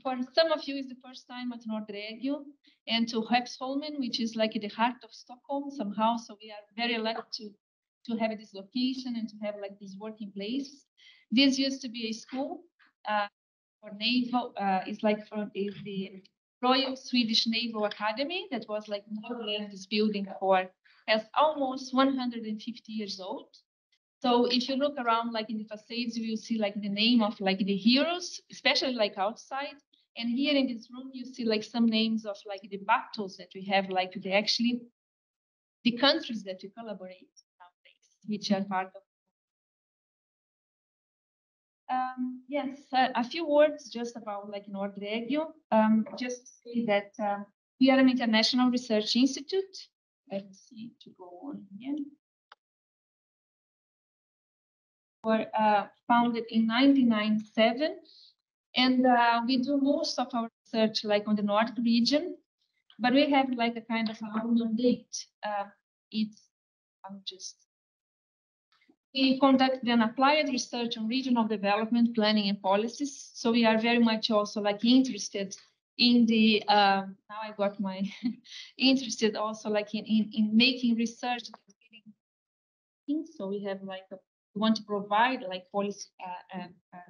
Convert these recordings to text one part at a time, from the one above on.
for some of you, it's the first time at Nordregio, and to Hepsholmen, which is like in the heart of Stockholm somehow. So we are very lucky to have this location and to have like this working place. This used to be a school for naval. It's like is the Royal Swedish Naval Academy that was like more or less this building has almost 150 years old. So if you look around like in the facades, you will see like the name of like the heroes, especially like outside. And here in this room, you see like some names of like the battles that we have, like the countries that we collaborate nowadays, which are part of. Yes, a few words just about like Nordregio. Just to say that we are an international research institute. Let's see to go on here. Were founded in 1997, and we do most of our research like on the Nordic region, but we have like a kind of our mandate. We conduct then applied research on regional development, planning, and policies. So we are very much also like interested in the now I got my interested also like in making research. So we have like we want to provide like policy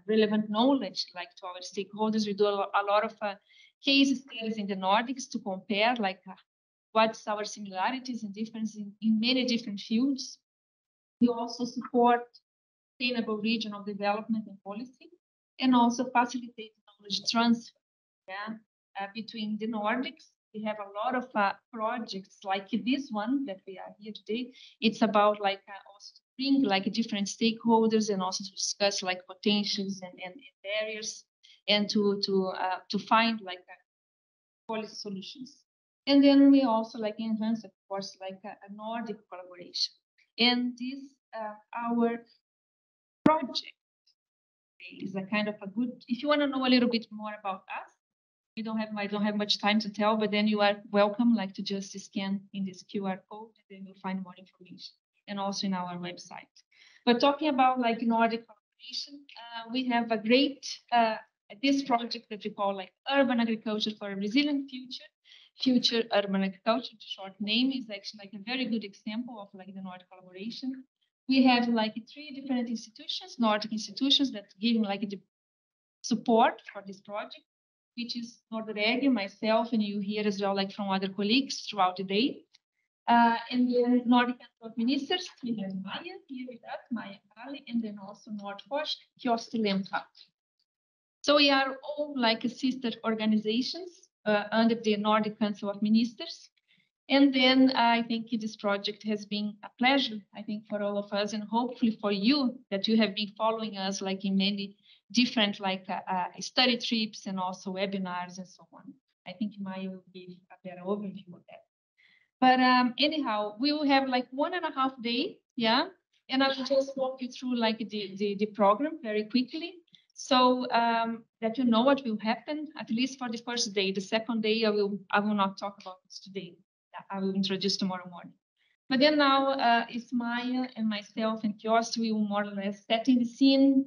relevant knowledge like to our stakeholders. We do a lot of case studies in the Nordics to compare like what's our similarities and differences in many different fields. We also support sustainable regional development and policy, and also facilitate knowledge transfer between the Nordics. We have a lot of projects like this one that we are here today. It's about like also to bring like different stakeholders and also to discuss like potentials and barriers, and to find like policy solutions. And then we also like enhance, of course, like a Nordic collaboration. And this our project is a kind of a good. If you want to know a little bit more about us, I don't have much time to tell, but then you are welcome like to just scan in this QR code, and then you'll find more information, and also in our website. But talking about like Nordic collaboration, we have a great this project that we call like Urban Agriculture for a Resilient Future Urban Agriculture. The short name is actually like a very good example of like the Nordic collaboration. We have like 3 different institutions, Nordic institutions, that give like the support for this project, which is Nordregio, myself, and you hear as well, like from other colleagues throughout the day. And then Nordic Council of Ministers, we have Maya here with us, Maya Kali, and then also Nordforsk, Kiosti Lemka. So we are all like sister organizations under the Nordic Council of Ministers. And then I think this project has been a pleasure, I think, for all of us, and hopefully for you, that you have been following us like in many different like study trips and also webinars and so on. I think Maya will give a better overview of that. But anyhow, we will have like 1.5 days, yeah? And I will just walk you through like the program very quickly. So that you know what will happen, at least for the first day. The second day, I will not talk about this today. I will introduce tomorrow morning. But then now it's Maya and myself and Kiosti. We will more or less setting the scene.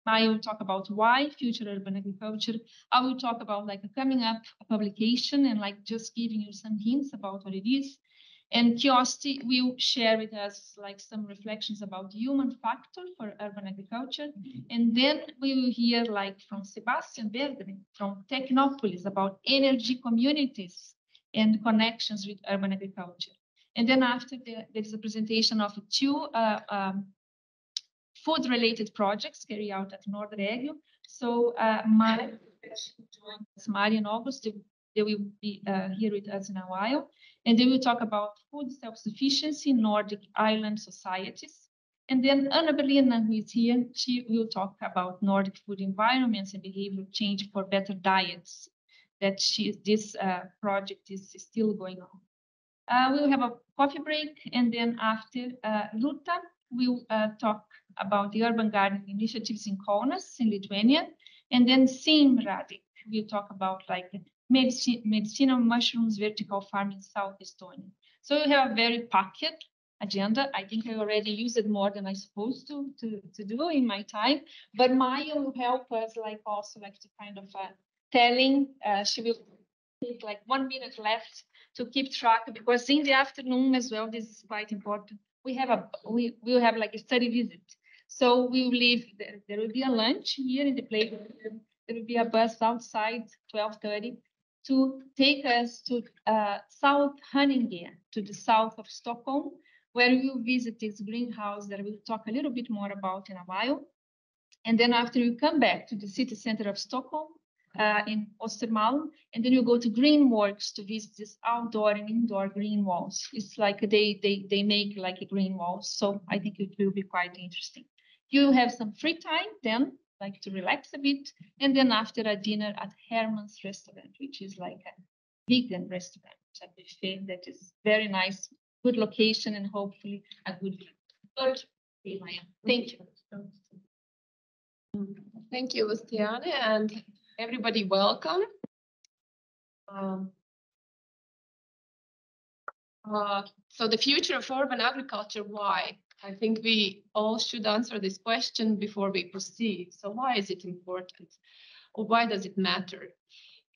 Maya will talk about why future urban agriculture. I will talk about like coming up a publication and like just giving you some hints about what it is. And Kiosti will share with us like some reflections about the human factor for urban agriculture. And then we will hear like from Sebastian Bergren from Technopolis about energy communities and connections with urban agriculture. And then after there is a presentation of 2 food-related projects carried out at Nordregio. So Mari and August, they will be here with us in a while. And they will talk about food self-sufficiency in Nordic island societies. And then Anna Berlina, who is here, she will talk about Nordic food environments and behavioral change for better diets. That this project is still going on. We will have a coffee break, and then after Luta will talk about the urban gardening initiatives in Kaunas in Lithuania, and then Sim Radik will talk about like medicinal mushrooms vertical farm in South Estonia. So we have a very packed agenda. I think I already used it more than I supposed to do in my time, but Maya will help us like also like to kind of telling. She will take like 1 minute left to keep track, because in the afternoon as well, this is quite important. We will have like a study visit. So we will leave. There will be a lunch here in the playground. There will be a bus outside 12:30 to take us to South Haninge, to the south of Stockholm, where we will visit this greenhouse that we'll talk a little bit more about in a while. And then after you come back to the city center of Stockholm, in Östermalm, and then you go to Greenworks to visit this outdoor and indoor green walls. It's like they make like a green walls. So I think it will be quite interesting. You have some free time then, like to relax a bit, and then after a dinner at Herman's restaurant, which is like a vegan restaurant, a buffet that is very nice, good location, and hopefully a good view. But thank you. Thank you, Luciane, and everybody welcome. So the future of urban agriculture, why? I think we all should answer this question before we proceed. So why is it important? Or why does it matter?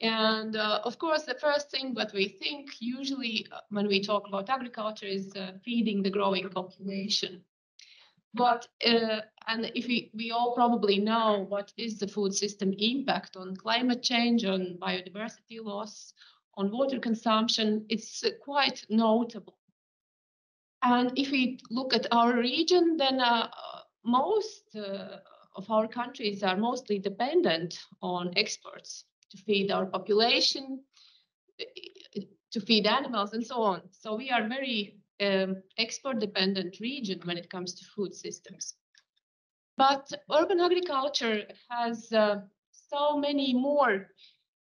And of course, the first thing that we think usually when we talk about agriculture is feeding the growing population. But and if we all probably know what is the food system impact on climate change, on biodiversity loss, on water consumption, it's quite notable. And if we look at our region, then most of our countries are mostly dependent on exports to feed our population, to feed animals, and so on. So we are very export-dependent region when it comes to food systems. But urban agriculture has so many more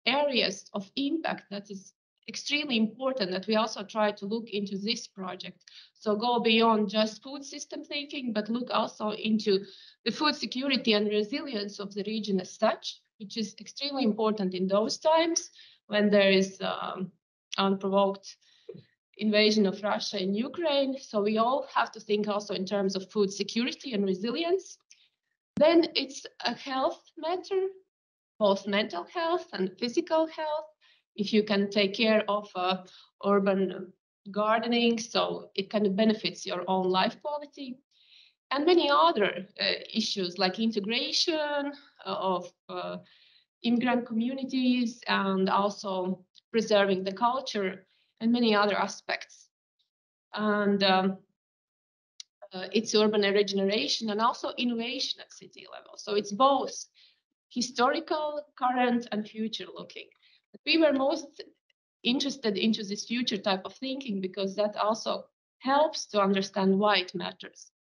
areas of impact that is extremely important that we also try to look into this project. So go beyond just food system thinking, but look also into the food security and resilience of the region as such, which is extremely important in those times when there is unprovoked invasion of Russia in Ukraine. So we all have to think also in terms of food security and resilience. Then it's a health matter, both mental health and physical health. If you can take care of urban gardening, so it kind of benefits your own life quality. And many other issues like integration of immigrant communities and also preserving the culture and many other aspects. And it's urban regeneration and also innovation at city level. So it's both historical, current, and future looking. But we were most interested into this future type of thinking because that also helps to understand why it matters.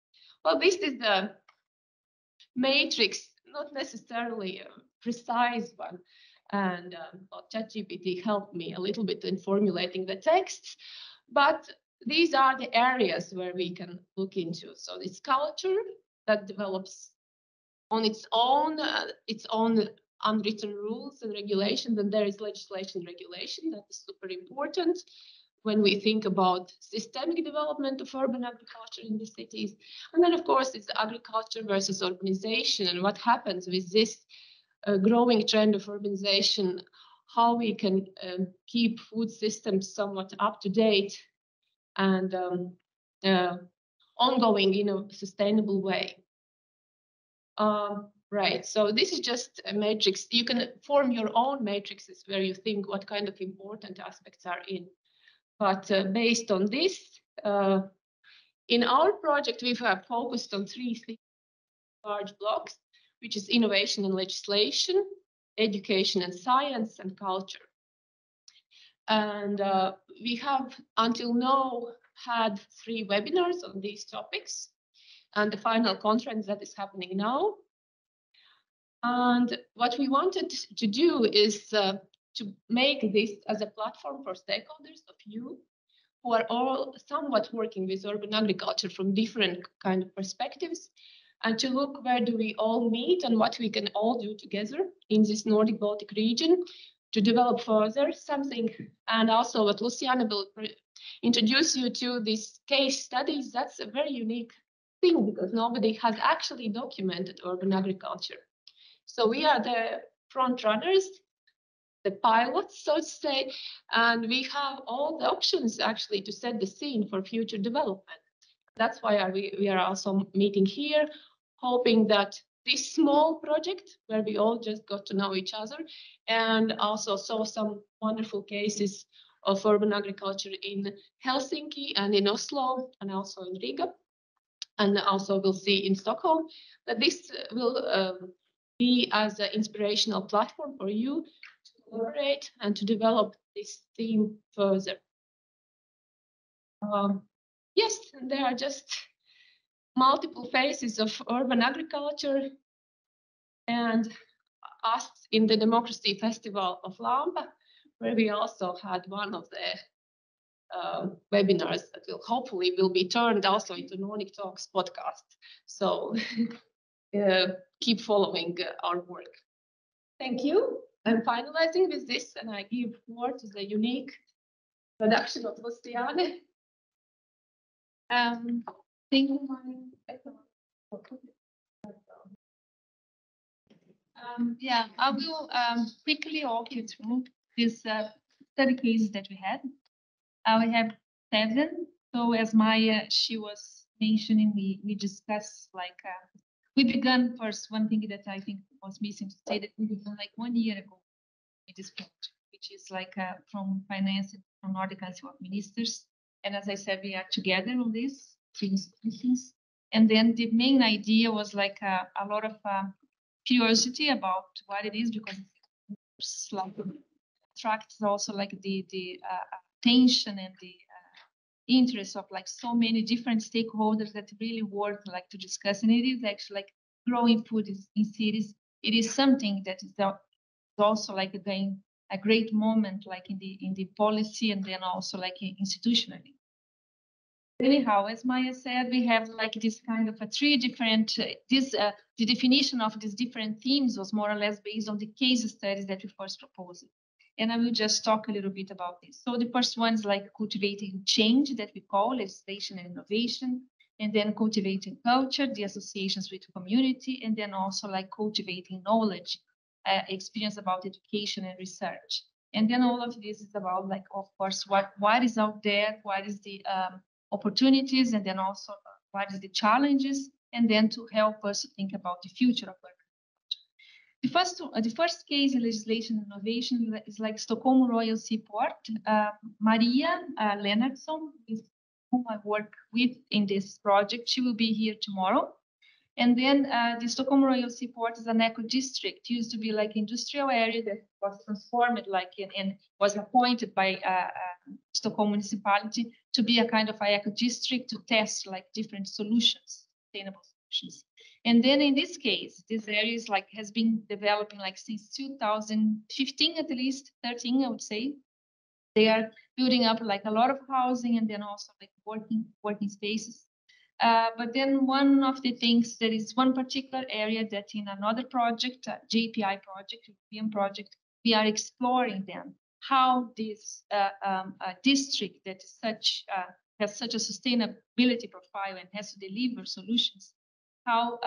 Well, this is the matrix, not necessarily a precise one. And ChatGPT helped me a little bit in formulating the texts, but these are the areas where we can look into. So it's culture that develops on its own unwritten rules and regulations, and there is legislation regulation that is super important when we think about systemic development of urban agriculture in the cities. And then, of course, it's agriculture versus urbanization and what happens with this growing trend of urbanization, how we can keep food systems somewhat up to date and ongoing in a sustainable way. Right, so this is just a matrix. You can form your own matrices where you think what kind of important aspects are in. But based on this, in our project, we have focused on three large blocks, which is innovation and legislation, education and science, and culture. And we have until now had 3 webinars on these topics, and the final conference that is happening now. And what we wanted to do is to make this as a platform for stakeholders of you who are all somewhat working with urban agriculture from different kind of perspectives, and to look where do we all meet and what we can all do together in this Nordic-Baltic region to develop further something. And also what Luciane will introduce you to these case studies. That's a very unique thing because nobody has actually documented urban agriculture. So we are the front runners pilots, so to say, and we have all the options actually to set the scene for future development. That's why we are also meeting here, hoping that this small project where we all just got to know each other and also saw some wonderful cases of urban agriculture in Helsinki and in Oslo and also in Riga, and also we'll see in Stockholm, that this will be as an inspirational platform for you to collaborate and to develop this theme further. Yes, there are just multiple phases of urban agriculture, and us in the Democracy Festival of Lamba, where we also had one of the webinars that will hopefully be turned also into Nordic Talks podcast. So keep following our work. Thank you. I'm finalizing with this, and I give floor to the unique production of Luciane. Thank you, yeah, I will quickly walk you through this study cases that we had. We have 7. So as Maya, she was mentioning, we discussed like, we began first, one thing that I think was missing to say, that we began like 1 year ago with this project, which is like from finance from Nordic Council of Ministers. And as I said, we are together on this, 3 institutions. And then the main idea was like a lot of curiosity about what it is, because it's like attracts also like the attention and the interest of like so many different stakeholders that really work like to discuss. And it is actually like growing food in cities. It is something that is also like again a great moment like in the policy, and then also like institutionally. Anyhow, as Maya said, we have like this kind of a 3 different, the definition of these different themes was more or less based on the case studies that we first proposed. And I will just talk a little bit about this. So the first one is like cultivating change, that we call legislation and innovation, and then cultivating culture, the associations with community, and then also like cultivating knowledge, experience about education and research. And then all of this is about like, of course, what is out there, what is the opportunities, and then also what is the challenges, and then to help us to think about the future of agriculture. The first case in legislation and innovation is like Stockholm Royal Seaport. Maria Lennartsson, whom I work with in this project, she will be here tomorrow. And then the Stockholm Royal Seaport is an eco district. It used to be like industrial area that was transformed like and was appointed by Stockholm municipality to be a kind of eco district to test like different solutions, sustainable solutions. And then in this case, this area is like has been developing like since 2015 at least 13, I would say. They are building up like a lot of housing and then also like working spaces. But then one of the things, there is one particular area that in another project, JPI project, European project, we are exploring then how this district that is has such a sustainability profile and has to deliver solutions, how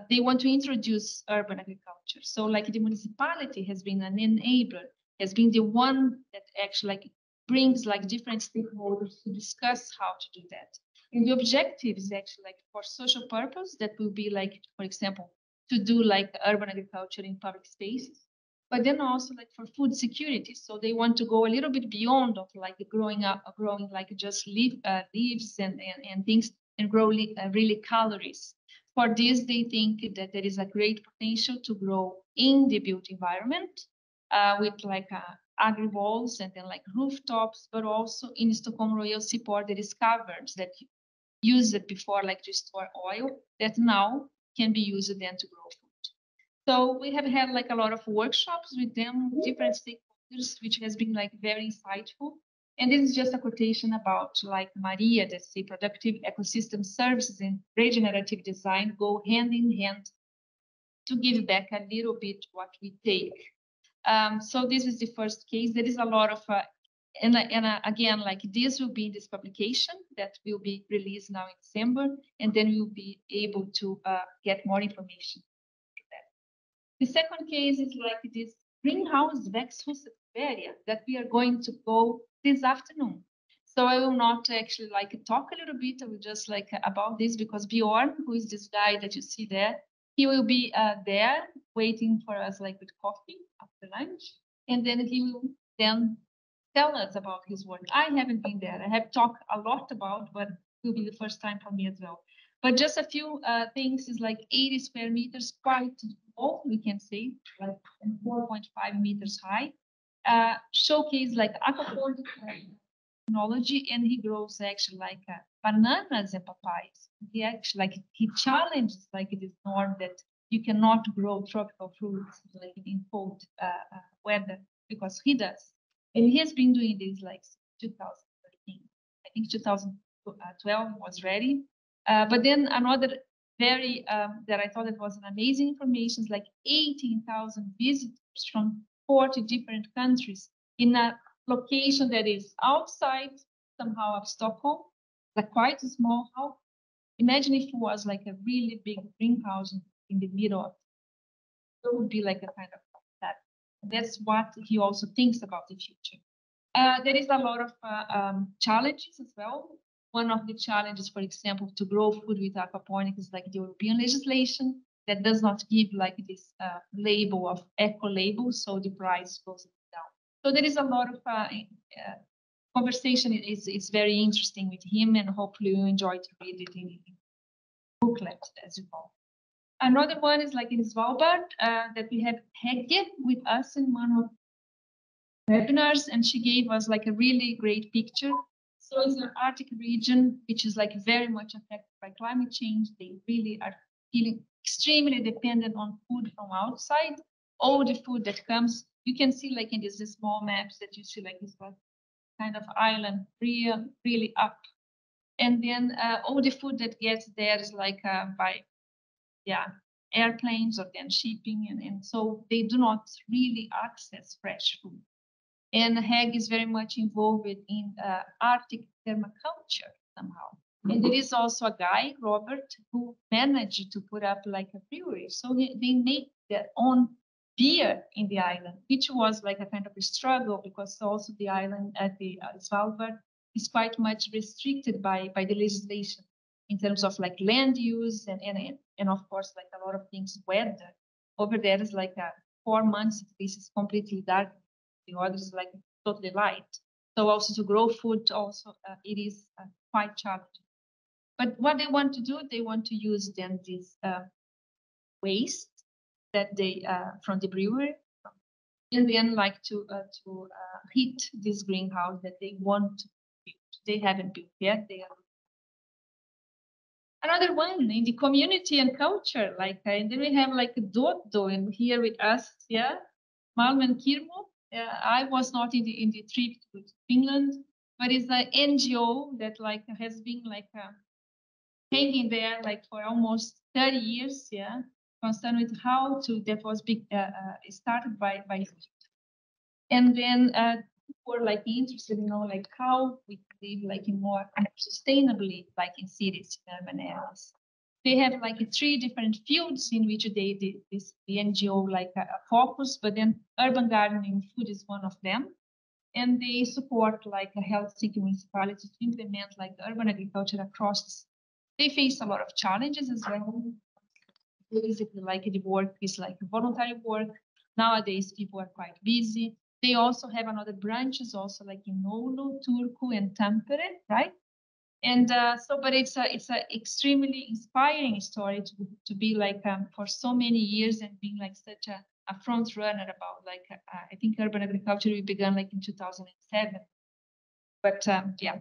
they want to introduce urban agriculture. So like the municipality has been an enabler, has been the one that actually like brings like different stakeholders to discuss how to do that. And the objective is actually like for social purpose, that will be like, for example, to do like urban agriculture in public spaces, but then also like for food security. So they want to go a little bit beyond of like growing like just leaves and things, and grow really calories. For this, they think that there is a great potential to grow in the built environment with like agri walls and then like rooftops, but also in Stockholm Royal Seaport, there is covered that used it before like to store oil that now can be used then to grow food. So we have had like a lot of workshops with them, different stakeholders, which has been like very insightful. And this is just a quotation about like Maria, that say productive ecosystem services and regenerative design go hand in hand to give back a little bit what we take. So this is the first case. There is a lot of and again, like this will be this publication that will be released now in December, and then we'll be able to get more information. The second case is like this greenhouse area that we are going to go this afternoon. So I will not actually like talk a little bit. I will just like about this because Bjorn, who is this guy that you see there, he will be there waiting for us like with coffee after lunch, and then he will then tell us about his work. I haven't been there. I have talked a lot about, but it will be the first time for me as well. But just a few things is like 80 square meters, quite small, we can say, like 4.5 meters high. Showcase like aquaponic technology, and he grows actually like bananas and papayas. He actually like he challenges like this norm that you cannot grow tropical fruits like in cold weather because he does, and he has been doing this like 2013. I think 2012 was ready, but then another very that I thought it was an amazing information is like 18,000 visitors from 40 different countries in a location that is outside somehow of Stockholm, like quite a small house. Imagine if it was like a really big greenhouse in the middle of it. It would be like a kind of that. That's what he also thinks about the future. There is a lot of challenges as well. One of the challenges, for example, to grow food with aquaponics is like the European legislation that does not give like this label of eco label, so the price goes down. So there is a lot of conversation. It's very interesting with him, and hopefully you enjoy to read it in booklet as well. Another one is like in Svalbard that we have Hegge with us in one of webinars, and she gave us like a really great picture. So it's an Arctic region, which is like very much affected by climate change. They really are feeling extremely dependent on food from outside. All the food that comes, you can see like in these small maps that you see like this kind of island really up. And then all the food that gets there is like by airplanes or then shipping, and so they do not really access fresh food. And Heg is very much involved in Arctic permaculture somehow. And there is also a guy, Robert, who managed to put up like a brewery. So they make their own beer in the island, which was like a kind of a struggle because also the island at the Svalbard is quite much restricted by the legislation in terms of like land use and of course like a lot of things weather. Over there is like 4 months this is completely dark. The others is like totally light. So also to grow food also it is quite challenging. But what they want to do, they want to use then this waste that they from the brewery, and then like to heat this greenhouse that they want to build. They haven't built yet. They are another one in the community and culture. Like and then we have like Dodo and here with us, yeah, Malmen Kirmo. I was not in the trip to Finland, but it's an NGO that like has been like hanging there like for almost 30 years, yeah, concerned with how to that was big started by and then were like interested, you know, like how we live like in more sustainably, like in cities, in urban areas. They have like 3 different fields in which the NGO like focus, but then urban gardening food is one of them. And they support like a Helsinki municipality to implement like urban agriculture across. They face a lot of challenges as well. Basically, like the work is like voluntary work. Nowadays, people are quite busy. They also have another branches also like in Oulu, Turku, and Tampere, right? And so, but it's a extremely inspiring story to be like for so many years and being like such a front runner about like I think urban agriculture we began like in 2007. But yeah.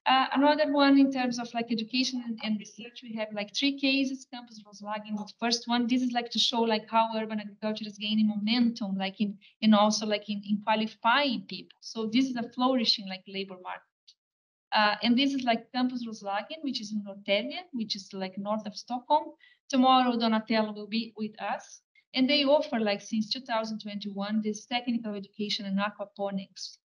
Another one in terms of like education and research, we have like 3 cases. Campus Roslagen, the first one. This is like to show like how urban agriculture is gaining momentum, like in also like in qualifying people. So this is a flourishing like labor market. And this is like Campus Roslagen, which is in Norrtälje, which is like north of Stockholm. Tomorrow, Donatella will be with us. And they offer like since 2021, this technical education in aquaponics,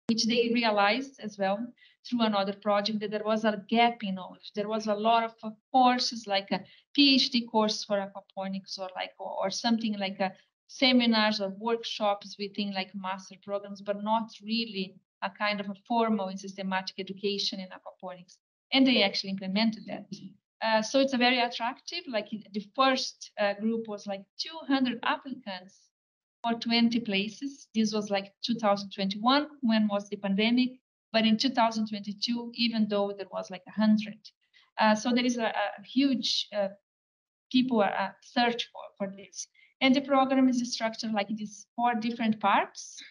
which they realized as well through another project that there was a gap in knowledge. There was a lot of courses like a PhD course for aquaponics or like or something like seminars or workshops within like master programs, but not really a kind of a formal and systematic education in aquaponics. And they actually implemented that. So it's a very attractive, like the first group was like 200 applicants for 20 places. This was like 2021, when was the pandemic, but in 2022, even though there was like 100. So there is a huge people are search for this. And the program is structured like these 4 different parts,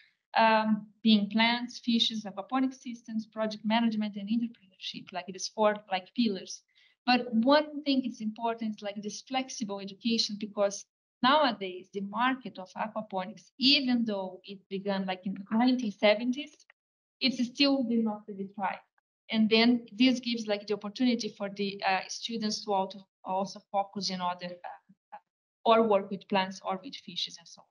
being plants, fishes, aquaponic systems, project management, and entrepreneurship, like it is 4 like pillars. But one thing is important is like this flexible education, because nowadays the market of aquaponics, even though it began like in the 1970s, it's still did not really thrive. And then this gives like the opportunity for the students to also focus in other or work with plants or with fishes and so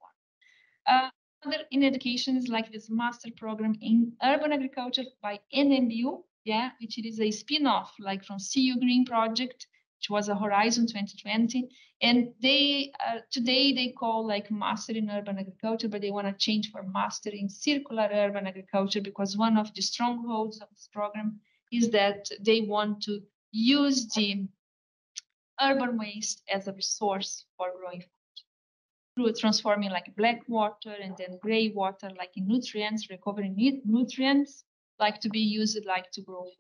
on. Other in education is like this master program in urban agriculture by NMU, yeah, which it is a spin-off like from CU Green project, which was a Horizon 2020. And they today they call like master in urban agriculture, but they want to change for master in circular urban agriculture, because one of the strongholds of this program is that they want to use the urban waste as a resource for growing food, through transforming like black water and then gray water like in nutrients, recovering nutrients, like to be used like to grow food.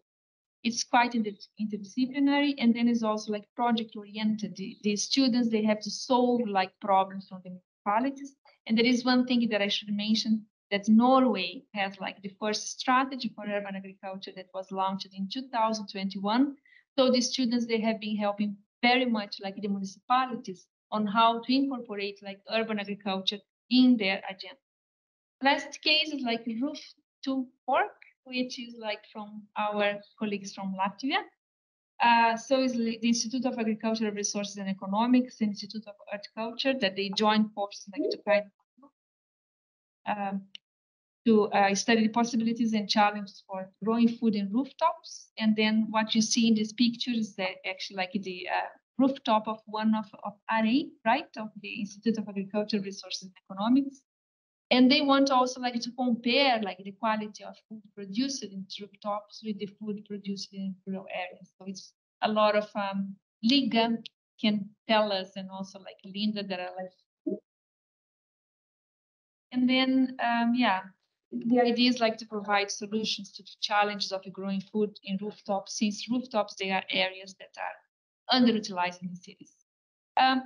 It's quite interdisciplinary, and then it's also like project oriented. The students, they have to solve like problems from the municipalities. And there is one thing that I should mention, that Norway has like the first strategy for urban agriculture that was launched in 2021. So the students, they have been helping very much like the municipalities on how to incorporate like urban agriculture in their agenda. Last case is like roof to fork, which is like from our colleagues from Latvia. So is the Institute of Agricultural Resources and Economics, Institute of Horticulture, that they joined forces like to kind to study the possibilities and challenges for growing food in rooftops. And then what you see in this picture is that actually like the rooftop of one of RA, right, of the Institute of Agricultural Resources and Economics. And they want also like to compare like the quality of food produced in rooftops with the food produced in rural areas. So it's a lot of Liga can tell us, and also like Linda that are like. And then yeah, the idea is like to provide solutions to the challenges of growing food in rooftops, since rooftops they are areas that are underutilized in the cities.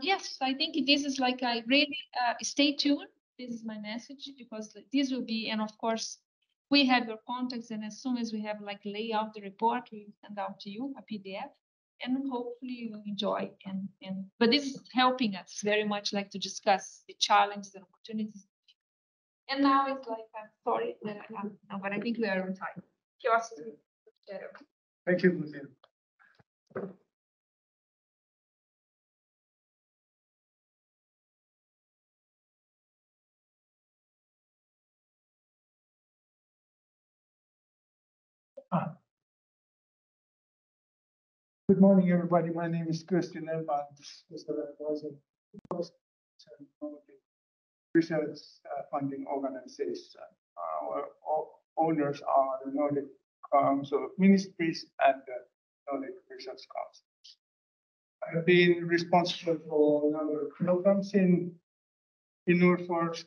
Yes, I think this is like I really stay tuned. This is my message, because this will be, and of course, we have your contacts, and as soon as we have like lay out the report, we send out to you a PDF, and hopefully you will enjoy. And but this is helping us very much like to discuss the challenges and opportunities. And now it's like I'm sorry that I am now, but I think we are on time. Curiosity. Thank you, Lucia. Good morning, everybody. My name is Kristin Elband, research funding organization. Our owners are the Nordic Council of Ministries and the Nordic Research Council. I have been responsible for a number of programs in Norforsk.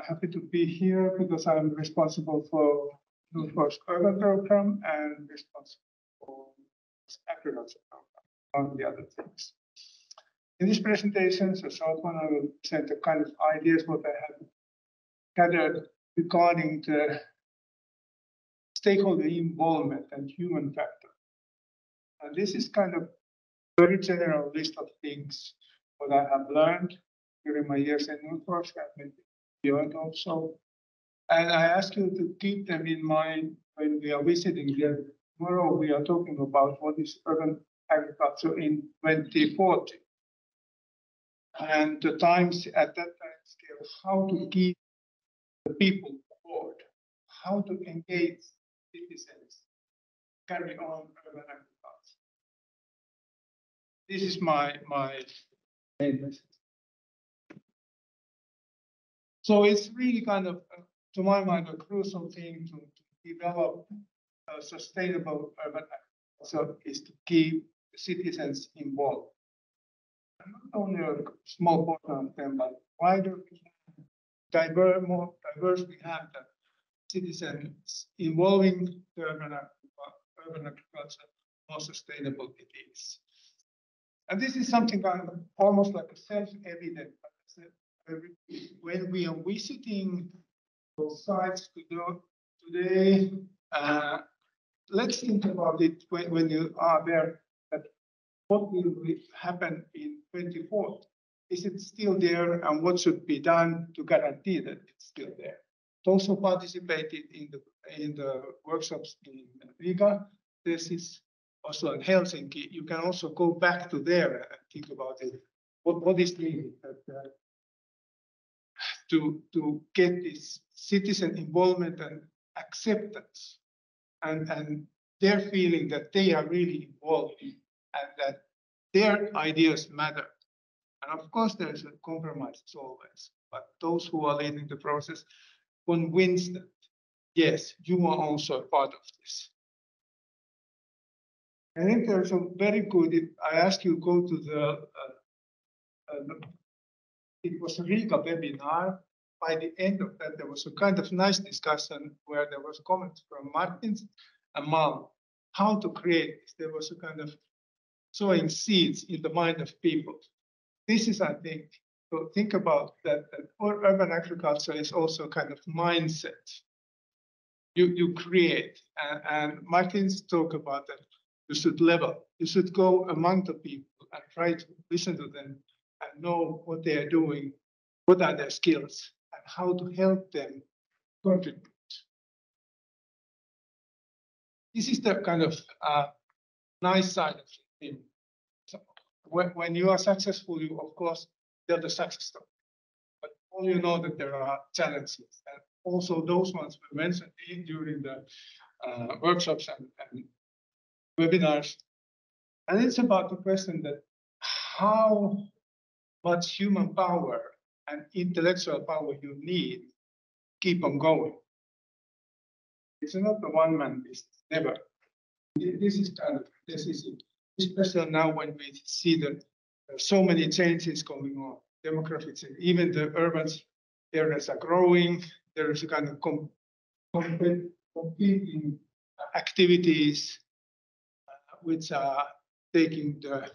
Happy to be here because I'm responsible for Norforsk urban program and responsible for agriculture program, among the other things. In this presentation, so short one, I will present the kind of ideas what I have gathered regarding the stakeholder involvement and human factor. And this is kind of very general list of things what I have learned during my years in Norforsk and maybe beyond also. And I ask you to keep them in mind when we are visiting there. Tomorrow we are talking about what is urban agriculture in 2040. And the times at that time scale, how to keep the people aboard, how to engage citizens, carry on urban agriculture. This is my main message. So it's really kind of, to my mind, a crucial thing to develop a sustainable urban agriculture is to keep citizens involved. And not only a small portion of them, but wider, more diverse we have the citizens involving the urban agriculture, more sustainable it is. And this is something kind of almost like a self-evident. When we are visiting those sites today, let's think about it when you are there. That what will happen in 24? Is it still there, and what should be done to guarantee that it's still there? Also participated in the workshops in Riga. This is also in Helsinki. You can also go back to there and think about it. What is needed to get this citizen involvement and acceptance, and their feeling that they are really involved and that their ideas matter. And of course, there's a compromise always, but those who are leading the process convince that, yes, you are also a part of this. I think there's a very good, I ask you go to it was a Riga webinar. By the end of that, there was a kind of nice discussion where there was comments from Martins and Mal, how to create this. There was a kind of sowing seeds in the mind of people. This is, I think, to think about that urban agriculture is also kind of mindset. You create, and Martins talk about that. You should level. You should go among the people and try to listen to them and know what they are doing, what are their skills, and how to help them contribute. This is the kind of nice side of it. So when you are successful, you of course tell the success story. But all you know that there are challenges, and also those ones were mentioned during the workshops and webinars. And it's about the question that how much human power and intellectual power you need to keep on going. It's not a one-man business, never. This is it. Especially now when we see that there are so many changes going on, demographics, even the urban areas are growing. There is a kind of competing activities which are taking the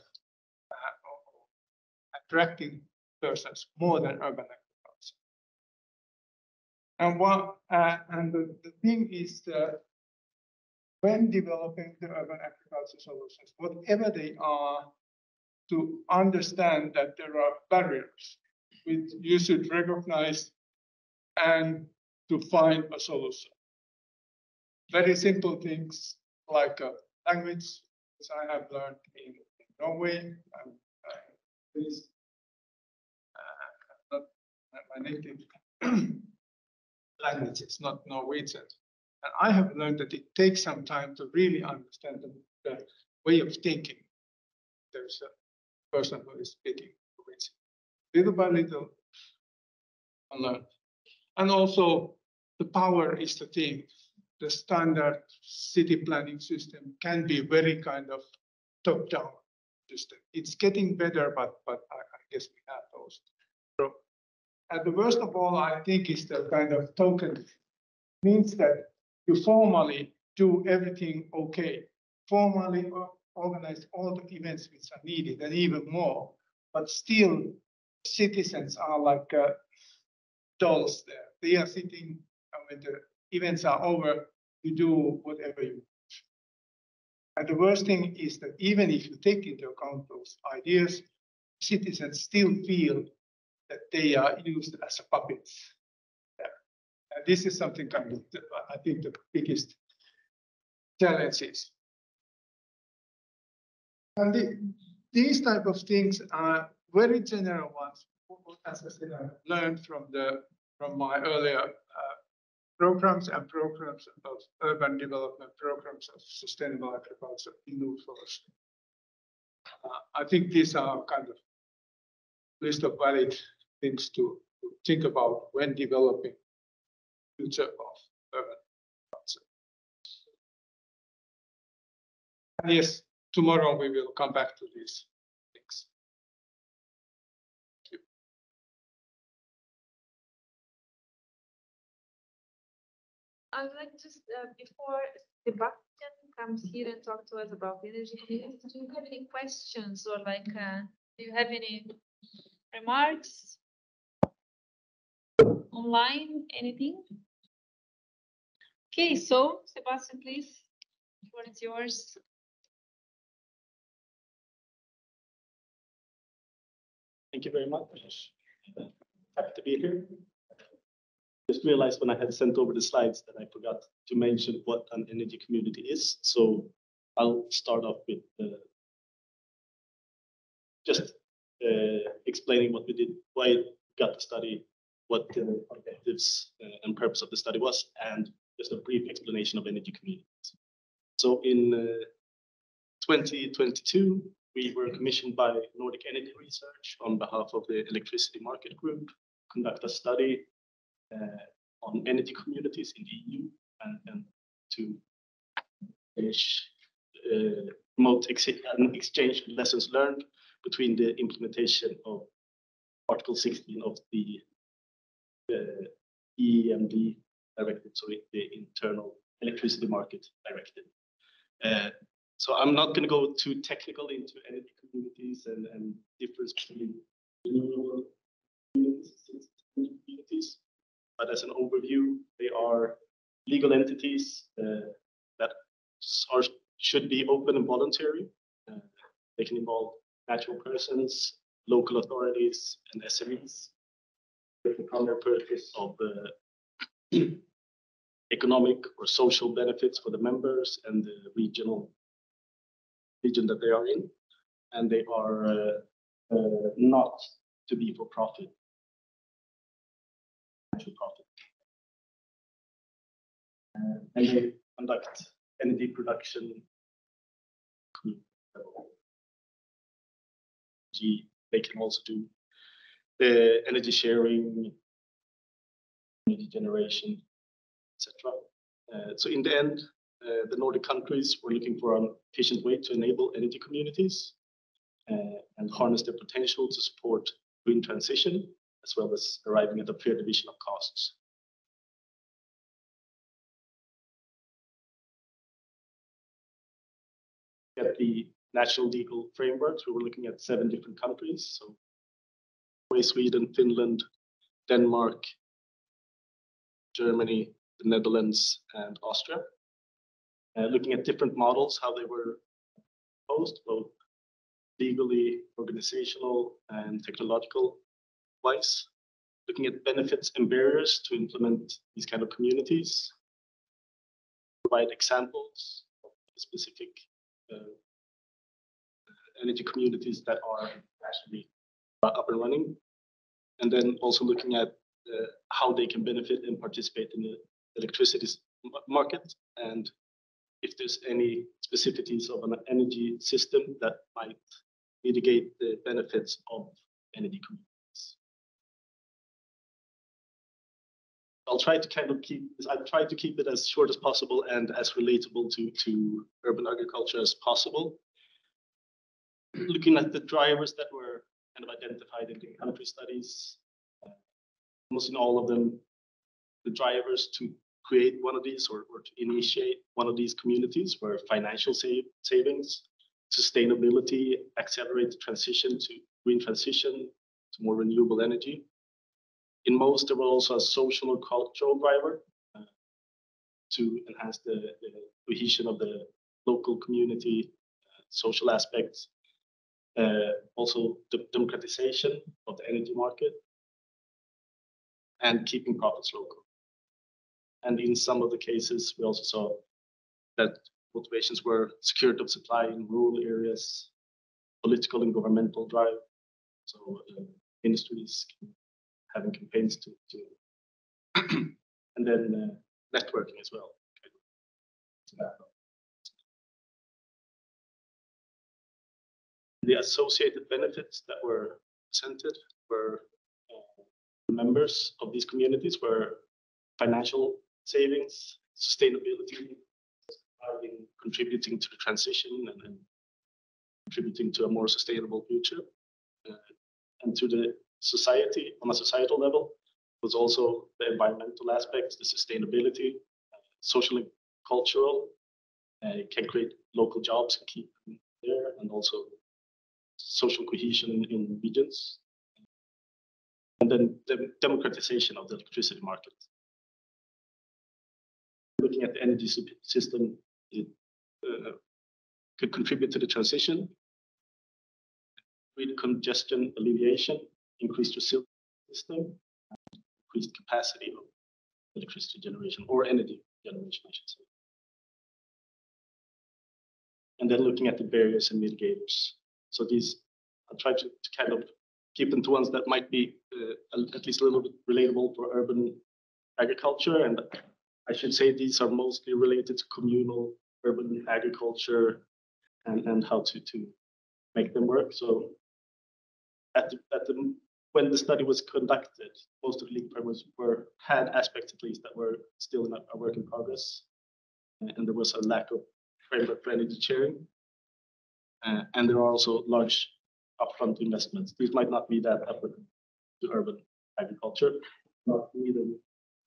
attracting persons more than urban agriculture. And the thing is that when developing the urban agriculture solutions, whatever they are, to understand that there are barriers which you should recognize and to find a solution. Very simple things like language, which I have learned in Norway. Is not my native language, it's not Norwegian. And I have learned that it takes some time to really understand the way of thinking. There's a person who is speaking Norwegian. Little by little, I learned. And also, the power is the thing. The standard city planning system can be very kind of top-down system. It's getting better, but I guess we have those. So, and the worst of all, I think, is the kind of token. Means that you formally do everything okay, formally organize all the events which are needed and even more, but still citizens are like dolls there. They are sitting, and when the events are over, you do whatever you want. And the worst thing is that even if you take into account those ideas, citizens still feel that they are used as a puppets. And this is something kind of, I think, the biggest challenges. And these type of things are very general ones. As I said, I learned from my earlier programs of urban development, programs of sustainable agriculture in New Forest. I think these are kind of list of valid things to to think about when developing future of urban culture. And yes, tomorrow we will come back to these things. I would like just before Sebastian comes here and talk to us about energy, do you have any questions or like do you have any remarks online? Anything? Okay, so Sebastian, please, the floor is yours. Thank you very much. Happy to be here. Just realized when I had sent over the slides that I forgot to mention what an energy community is. So I'll start off with just explaining what we did, why we got the study, what the objectives and purpose of the study was, and just a brief explanation of energy communities. So in 2022, we were commissioned by Nordic Energy Research on behalf of the Electricity Market Group to conduct a study on energy communities in the EU and to promote an exchange of lessons learned between the implementation of Article 16 of the EMD directive, sorry, the Internal Electricity Market Directive. So I'm not going to go too technical into energy communities and difference between renewable communities, but as an overview, they are legal entities that should be open and voluntary. They can involve natural persons, local authorities, and SMEs with the primary purpose of economic or social benefits for the members and the region that they are in, and they are not to be for profit, financial profit. And they conduct energy production. They can also do the energy sharing, energy generation, etc. So in the end, the Nordic countries were looking for an efficient way to enable energy communities and harness their potential to support green transition, as well as arriving at a fair division of costs. At the national legal frameworks, we were looking at 7 different countries. So Norway, Sweden, Finland, Denmark, Germany, the Netherlands, and Austria. Looking at different models, how they were proposed, both legally, organizational, and technological wise. Looking at benefits and barriers to implement these kind of communities. Provide examples of specific energy communities that are actually up and running. And then also looking at how they can benefit and participate in the electricity market, and if there's any specificities of an energy system that might mitigate the benefits of energy communities. I'll try to keep it as short as possible and as relatable to urban agriculture as possible. Looking at the drivers that were kind of identified in the country studies, almost in all of them, the drivers to create one of these or to initiate one of these communities were financial savings, sustainability, accelerate the transition to green transition, to more renewable energy. In most, there was also a social or cultural driver to enhance the cohesion of the local community, social aspects, also the democratization of the energy market, and keeping profits local. And in some of the cases, we also saw that motivations were security of supply in rural areas, political and governmental drive, so industries having campaigns to and then networking as well. The associated benefits that were presented were members of these communities were financial savings, sustainability, contributing to the transition and contributing to a more sustainable future. And to the society, on a societal level, was also the environmental aspects, the sustainability, social and cultural, can create local jobs and keep them there, and also social cohesion in regions. And then the democratization of the electricity market. Looking at the energy system, it could contribute to the transition, grid congestion alleviation, increased resilience system, and increased capacity of electricity generation or energy generation, I should say. And then looking at the barriers and mitigators. So these, I'll try to kind of keep them to ones that might be at least a little bit relatable for urban agriculture. And I should say these are mostly related to communal urban agriculture and how to make them work. So when the study was conducted, most of the league permits had aspects at least that were still in a work in progress. And there was a lack of framework for energy sharing. And there are also large upfront investments. These might not be that applicable to urban agriculture, not neither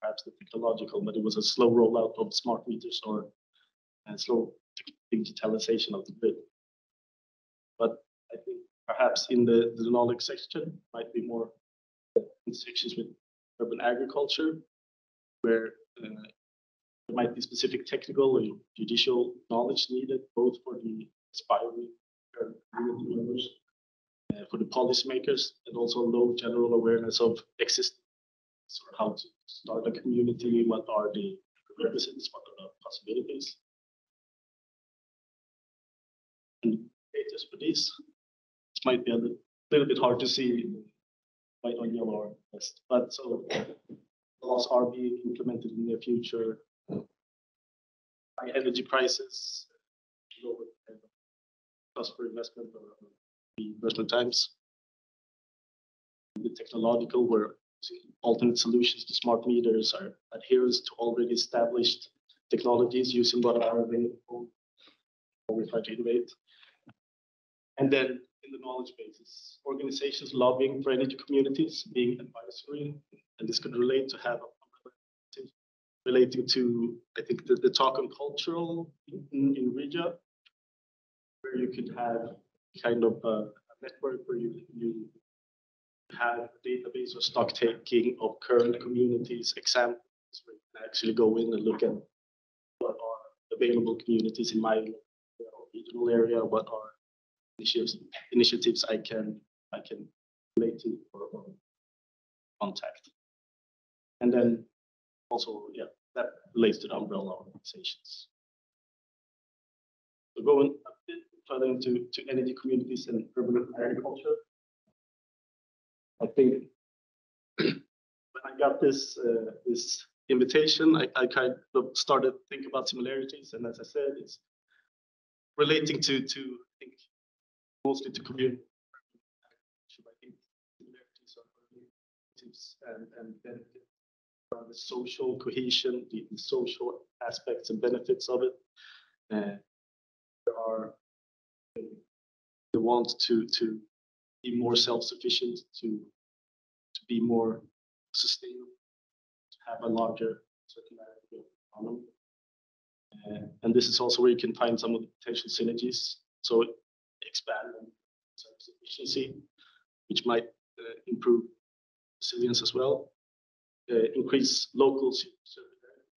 perhaps the technological, but it was a slow rollout of smart meters or a slow digitalization of the grid. But I think perhaps in the knowledge section might be more in sections with urban agriculture, where there might be specific technical and judicial knowledge needed, both for the aspiring community members, for the policymakers, and also low general awareness of existing, or how to start a community, what are the prerequisites, what are the possibilities. And data for these. This might be a little bit hard to see white on yellow or best, but so laws are being implemented in the near future. High energy prices, lower cost per investment or investment times. The technological, where alternate solutions to smart meters are adherence to already established technologies using what are available, or we try to innovate. And then in the knowledge bases, organizations lobbying for energy communities being advisory, and this could relate to have relating to, I think, the talk on cultural in Riga, where you could have kind of a network where you have a database of stock taking of current communities, examples where you can actually go in and look at what are available communities in my regional area, what are initiatives I can relate to or contact. And then also, yeah, that relates to the umbrella organizations. So going a bit further into energy communities and urban agriculture, I think when I got this invitation, I kind of started to think about similarities, and as I said, it's relating to I think mostly to community. I think similarities are and benefits around the social cohesion, the social aspects and benefits of it. There are the want to be more self-sufficient, to be more sustainable, to have a larger circularity of economy. And this is also where you can find some of the potential synergies. So expand on self-sufficiency, which might improve resilience as well. Increase local circularity,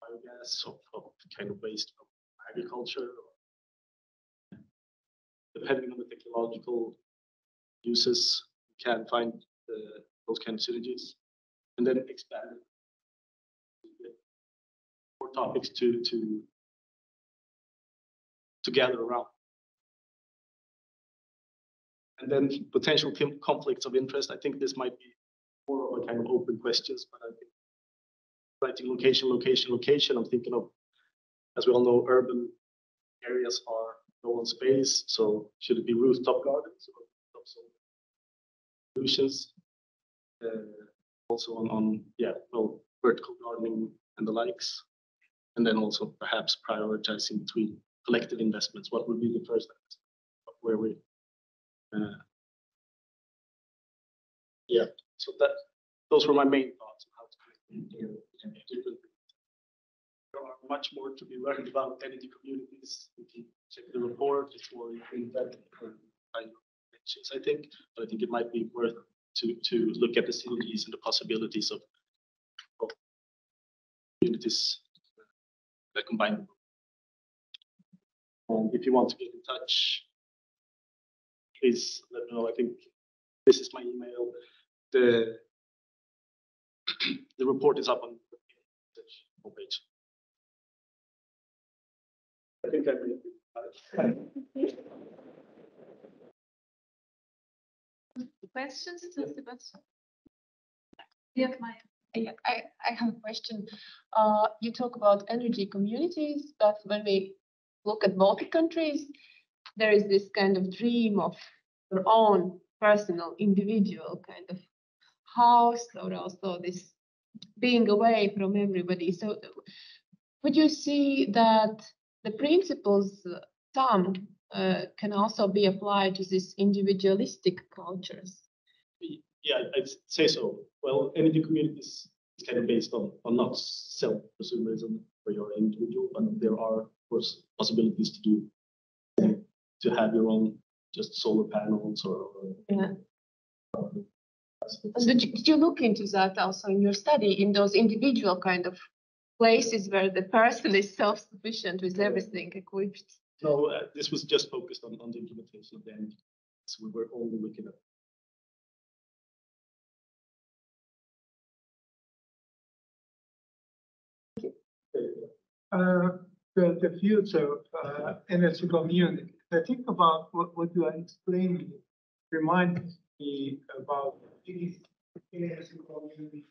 biogas of kind of waste from agriculture. Depending on the technological uses, you can find those kind of synergies, and then expand more topics to gather around. And then potential conflicts of interest. I think this might be more of a kind of open questions, but I think writing location. I'm thinking of, as we all know, urban areas are no one space. So should it be rooftop gardens or rooftop solutions? also on vertical gardening and the likes, and then also perhaps prioritizing between collective investments. What would be the first where we so those were my main thoughts on how to connect different. There are much more to be learned about energy communities. If you check the report, it's more in depth I think, but I think it might be worth to look at the synergies and the possibilities of communities that combine. And if you want to get in touch, please let me know. I think this is my email. The report is up on the homepage. I think I made it. Questions to Sebastian? Yeah, Maya. Yeah, I have a question. You talk about energy communities, but when we look at Baltic countries, there is this kind of dream of your own personal, individual kind of house, or also this being away from everybody. So would you see that the principles, some can also be applied to these individualistic cultures? Yeah, I'd say so. Well, energy communities is kind of based on not self-consumerism for your individual, but there are, of course, possibilities to have your own just solar panels or yeah. Did you look into that also in your study, in those individual kind of places where the person is self-sufficient with everything equipped? No, this was just focused on the implementation of the energy. So we were only looking at the future of energy community. I think about what you are explaining reminds me about these energy communities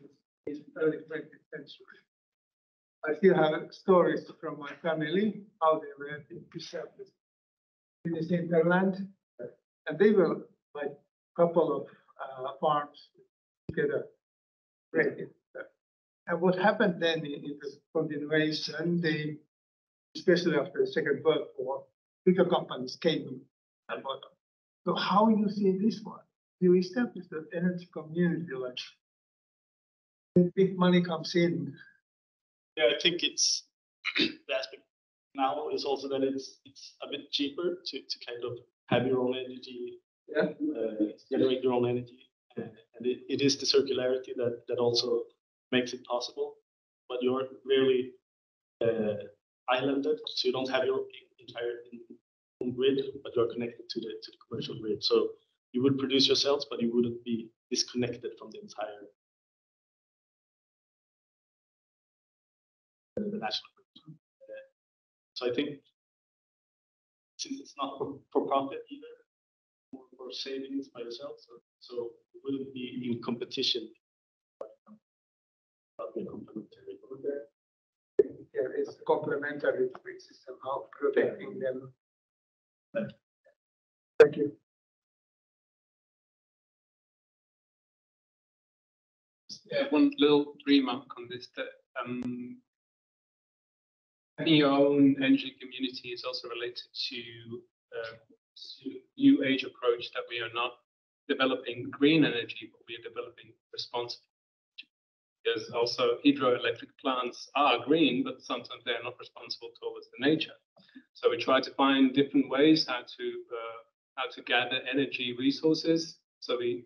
in early 20th century. I still have stories from my family, how they were established in this hinterland. And they were like a couple of farms together. And what happened then in the continuation, they, especially after the Second World War, bigger companies came in and bought them. So how you see this one? You establish the energy community, like big money comes in. Yeah, I think it's the aspect now is also that it's a bit cheaper to kind of have your own energy, generate your own energy, and it is the circularity that also makes it possible. But you're really islanded, so you don't have your entire own grid, but you're connected to the commercial grid. So you would produce yourselves, but you wouldn't be disconnected from the entire the national grid. So I think since it's not for profit either, more for savings by yourself, so it wouldn't be in competition. There is complementary, which is somehow protecting them. Thank you. Yeah, one little remark on this, that having your own energy community is also related to new age approach, that we are not developing green energy, but we are developing responsible. Because also hydroelectric plants are green, but sometimes they are not responsible towards the nature. So we try to find different ways how to gather energy resources. So we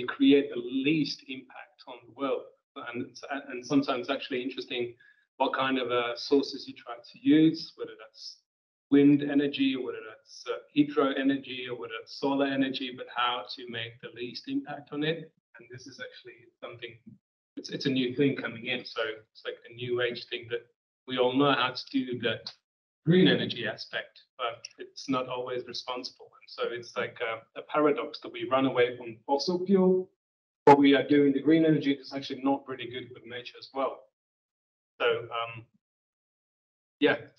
create the least impact on the world. And sometimes actually interesting what kind of sources you try to use, whether that's wind energy, or whether that's hydro energy, or whether it's solar energy, but how to make the least impact on it. And this is actually something, it's a new thing coming in. So it's like a new age thing that we all know how to do the green energy aspect, but it's not always responsible. And so it's like a paradox that we run away from fossil fuel. What we are doing, the green energy, is actually not really good for nature as well. So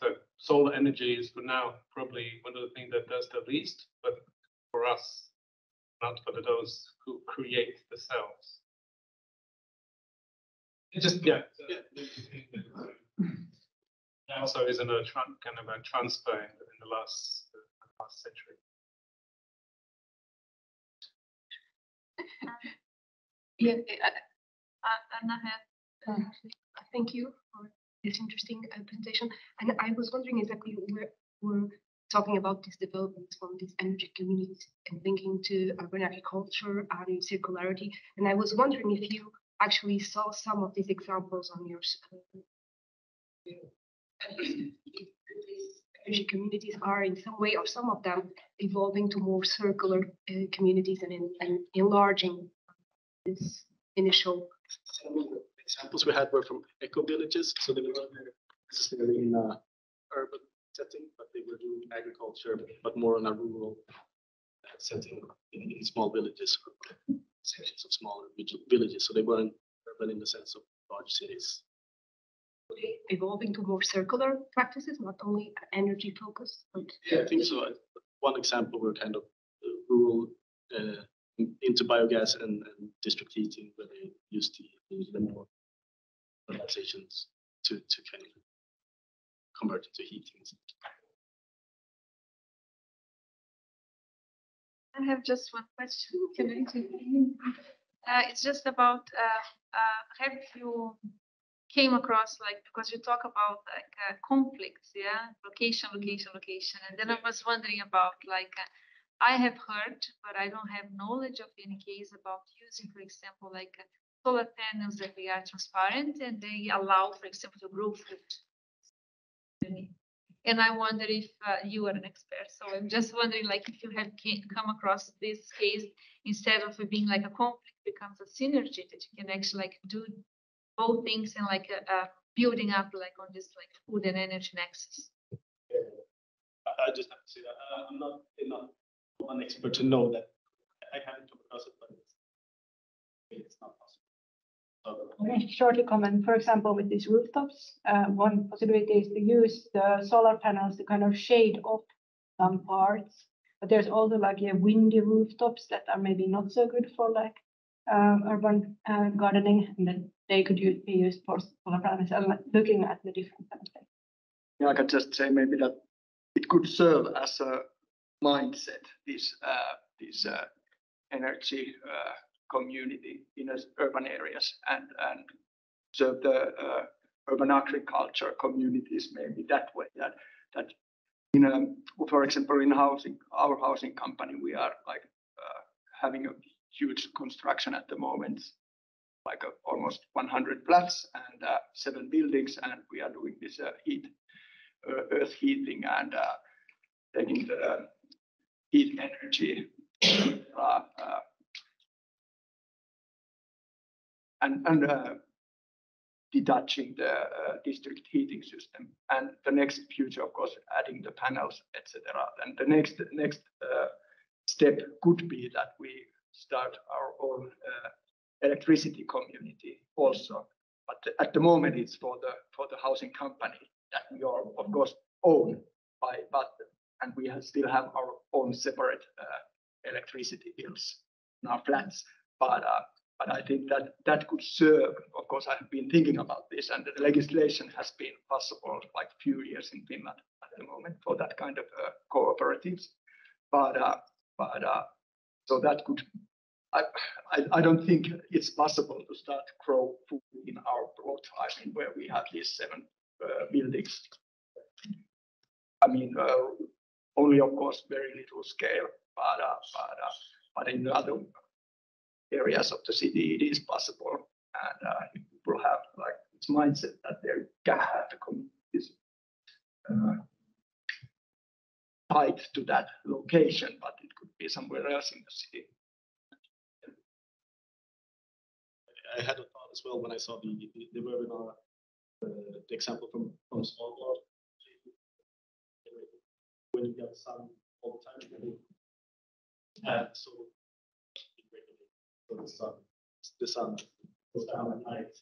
so solar energy is for now probably one of the things that does the least, but for us, not for those who create the cells. Just yeah. Also isn't a kind of a transfer in the last century. Yeah, Anna had. Thank you for this interesting presentation. And I was wondering exactly we're talking about these developments from these energy communities and linking to urban agriculture and circularity. And I was wondering if you actually saw some of these examples on your energy communities are in some way, or some of them, evolving to more circular communities and enlarging this initial. Examples we had were from eco villages, so they were not necessarily in a urban setting, but they were doing agriculture, but more on a rural setting in small villages, sections of smaller villages. So they weren't urban in the sense of large cities. Evolving to more circular practices, not only energy focused. Yeah, I think so. One example were kind of rural into biogas and district heating, where they used to use the more organizations to kind of convert it to heating. I have just one question. Can I continue? It's just about have you came across, like, because you talk about like conflicts, yeah, location, and then I was wondering about like I have heard, but I don't have knowledge of any case about using, for example, like solar panels that they are transparent and they allow, for example, to grow fruit. And I wonder if you are an expert. So I'm just wondering, like, if you have come across this case, instead of it being like a conflict, becomes a synergy that you can actually like do both things and like building up like on this like food and energy nexus. I just have to say that I'm not enough an expert to know that. I haven't come across it, but it's not possible. I can shortly comment, for example, with these rooftops, one possibility is to use the solar panels to kind of shade off some parts, but there's also like windy rooftops that are maybe not so good for like urban gardening, and then they could be used for solar panels. I'm looking at the different kind of things. Yeah, I can just say maybe that it could serve as a mindset, this energy community in urban areas, and serve the urban agriculture communities maybe that way. That in for example, in our housing company, we are like having a huge construction at the moment, like almost 100 flats and 7 buildings, and we are doing this earth heating and taking the heat energy and detaching the district heating system. And the next future, of course, adding the panels, etc. And the next step could be that we start our own electricity community also. But at the moment, it's for the housing company that we are, of course, own by, and we still have our own separate electricity bills in our flats. But I think that could serve. Of course, I have been thinking about this, and the legislation has been possible like a few years in Finland at the moment for that kind of cooperatives. But so that could. I don't think it's possible to start grow food in our plot. I mean, where we have these 7 buildings. I mean, only of course very little scale, but in other areas of the city it is possible, and people have like this mindset that they can have the communities tied to that location, but it could be somewhere else in the city. I had a thought as well when I saw the webinar, the example from Svalbard. When you get sun all the time, so the sun goes down at night.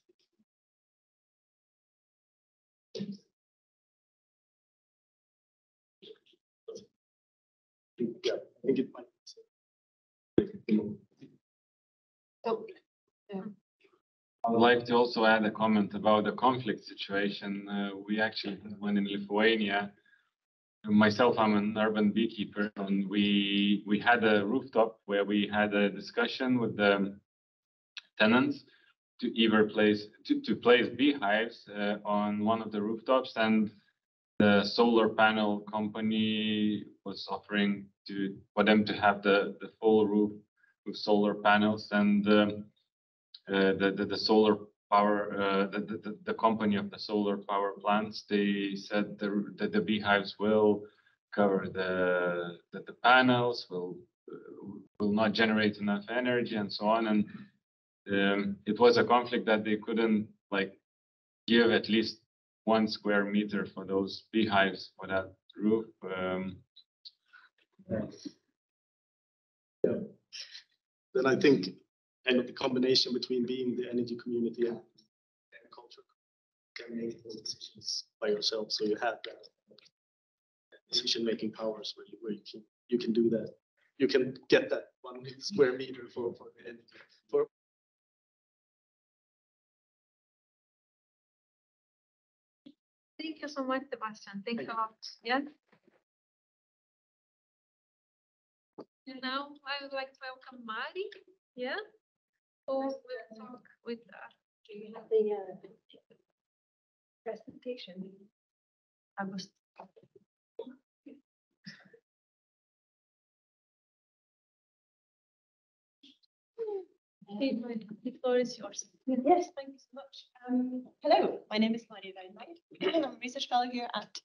Yeah, I think it might be. So, I would like to also add a comment about the conflict situation. We actually had one in Lithuania. Myself, I'm an urban beekeeper, and we had a rooftop where we had a discussion with the tenants to either place beehives on one of the rooftops, and the solar panel company was offering for them to have the full roof with solar panels, and the solar power, the company of the solar power plants, they said that the beehives will cover the panels, will not generate enough energy, and so on. And it was a conflict that they couldn't give at least 1 square meter for those beehives for that roof. Then I think kind of the combination between being the energy community and agriculture can make those decisions by yourself. So you have that decision-making powers where you can do that. You can get that 1 square meter for the energy. Thank you so much, Sebastian. Thanks a lot. Yeah. And now I would like to welcome Mari. Yeah. Who will talk with us. Do you have the presentation? I was. The floor is yours. Yes, thank you so much. Hello, my name is Maria Weinreich. I'm a research fellow here at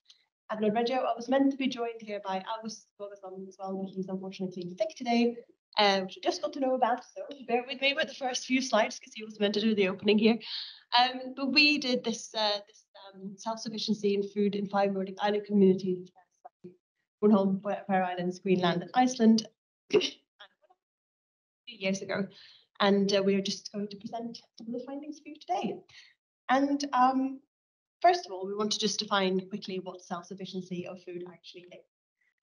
Nordic-Baltic. I was meant to be joined here by August Bogason as well, but he's unfortunately sick today, which I just got to know about. So bear with me with the first few slides because he was meant to do the opening here. But we did this self-sufficiency in food in 5 Nordic island communities, Bornholm, Faroe Islands, Greenland, and Iceland, 3 years ago. And we are just going to present some of the findings for you today. And first of all, we want to just define quickly what self-sufficiency of food actually is.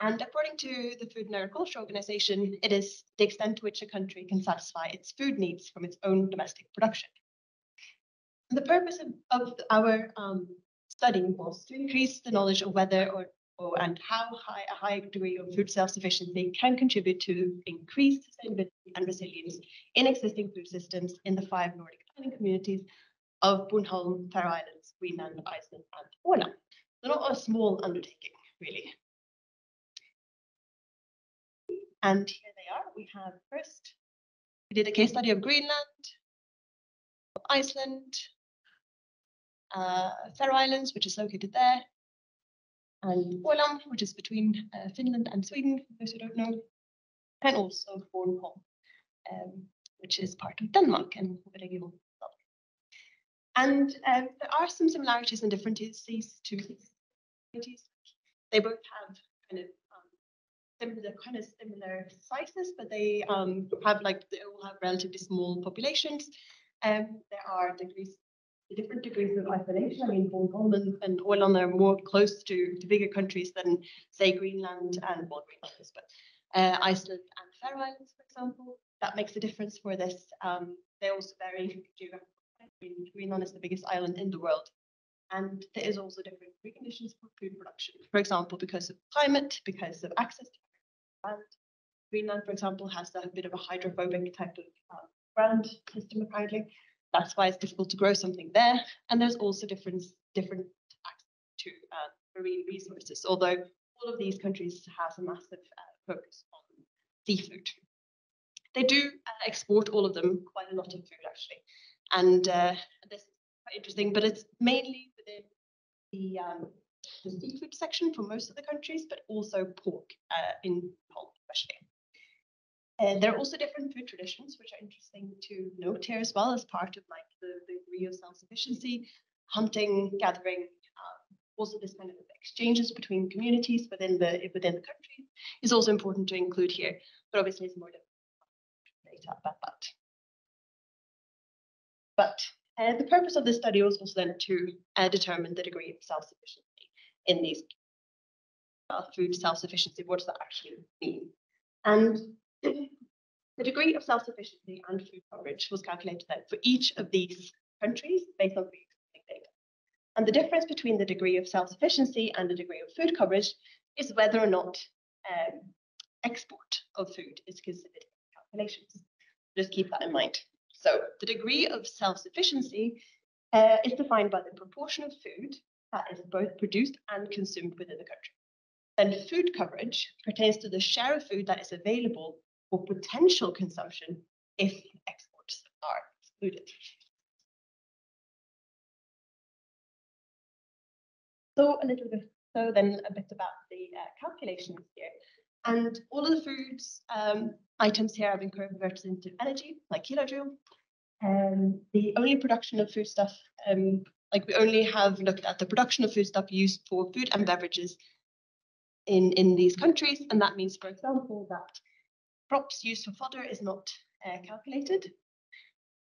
And according to the Food and Agriculture Organization, it is the extent to which a country can satisfy its food needs from its own domestic production. And the purpose of our study was to increase the knowledge of whether and how a high degree of food self-sufficiency can contribute to increased sustainability and resilience in existing food systems in the 5 Nordic island communities of Bornholm, Faroe Islands, Greenland, Iceland, and Åland. They're not a small undertaking, really. And here they are. We have first, we did a case study of Greenland, Iceland, Faroe Islands, which is located there, and Åland, which is between Finland and Sweden, for those who don't know, and also Bornholm, which is part of Denmark and regional. And there are some similarities and differences to these communities. They both have similar sizes, but they they all have relatively small populations. There are different degrees of isolation. I mean, Bornholm and Åland are more close to bigger countries than, say, Greenland and Greenland is, but Iceland and Faroe Islands, for example. That makes a difference for this. They also vary geographically. Greenland is the biggest island in the world, and there is also different preconditions for food production. For example, because of climate, because of access to land. Greenland, for example, has a bit of a hydrophobic type of ground system, apparently. That's why it's difficult to grow something there. And there's also different access to marine resources, although all of these countries have a massive focus on seafood. They do export, all of them, quite a lot of food, actually. And this is quite interesting, but it's mainly within the seafood section for most of the countries, but also pork in Poland, especially. There are also different food traditions, which are interesting to note here as well as part of the degree of self-sufficiency, hunting, gathering, also this kind of exchanges between communities within the country is also important to include here, but obviously it's more data about that. But the purpose of this study was also then to determine the degree of self-sufficiency in these food self-sufficiency. What does that actually mean? And the degree of self-sufficiency and food coverage was calculated then for each of these countries based on pre-existing data. And the difference between the degree of self-sufficiency and the degree of food coverage is whether or not export of food is considered in calculations. Just keep that in mind. So the degree of self-sufficiency is defined by the proportion of food that is both produced and consumed within the country. Then food coverage pertains to the share of food that is available for potential consumption if exports are excluded. So then a bit about the calculations here. And all of the foods items here have been converted into energy, like kilojoule. The only production of foodstuff, like we only have looked at the production of foodstuff used for food and beverages in these countries. And that means, for example, that crops used for fodder is not calculated.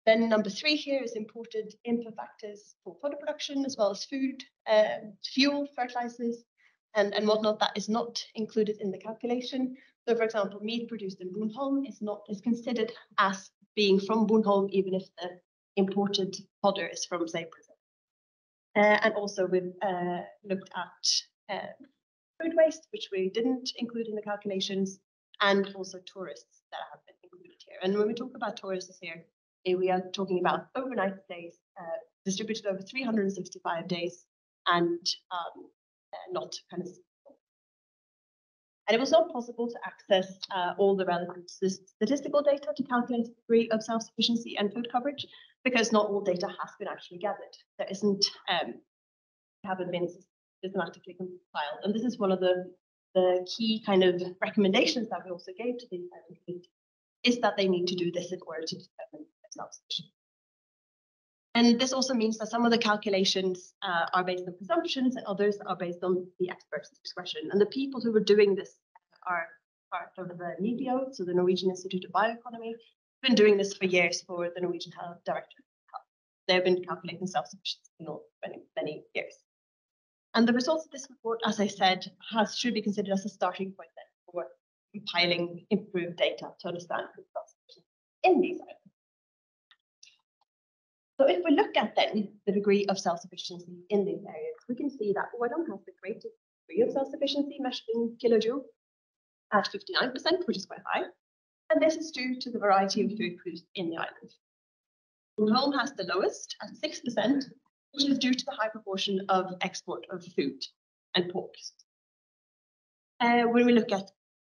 Then number 3 here is imported input factors for fodder production, as well as food, fuel, fertilizers, and whatnot that is not included in the calculation. So, for example, meat produced in Bornholm is considered as being from Bornholm, even if the imported fodder is from, say, Brazil. And also we've looked at food waste, which we didn't include in the calculations, and also tourists that have been included here. And when we talk about tourists here, we are talking about overnight stays distributed over 365 days and not kind of. And it was not possible to access all the relevant statistical data to calculate the degree of self-sufficiency and food coverage, because not all data has been actually gathered. There isn't, haven't been systematically compiled. And this is one of the key kind of recommendations that we also gave to the community, is that they need to do this in order to determine self-sufficiency. And this also means that some of the calculations are based on presumptions and others are based on the experts' discretion. And the people who were doing this are part of the NIBIO, so the Norwegian Institute of Bioeconomy, been doing this for years for the Norwegian Health Directorate. They've been calculating self-sufficiency for many years. And the results of this report, as I said, should be considered as a starting point then for compiling improved data to understand self-sufficiency in these areas. So if we look at then the degree of self-sufficiency in these areas, we can see that Åland has the greatest degree of self-sufficiency measured in kilojoule at 59%, which is quite high. And this is due to the variety of food produced in the island. Bornholm has the lowest at 6%, which is due to the high proportion of export of food and pork. When we look at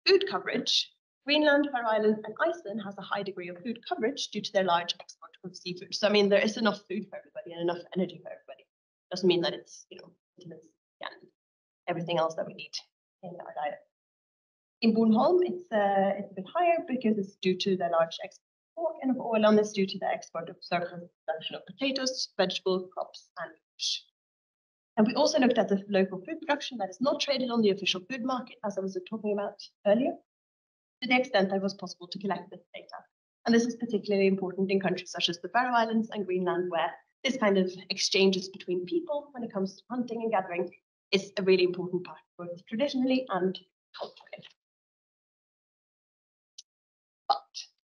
food coverage, Greenland, Faroe Islands, and Iceland has a high degree of food coverage due to their large export of seafood. So, I mean, there is enough food for everybody and enough energy for everybody. Doesn't mean that it's, maintenance and everything else that we need in our diet. In Bornholm, it's a bit higher because it's due to the large export of pork, and of Åland is due to the export of surplus production of potatoes, vegetable crops, and fish. And we also looked at the local food production that is not traded on the official food market, as I was talking about earlier, to the extent that it was possible to collect this data. And this is particularly important in countries such as the Faroe Islands and Greenland, where this kind of exchanges between people when it comes to hunting and gathering is a really important part, both traditionally and culturally. But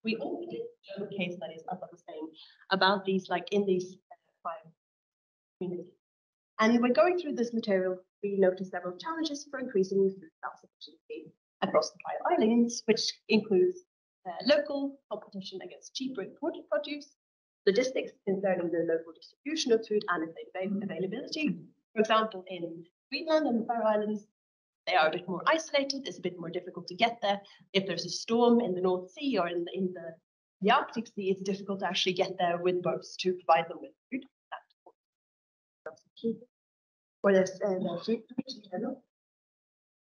we also did show case studies, as I was saying, about these, like in these 5 communities. And when going through this material, we noticed several challenges for increasing food self-sufficiency across the 5 islands, which includes local competition against cheaper imported produce, logistics concerning the local distribution of food and its availability. For example, in Greenland and the Faroe Islands, they are a bit more isolated. It's a bit more difficult to get there. If there's a storm in the North Sea or in the Arctic Sea, it's difficult to actually get there with boats to provide them with food. Or there's food in general.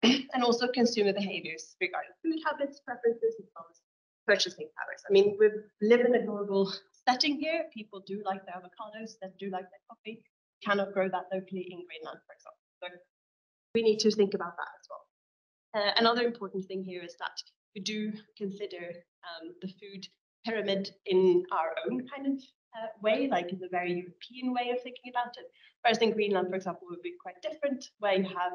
And also consumer behaviors regarding food habits, preferences, as well as purchasing powers. I mean, we live in a global setting here. People do like their avocados, they do like their coffee. Cannot grow that locally in Greenland, for example. So we need to think about that as well. Another important thing here is that we do consider the food pyramid in our own kind of way, like in the very European way of thinking about it. Whereas in Greenland, for example, would be quite different, where you have,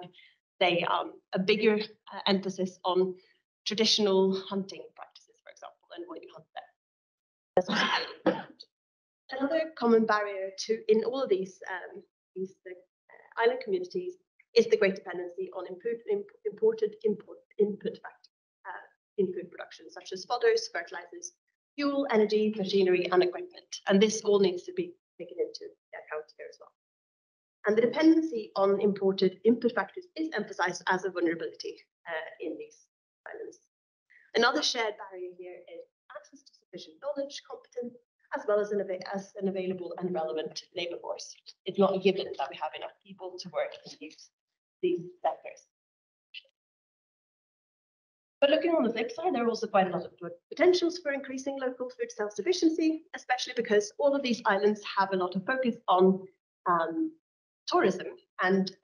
say, a bigger emphasis on traditional hunting practices, for example, and what you hunt there. Another common barrier in all of these island communities is the great dependency on imported input factors in food production, such as fodders, fertilizers, fuel, energy, machinery, and equipment. And this all needs to be taken into account here as well. And the dependency on imported input factors is emphasized as a vulnerability in these islands. Another shared barrier here is access to sufficient knowledge, competence, as well as an available and relevant labor force. It's not a given that we have enough people to work in these sectors. But looking on the flip side, there are also quite a lot of potentials for increasing local food self-sufficiency, especially because all of these islands have a lot of focus on tourism, and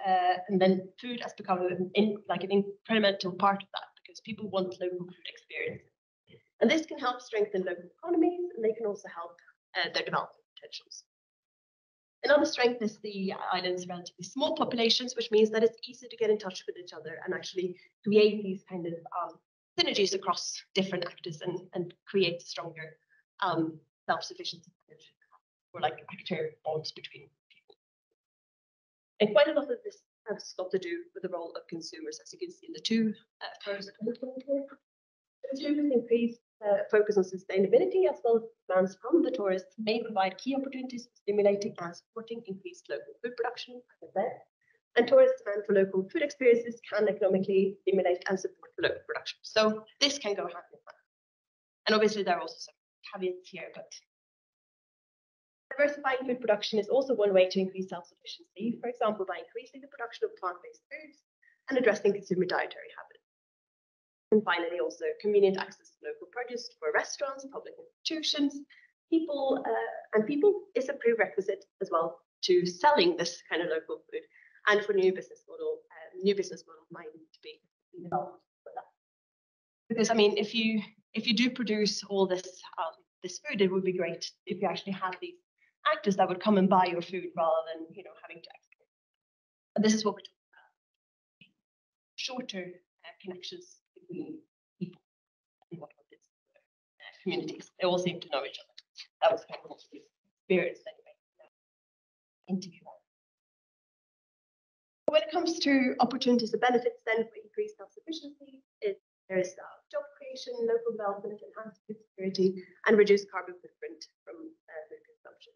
then food has become an incremental part of that because people want local food experience. And this can help strengthen local economies, and they can also help their development potentials. Another strength is the island's relatively small populations, which means that it's easy to get in touch with each other and actually create these kind of synergies across different actors and create stronger self-sufficiency or like actor bonds between people. And quite a lot of this has got to do with the role of consumers, as you can see in the two first here. Consumers' increased focus on sustainability as well as demands from the tourists may provide key opportunities for stimulating and supporting increased local food production, as I said. And tourist demand for local food experiences can economically stimulate and support local production. So this can go hand in hand. And obviously there are also some caveats here, but diversifying food production is also one way to increase self-sufficiency, for example, by increasing the production of plant-based foods and addressing consumer dietary habits. And finally, also convenient access to local produce for restaurants, public institutions, people is a prerequisite as well to selling this kind of local food, and for new business models might need to be developed for that. Because I mean, if you do produce all this this food, it would be great if you actually had these actors that would come and buy your food rather than having to export. And this is what we're talking about: shorter connections between people and what these communities. They all seem to know each other. That was kind of the experience anyway. Interview. When it comes to opportunities and benefits, then for increased self-sufficiency, there's job creation, local development, enhanced food security, and reduced carbon footprint from food consumption.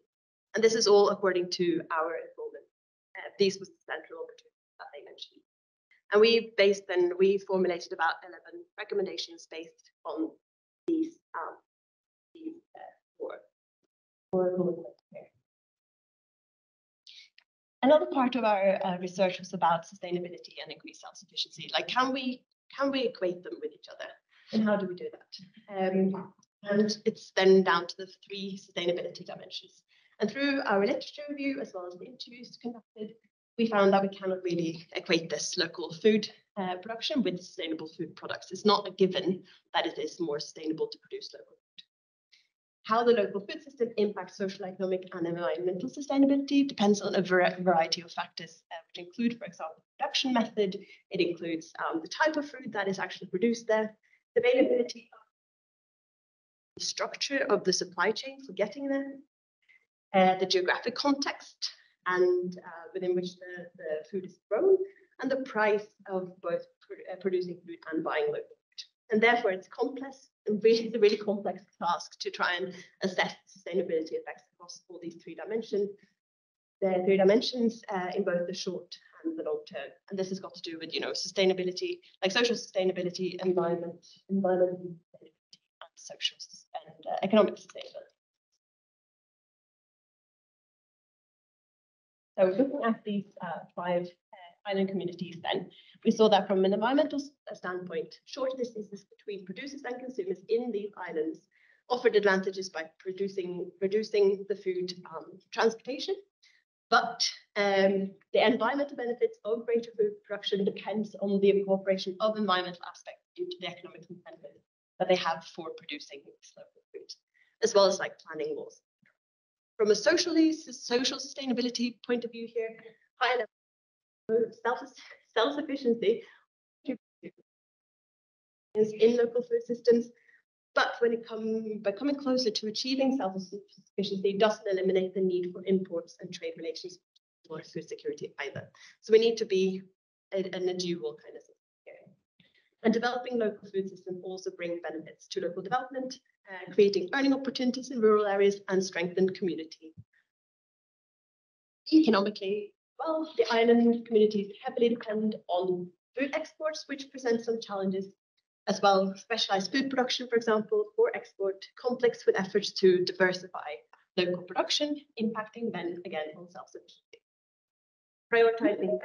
And this is all according to our involvement. These were the central opportunities that they mentioned. And we formulated about 11 recommendations based on these four bullet here. Another part of our research was about sustainability and increased self-sufficiency. Like, can we equate them with each other, and how do we do that? And it's then down to the 3 sustainability dimensions. And through our literature review, as well as the interviews conducted, we found that we cannot really equate this local food production with sustainable food products. It's not a given that it is more sustainable to produce local food. How the local food system impacts social, economic, and environmental sustainability depends on a variety of factors, which include, for example, production method. It includes the type of food that is actually produced there, the availability, the structure of the supply chain for getting there, the geographic context, and within which the food is grown, and the price of both producing food and buying local food. And therefore, it's complex, and it's a really complex task to try and assess sustainability effects across all these 3 dimensions. The 3 dimensions in both the short and the long term. And this has got to do with, sustainability, like social sustainability, environmental sustainability, and social and economic sustainability. So looking at these 5 island communities, then we saw that from an environmental standpoint, short distances between producers and consumers in these islands offered advantages by reducing the food transportation. But the environmental benefits of greater food production depends on the incorporation of environmental aspects into the economic benefits that they have for producing this local food, as well as like planning laws. From a social sustainability point of view here, high level self-sufficiency in local food systems But by coming closer to achieving self-sufficiency, it doesn't eliminate the need for imports and trade relations or food security either. So we need to be in a dual kind of thing here. And developing local food systems also bring benefits to local development, creating earning opportunities in rural areas and strengthen community. Economically, well, the island communities heavily depend on food exports, which present some challenges as well. Specialized food production, for example, for export, complex with efforts to diversify local production, impacting then again on self-sufficiency. Prioritizing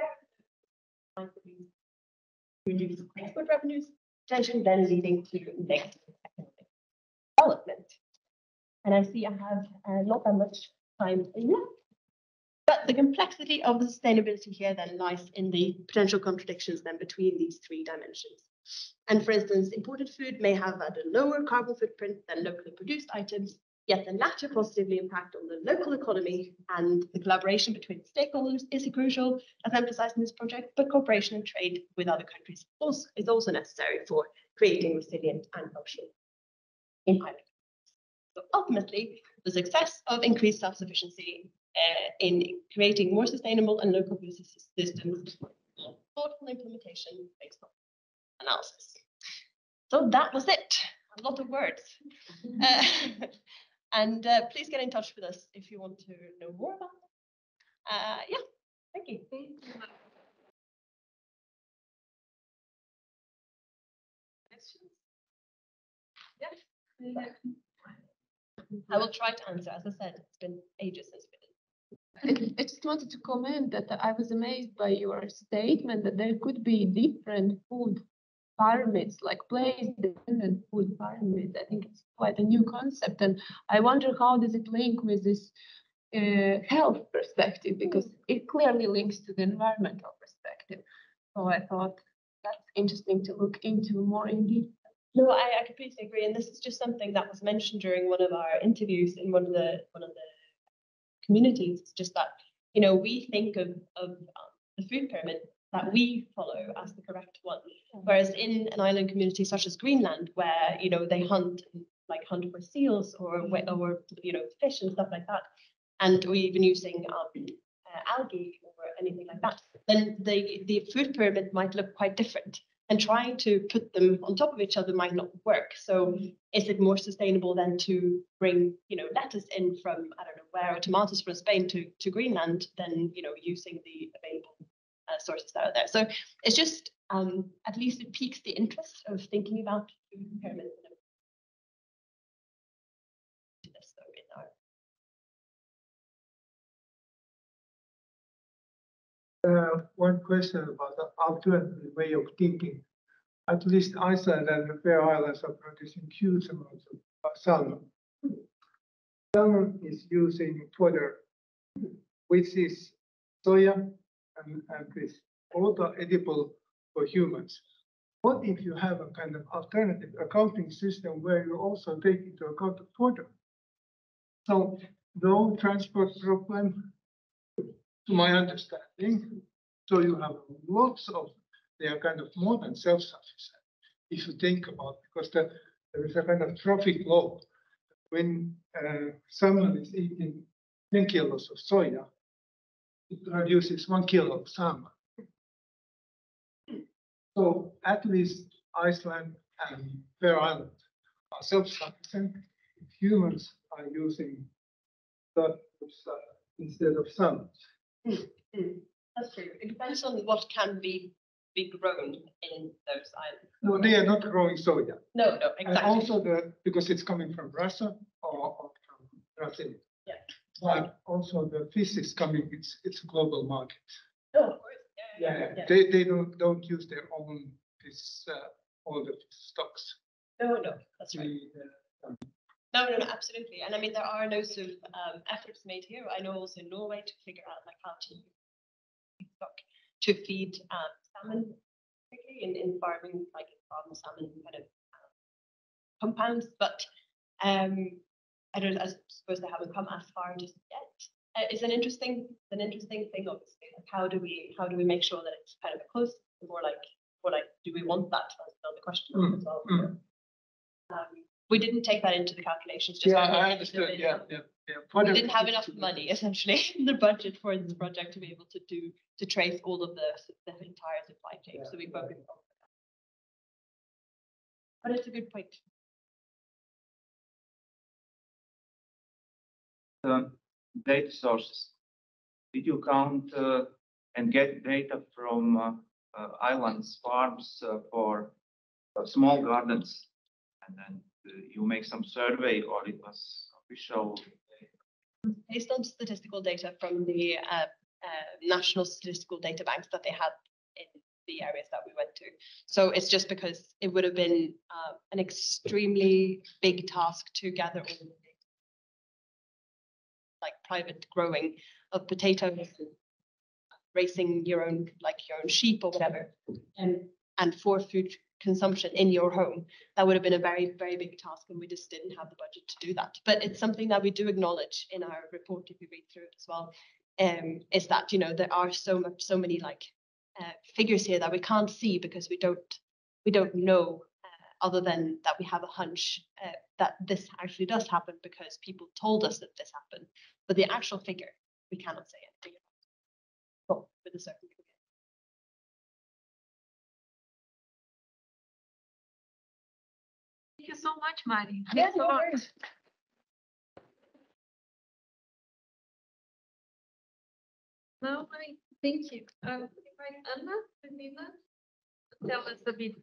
reduce export revenues, potentially then leading to negative economic development. And I see I have not that much time left. But the complexity of the sustainability here then lies in the potential contradictions then between these three dimensions. And for instance, imported food may have had a lower carbon footprint than locally produced items, yet the latter positively impact on the local economy, and the collaboration between stakeholders is crucial, as emphasized in this project, but cooperation and trade with other countries is also necessary for creating resilient and functional in island. So ultimately, the success of increased self-sufficiency in creating more sustainable and local food systems, thoughtful implementation based on analysis. So that was it. A lot of words. And please get in touch with us if you want to know more about it. Yeah, thank you. Questions? Yeah. I will try to answer. As I said, it's been ages since we did. I just wanted to comment that I was amazed by your statement that there could be different food pyramids, like place-dependent food pyramids. I think it's quite a new concept, and I wonder how does it link with this health perspective, because it clearly links to the environmental perspective. So I thought that's interesting to look into more in detail. No, I completely agree, and this is just something that was mentioned during one of our interviews in one of the communities. It's just that we think of the food pyramid that we follow as the correct one, whereas in an island community such as Greenland, where they hunt for seals or fish and stuff like that, and we're even using algae or anything like that, then the food pyramid might look quite different. And trying to put them on top of each other might not work. So is it more sustainable than to bring, lettuce in from, I don't know where, or tomatoes from Spain to Greenland than, using the available sources that are there. So it's just, at least it piques the interest of thinking about food pyramids. One question about the alternative way of thinking. At least Iceland and the Faroe Islands are producing huge amounts of salmon. Salmon is using fodder, which is soya and fish, all are edible for humans. What if you have a kind of alternative accounting system where you also take into account the fodder? So no transport problem, to my understanding. So you have lots of, they are kind of more than self-sufficient, if you think about, because there is a kind of trophic law. When someone is eating 10 kilos of soya, it produces 1 kilo of salmon. So at least Iceland and Faroe Islands are self-sufficient. If humans are using that instead of salmon. That's true. It depends on what can be grown in those islands. No, they are not growing soya. No, exactly. And also because it's coming from Russia or from Brazil. Yeah. But also the fish is coming, it's a global market. Oh, of course. Yeah. They don't use their own fish, all the fish stocks. No, that's right. No, absolutely. And I mean, there are loads of efforts made here. I know also in Norway to figure out how to feed salmon, particularly in farming, like farm salmon kind of compounds. But I suppose they haven't come as far just yet. It's an interesting thing, obviously. Like how do we make sure that it's kind of close, more like do we want that? That's another question as well. we didn't take that into the calculations. Just Yeah, because I we understood. didn't- Yeah. We didn't have enough money essentially in the budget for this project to be able to trace all of the entire supply chain. So we focused on that. But it's a good point. Data sources. Did you count and get data from islands, farms for small gardens? And then you make some survey, or it was official? Based on statistical data from the national statistical data banks that they had in the areas that we went to. So it's just because it would have been an extremely big task to gather all the data, like private growing of potatoes, and raising your own sheep or whatever, and for food consumption in your home. That would have been a very, very big task, and we just didn't have the budget to do that. But it's something that we do acknowledge in our report if you read through it as well. Is that there are so many figures here that we can't see because we don't know, other than that we have a hunch that this actually does happen because people told us that this happened. But the actual figure we cannot say anything about. Well, with a certain degree. Thank you so much, Mari. Yeah, Thanks a no lot. worries. Now I thank you. Invite Anna to tell us a bit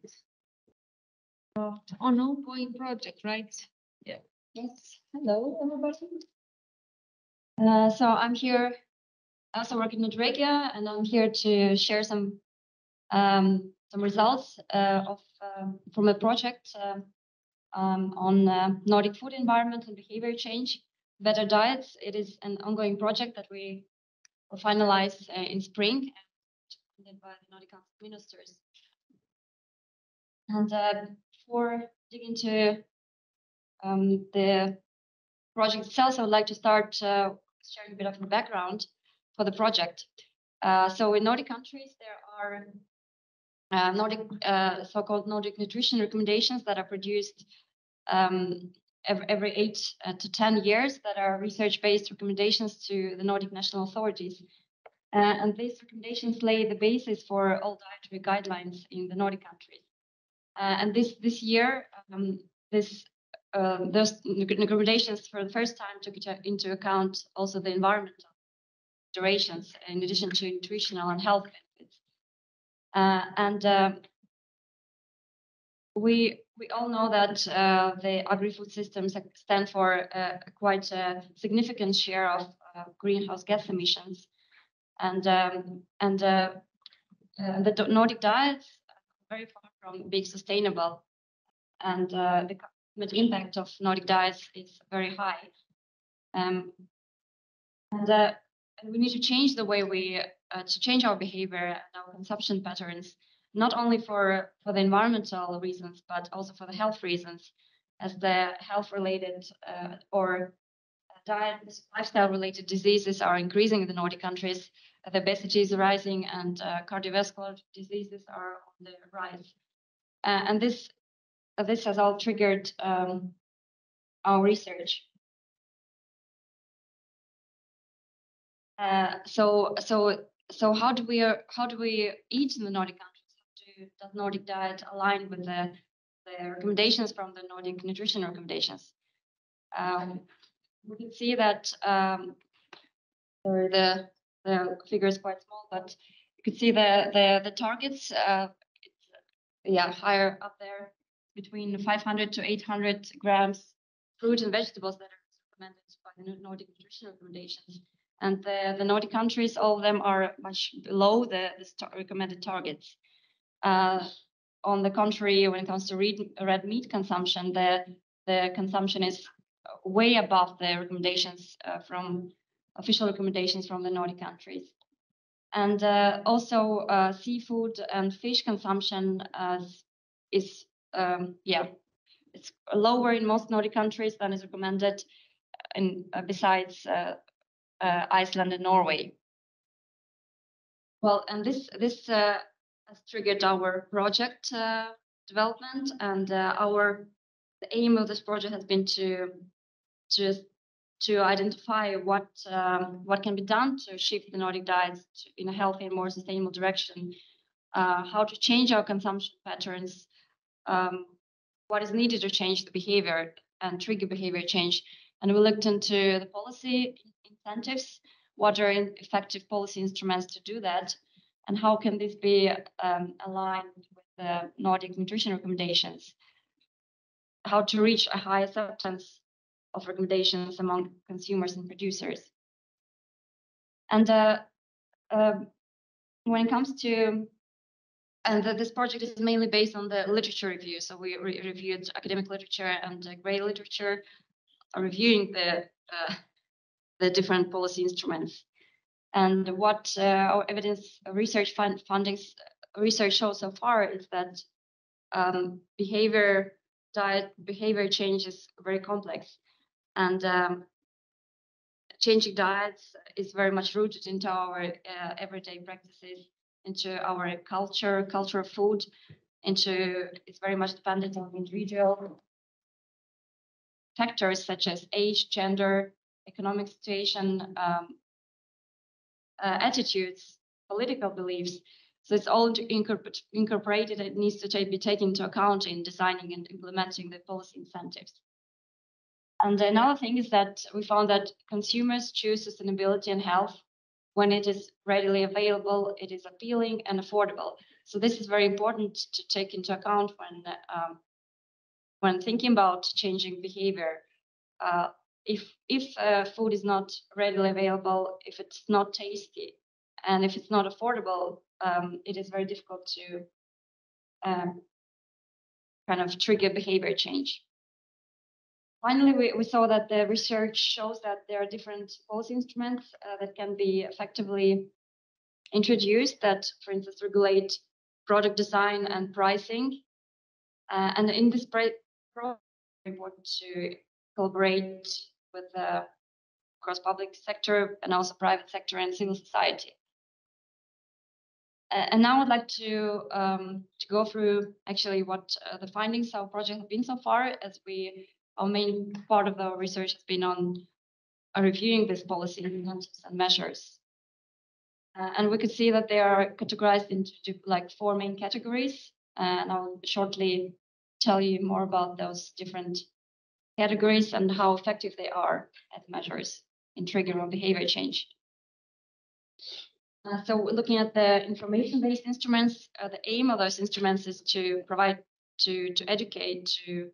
on ongoing project, right? Yeah. Yes. Hello, everybody. So I'm here. I also work in Nordic-Baltic, and I'm here to share some results from a project on Nordic food environment and behavior change, better diets. It is an ongoing project that we will finalize in spring, funded by the Nordic Council of Ministers. And before digging into the project itself, I would like to start sharing a bit of the background for the project. So in Nordic countries, there are so-called Nordic nutrition recommendations that are produced every 8 to 10 years, that are research-based recommendations to the Nordic national authorities. And these recommendations lay the basis for all dietary guidelines in the Nordic countries. And this year, those recommendations for the first time took into account also the environmental considerations in addition to nutritional and health benefits. We all know that the agri-food systems stand for quite a significant share of greenhouse gas emissions, and the Nordic diets are very far from being sustainable, and the climate impact of Nordic diets is very high. And we need to change the way to change our behavior and our consumption patterns, not only for the environmental reasons, but also for the health reasons, as the health-related or diet, lifestyle-related diseases are increasing in the Nordic countries. The obesity is rising, and cardiovascular diseases are on the rise. And this has all triggered our research. So how do we eat in the Nordic countries? Does Nordic diet align with the recommendations from the Nordic nutrition recommendations? We can see that the figure is quite small, but you can see the targets. Higher up there, between 500 to 800 grams fruit and vegetables that are recommended by the Nordic nutrition recommendations. And the Nordic countries, all of them are much below the recommended targets. On the contrary, when it comes to red meat consumption, the consumption is way above the recommendations from official recommendations from the Nordic countries. And also seafood and fish consumption is it's lower in most Nordic countries than is recommended besides Iceland and Norway. Well, and this has triggered our project development, and our the aim of this project has been to identify what can be done to shift the Nordic diets in a healthy and more sustainable direction, how to change our consumption patterns, what is needed to change the behavior and trigger behavior change. And we looked into the policy incentives, what are effective policy instruments to do that, and how can this be aligned with the Nordic nutrition recommendations, how to reach a high acceptance of recommendations among consumers and producers. And when it comes to, this project is mainly based on the literature review. So we reviewed academic literature and grey literature, reviewing the different policy instruments. And what our evidence research findings research shows so far is that diet behavior change is very complex, and changing diets is very much rooted into our everyday practices, into our culture of food, it's very much dependent on individual factors such as age, gender, economic situation, attitudes, political beliefs. So it's all incorporated. It needs to be taken into account in designing and implementing the policy incentives. And another thing is that we found that consumers choose sustainability and health when it is readily available, it is appealing and affordable. So this is very important to take into account when thinking about changing behavior. If food is not readily available, if it's not tasty, and if it's not affordable, it is very difficult to kind of trigger behavior change. Finally, we saw that the research shows that there are different policy instruments that can be effectively introduced that, for instance, regulate product design and pricing. And in this project, it's important to collaborate with the cross-public sector and also private sector and civil society. And now I'd like to go through actually what the findings of our project have been so far, as our main part of the research has been on reviewing this policy incentives and measures. And we could see that they are categorized into like 4 main categories. And I'll shortly tell you more about those different categories and how effective they are as measures in triggering behavior change. So looking at the information-based instruments, the aim of those instruments is to provide, to educate, to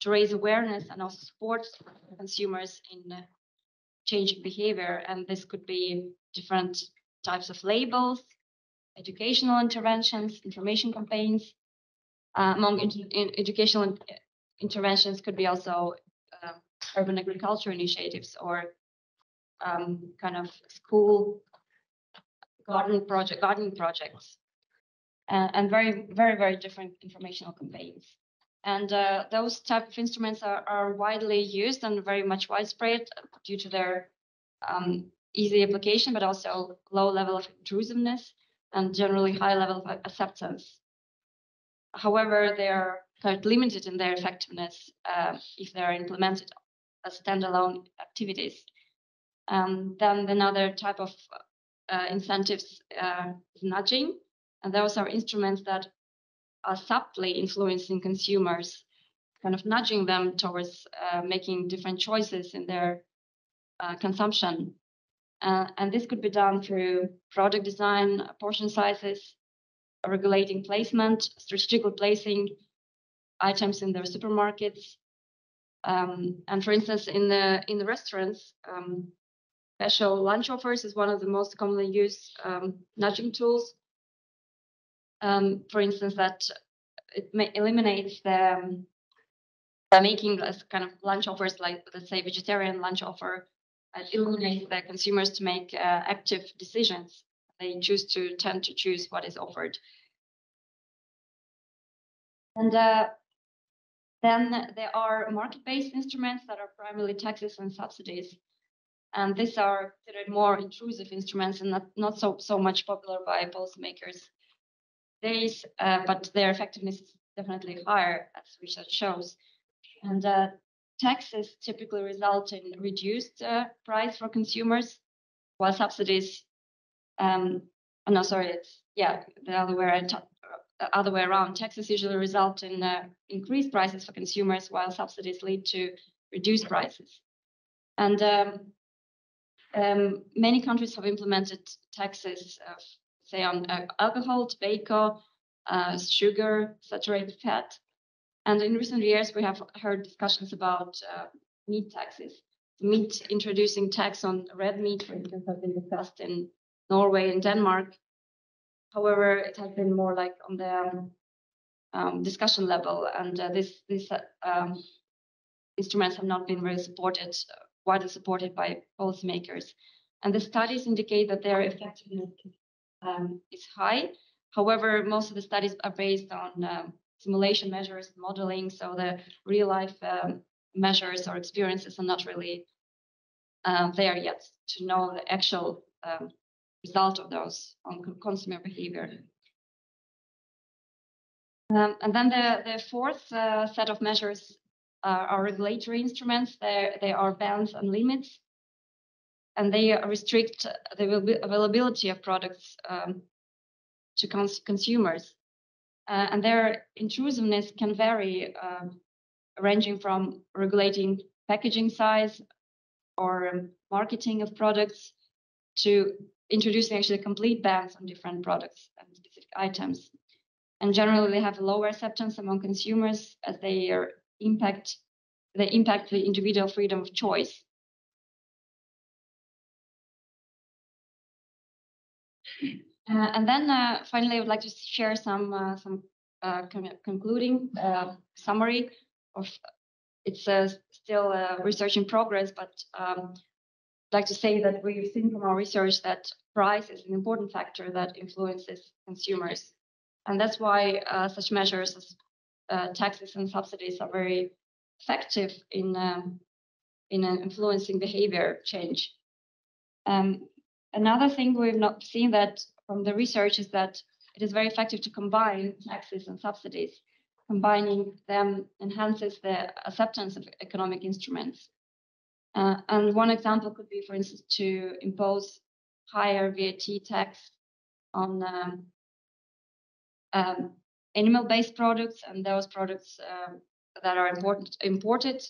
raise awareness and also support consumers in changing behavior. And this could be different types of labels, educational interventions, information campaigns. Among educational interventions could be also urban agriculture initiatives or kind of school gardening projects, and very different informational campaigns. And those type of instruments are widely used and very much widespread due to their easy application, but also low level of intrusiveness and generally high level of acceptance. However, they are quite limited in their effectiveness if they are implemented as standalone activities. Then another type of incentives is nudging, and those are instruments that are subtly influencing consumers, kind of nudging them towards making different choices in their consumption. And this could be done through product design, portion sizes, regulating placement, strategically placing items in their supermarkets. And for instance, in the restaurants, special lunch offers is one of the most commonly used nudging tools. For instance, that it eliminates the by making this kind of lunch offers, like let's say vegetarian lunch offer, it eliminates the consumers to make active decisions. They tend to choose what is offered. And then there are market-based instruments that are primarily taxes and subsidies. And these are considered more intrusive instruments and not so much popular by policymakers. But their effectiveness is definitely higher, as research shows. And taxes typically result in reduced price for consumers, while subsidies, no, sorry, it's, yeah, the other way around. Taxes usually result in increased prices for consumers, while subsidies lead to reduced prices. And many countries have implemented taxes, say on alcohol, tobacco, sugar, saturated fat. And in recent years, we have heard discussions about meat taxes. Meat introducing tax on red meat, for instance, has been discussed in Norway and Denmark. However, it has been more like on the discussion level, and these instruments have not been very supported, widely supported by policymakers. And the studies indicate that their effectiveness is high. However, most of the studies are based on simulation measures, modeling, so the real life measures or experiences are not really there yet to know the actual result of those on consumer behavior. And then the fourth set of measures are regulatory instruments. They are bans and limits, and they restrict the availability of products to consumers. And their intrusiveness can vary, ranging from regulating packaging size or marketing of products to introducing actually complete bans on different products and specific items. And generally, they have lower acceptance among consumers as they impact the individual freedom of choice. And then finally, I would like to share some concluding summary of. It's still research in progress, but I'd like to say that we've seen from our research that price is an important factor that influences consumers. And that's why such measures as taxes and subsidies are very effective in influencing behavior change. Another thing we've not seen that from the research is that it is very effective to combine taxes and subsidies. Combining them enhances the acceptance of economic instruments. And one example could be, for instance, to impose higher VAT tax on animal-based products and those products that are imported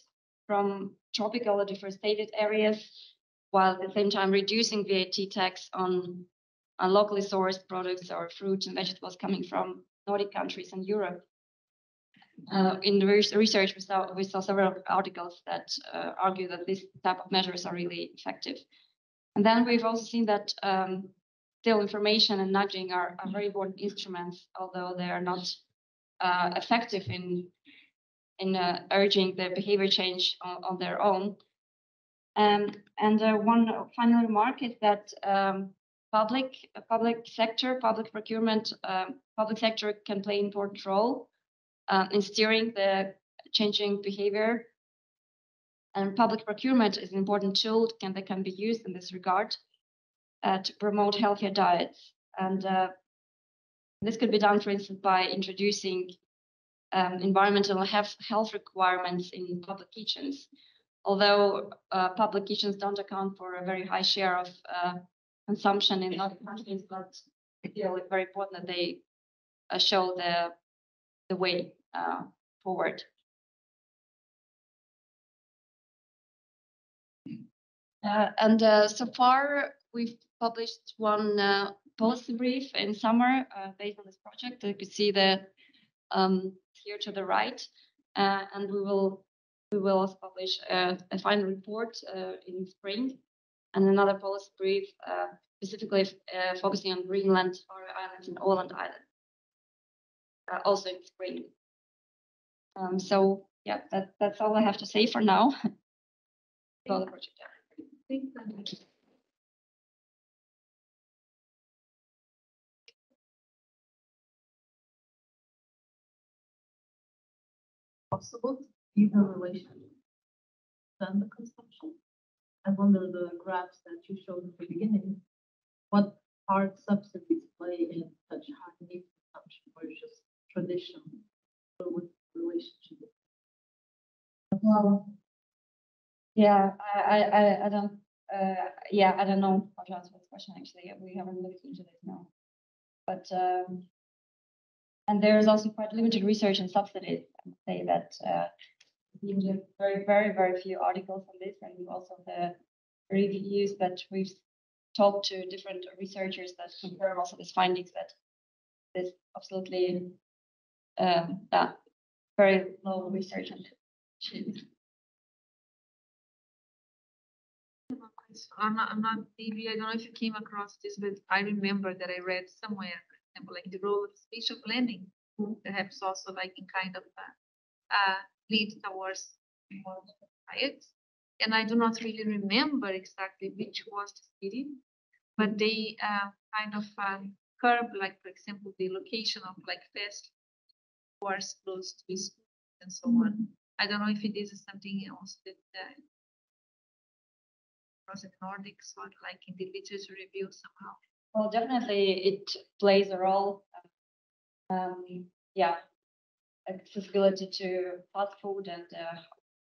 from tropical or deforested areas, while at the same time reducing VAT tax on locally sourced products or fruits and vegetables coming from Nordic countries and Europe. In the research, we saw several articles that argue that this type of measures are really effective. And then we've also seen that still information and nudging are very important instruments, although they are not effective in urging the behavior change on their own. And one final remark is that public sector can play an important role in steering the changing behavior. And public procurement is an important tool that can be used in this regard to promote healthier diets. And this could be done, for instance, by introducing environmental health requirements in public kitchens. Although public kitchens don't account for a very high share of consumption in other countries, but still it's very important that they show the way forward. And so far, we've published one policy brief in summer based on this project. You could see the here to the right, and we will also publish a final report in spring, and another policy brief specifically focusing on Greenland, Faroe Islands, and Åland Island, also in spring. So yeah, that's all I have to say for now. About the project. Thank you. Possible to see the relation than the consumption. And under the graphs that you showed at the beginning, what part subsidies play in such high meat consumption versus tradition with relationship? Well, yeah, I don't, yeah, I don't know how to answer this question, actually. We haven't looked into this now. But, and there's also quite limited research and subsidies. I would say that very few articles on this, and also the reviews that we've talked to different researchers that confirm also these findings that there's absolutely very low research and I'm not, maybe I don't know if you came across this, but I remember that I read somewhere, for example, like the role of spatial planning, perhaps also like in kind of lead towards more diet. And I do not really remember exactly which was the city, but they kind of curb, like for example, the location of like fast stores close to schools and so on. I don't know if it is something else that was in Nordics or like in the literature review somehow. Well, definitely it plays a role. Yeah, accessibility to fast food and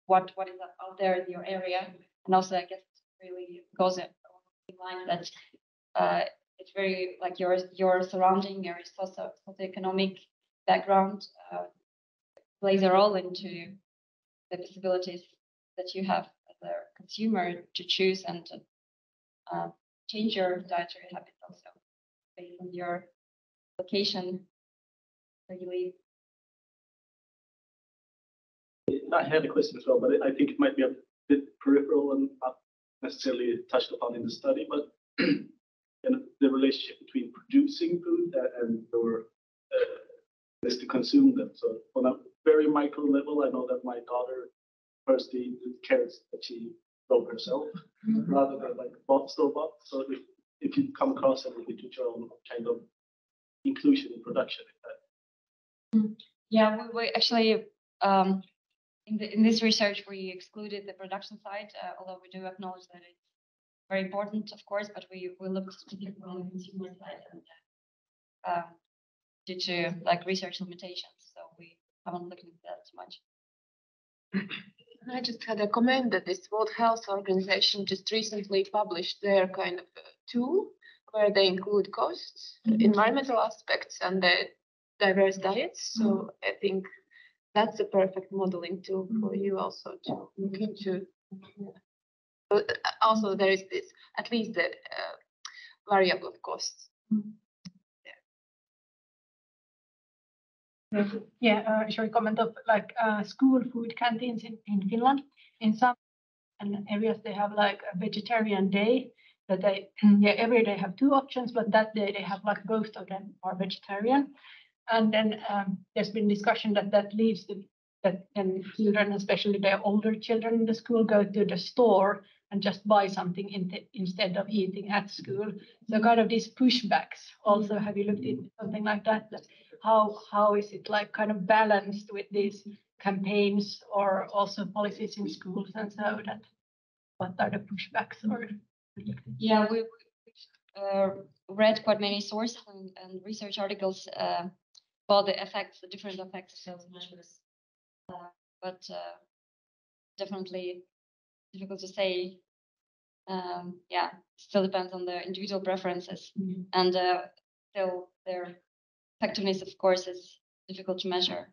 what is out there in your area, and also I guess it really goes in line that it's very like your surrounding, your socioeconomic background plays a role into the possibilities that you have as a consumer to choose and to change your dietary habits also based on your location where you live. I had a question as well, but I think it might be a bit peripheral and not necessarily touched upon in the study, but the relationship between producing food and your is to consume them. So on a very micro level, I know that my daughter first eats carrots that she grow herself rather than like bought store bought. So if you come across any literature on kind of inclusion in production, Yeah, we actually in this research we excluded the production side, although we do acknowledge that it's very important, of course, but we looked specifically on the consumer side and due to like research limitations, so we haven't looked into that too much. I just had a comment that this World Health Organization just recently published their kind of tool where they include costs, environmental aspects, and the diverse diets. So I think that's a perfect modeling tool for you also to look into. But also, there is this at least the variable of costs. Yeah, short comment of like school food canteens in Finland. In some areas they have like a vegetarian day that they every day have two options, but that day they have like both of them are vegetarian. And then there's been discussion that leads to that then children, especially the older children in the school, go to the store and just buy something instead of eating at school. So kind of these pushbacks also, have you looked into something like that? How is it like kind of balanced with these campaigns or also policies in schools and so that what are the pushbacks or? Yeah, we read quite many sources and research articles about the effects, the different effects of those measures. But definitely difficult to say. Yeah, still depends on the individual preferences, and still their effectiveness, of course, is difficult to measure.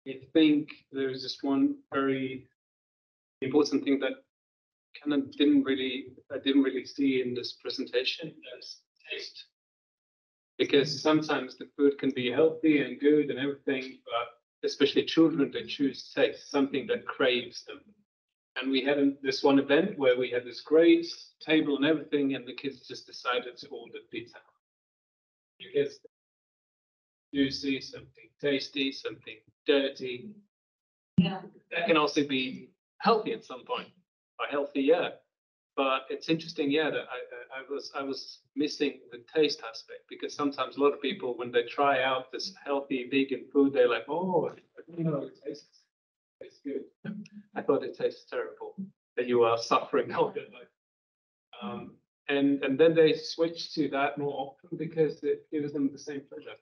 I think there's just one very important thing that kind of didn't really see in this presentation as taste. Because sometimes the food can be healthy and good and everything, but especially children, they choose taste, something that craves them. And we had this one event where we had this great table and everything, and the kids just decided to order pizza. Because juicy, something tasty, something dirty. Yeah. That can also be healthy at some point, or healthy, yeah. But it's interesting, yeah, that I was missing the taste aspect, because sometimes a lot of people, when they try out this healthy vegan food, they're like, oh, you know, it tastes good. I thought it tastes terrible. That you are suffering all your life. And then they switch to that more often because it gives them the same pleasure.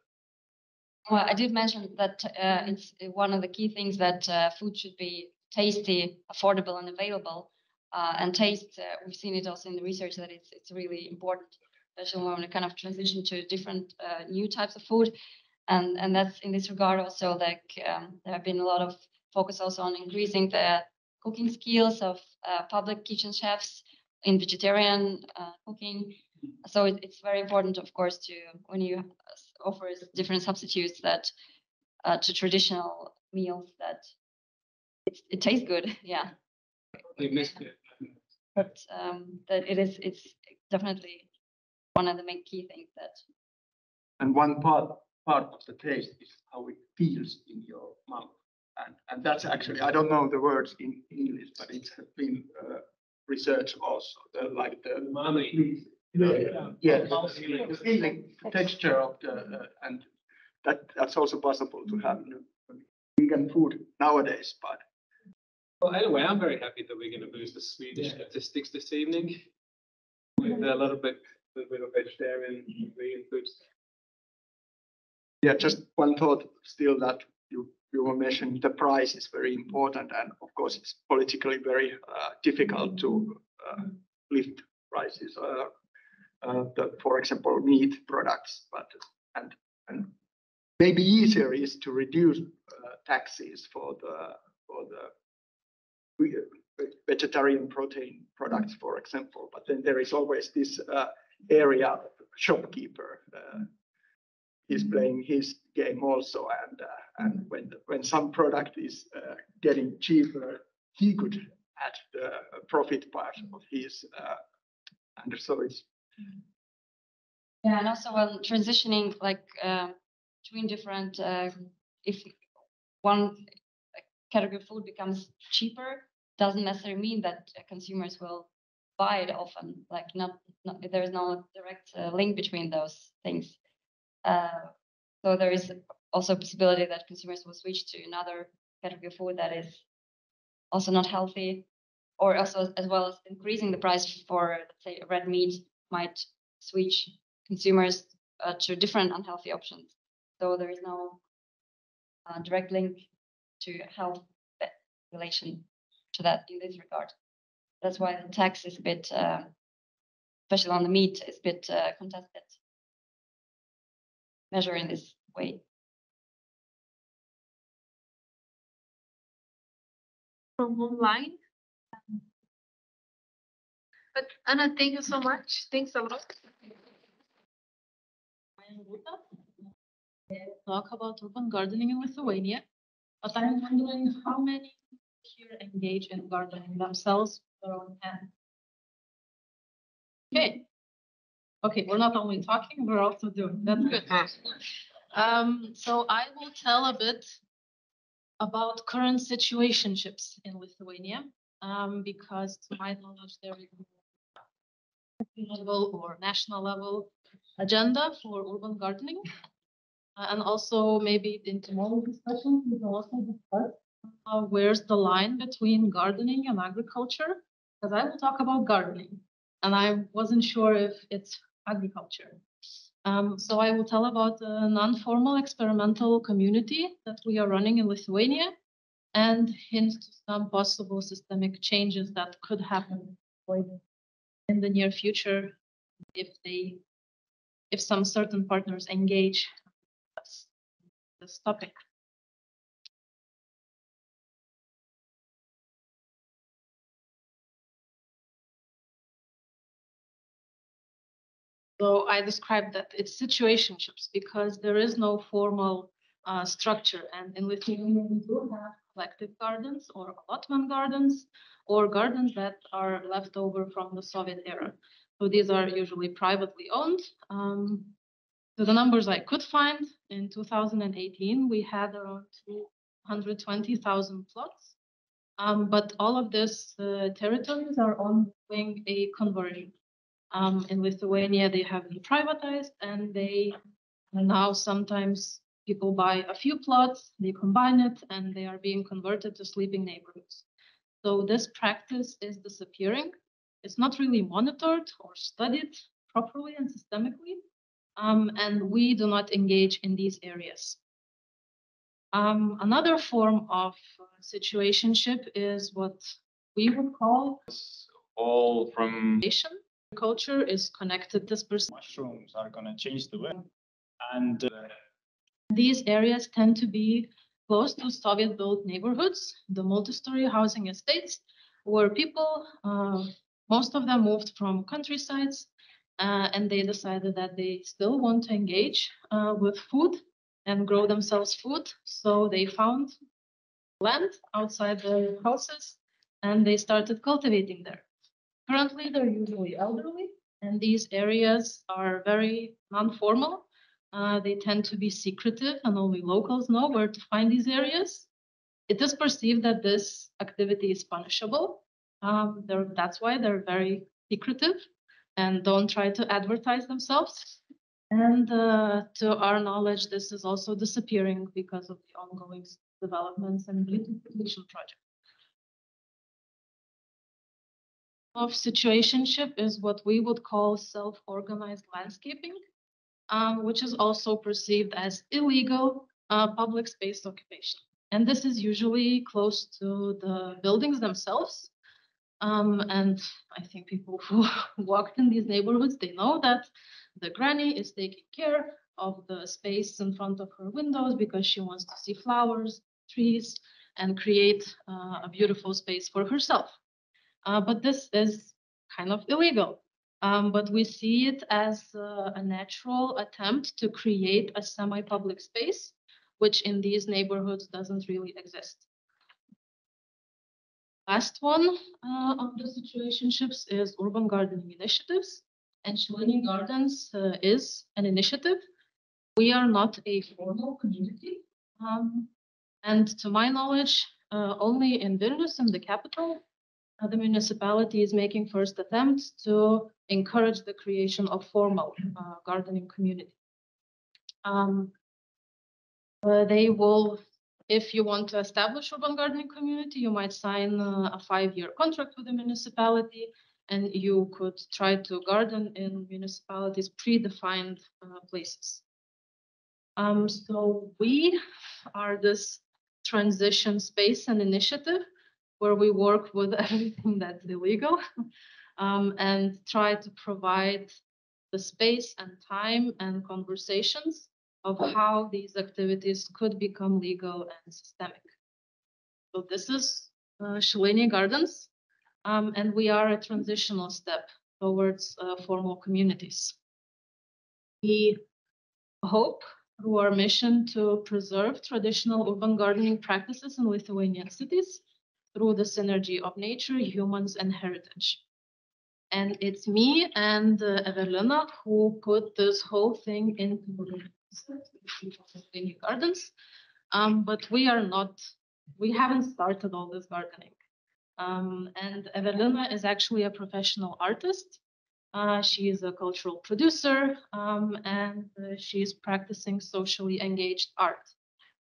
Well, I did mention that it's one of the key things that food should be tasty, affordable, and available. And taste, we've seen it also in the research that it's really important, especially when we kind of transition to different new types of food. And that's in this regard also like there have been a lot of focus also on increasing the cooking skills of public kitchen chefs in vegetarian cooking. So it's very important, of course, to when you offer different substitutes that to traditional meals that it tastes good. Yeah. They missed it. But that it's definitely one of the main key things that. And one part of the taste is how it feels in your mouth. And that's actually, I don't know the words in English, but it's been researched also, like the Umami. the feeling, the texture of the, and that's also possible to have vegan food nowadays. But Well, anyway, I'm very happy that we're going to boost the Swedish statistics this evening with a little bit of vegetarian and vegan foods. yeah, just one thought still that you were mentioning the price is very important, and of course it's politically very difficult to lift prices. For example, meat products, but and maybe easier is to reduce taxes for the vegetarian protein products, for example. But then there is always this area shopkeeper. He's playing his game also, and when some product is getting cheaper, he could add the profit part of his, and so it's. Yeah, and also when transitioning like between different, if one category of food becomes cheaper, doesn't necessarily mean that consumers will buy it often. Like not there is no direct link between those things. So there is also a possibility that consumers will switch to another category of food that is also not healthy, or also as well as increasing the price for, let's say, red meat might switch consumers to different unhealthy options. So there is no direct link to health relation to that in this regard. That's why the tax is a bit, especially on the meat, is a bit contested. Measure in this way. From online. But Anna, thank you so much. Thanks a lot. Talk about urban gardening in Lithuania, but I'm wondering how many here engage in gardening themselves with their own hand. Okay, we're not only talking, we're also doing. That's good. So I will tell a bit about current situationships in Lithuania, because to my knowledge, there is no level or national level agenda for urban gardening. And also maybe in tomorrow's discussion, we will also discuss where's the line between gardening and agriculture, because I will talk about gardening, and I wasn't sure if it's agriculture. So I will tell about the non-formal experimental community that we are running in Lithuania, and hint to some possible systemic changes that could happen in the near future if some certain partners engage this topic. So I described that it's situationships because there is no formal structure. And in Lithuania, we do have collective gardens or allotment gardens or gardens that are left over from the Soviet era. So these are usually privately owned. So the numbers I could find in 2018, we had around 220,000 plots. But all of these territories are undergoing a conversion. In Lithuania, they have been privatized, and they now sometimes people buy a few plots, they combine it, and they are being converted to sleeping neighborhoods. So this practice is disappearing. It's not really monitored or studied properly and systemically, and we do not engage in these areas. Another form of situationship is what we would call all from culture is connected. This person mushrooms are going to change the way. And these areas tend to be close to Soviet-built neighborhoods, the multi-story housing estates, where people, most of them moved from countrysides, and they decided that they still want to engage with food and grow themselves food. So they found land outside their houses and they started cultivating there. Currently, they're usually elderly, and these areas are very non-formal. They tend to be secretive, and only locals know where to find these areas. It is perceived that this activity is punishable. That's why they're very secretive and don't try to advertise themselves. And to our knowledge, this is also disappearing because of the ongoing developments and beautification projects. Of situationship is what we would call self-organized landscaping, which is also perceived as illegal public space occupation. And this is usually close to the buildings themselves. And I think people who walked in these neighborhoods, they know that the granny is taking care of the space in front of her windows because she wants to see flowers, trees, and create a beautiful space for herself. But this is kind of illegal. But we see it as a natural attempt to create a semi-public space, which in these neighborhoods doesn't really exist. Last one of the situationships is urban gardening initiatives. And Shalini Gardens is an initiative. We are not a formal community. And to my knowledge, only in Vilnius, in the capital, the municipality is making first attempts to encourage the creation of formal gardening community. They will, if you want to establish urban gardening community, you might sign a 5-year contract with the municipality, and you could try to garden in municipalities' predefined places. So we are this transition space and initiative where we work with everything that's illegal and try to provide the space and time and conversations of how these activities could become legal and systemic. So this is Shalini Gardens, and we are a transitional step towards formal communities. We hope through our mission to preserve traditional urban gardening practices in Lithuanian cities through the synergy of nature, humans, and heritage. And it's me and Evelina who put this whole thing into the gardens. But we haven't started all this gardening. And Evelina is actually a professional artist. She is a cultural producer, and she's practicing socially engaged art.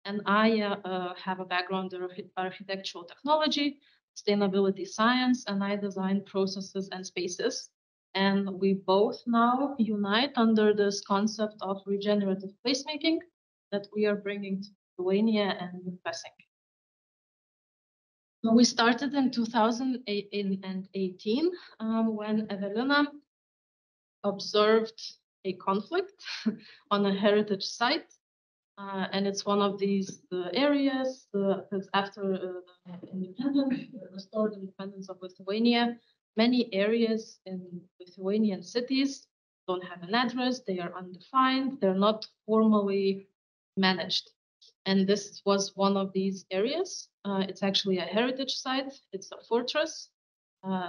And I have a background in architectural technology, sustainability science, and I design processes and spaces. And we both now unite under this concept of regenerative placemaking that we are bringing to Lithuania and Helsinki. So we started in 2018 when Evelina observed a conflict on a heritage site. And it's one of these areas because after the independence, the restored independence of Lithuania, many areas in Lithuanian cities don't have an address, they are undefined, they're not formally managed. And this was one of these areas. It's actually a heritage site, it's a fortress.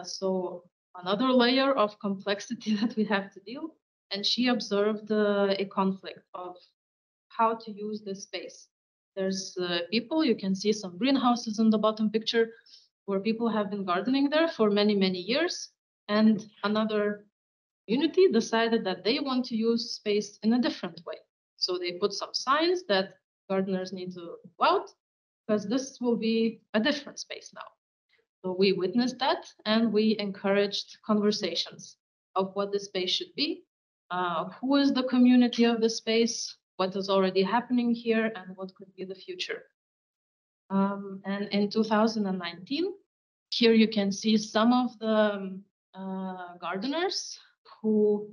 So another layer of complexity that we have to deal. And she observed a conflict of how to use this space. There's people, you can see some greenhouses in the bottom picture where people have been gardening there for many, many years. And another community decided that they want to use space in a different way. So they put some signs that gardeners need to go out because this will be a different space now. So we witnessed that and we encouraged conversations of what the space should be, who is the community of the space, what is already happening here and what could be the future. And in 2019, here you can see some of the gardeners who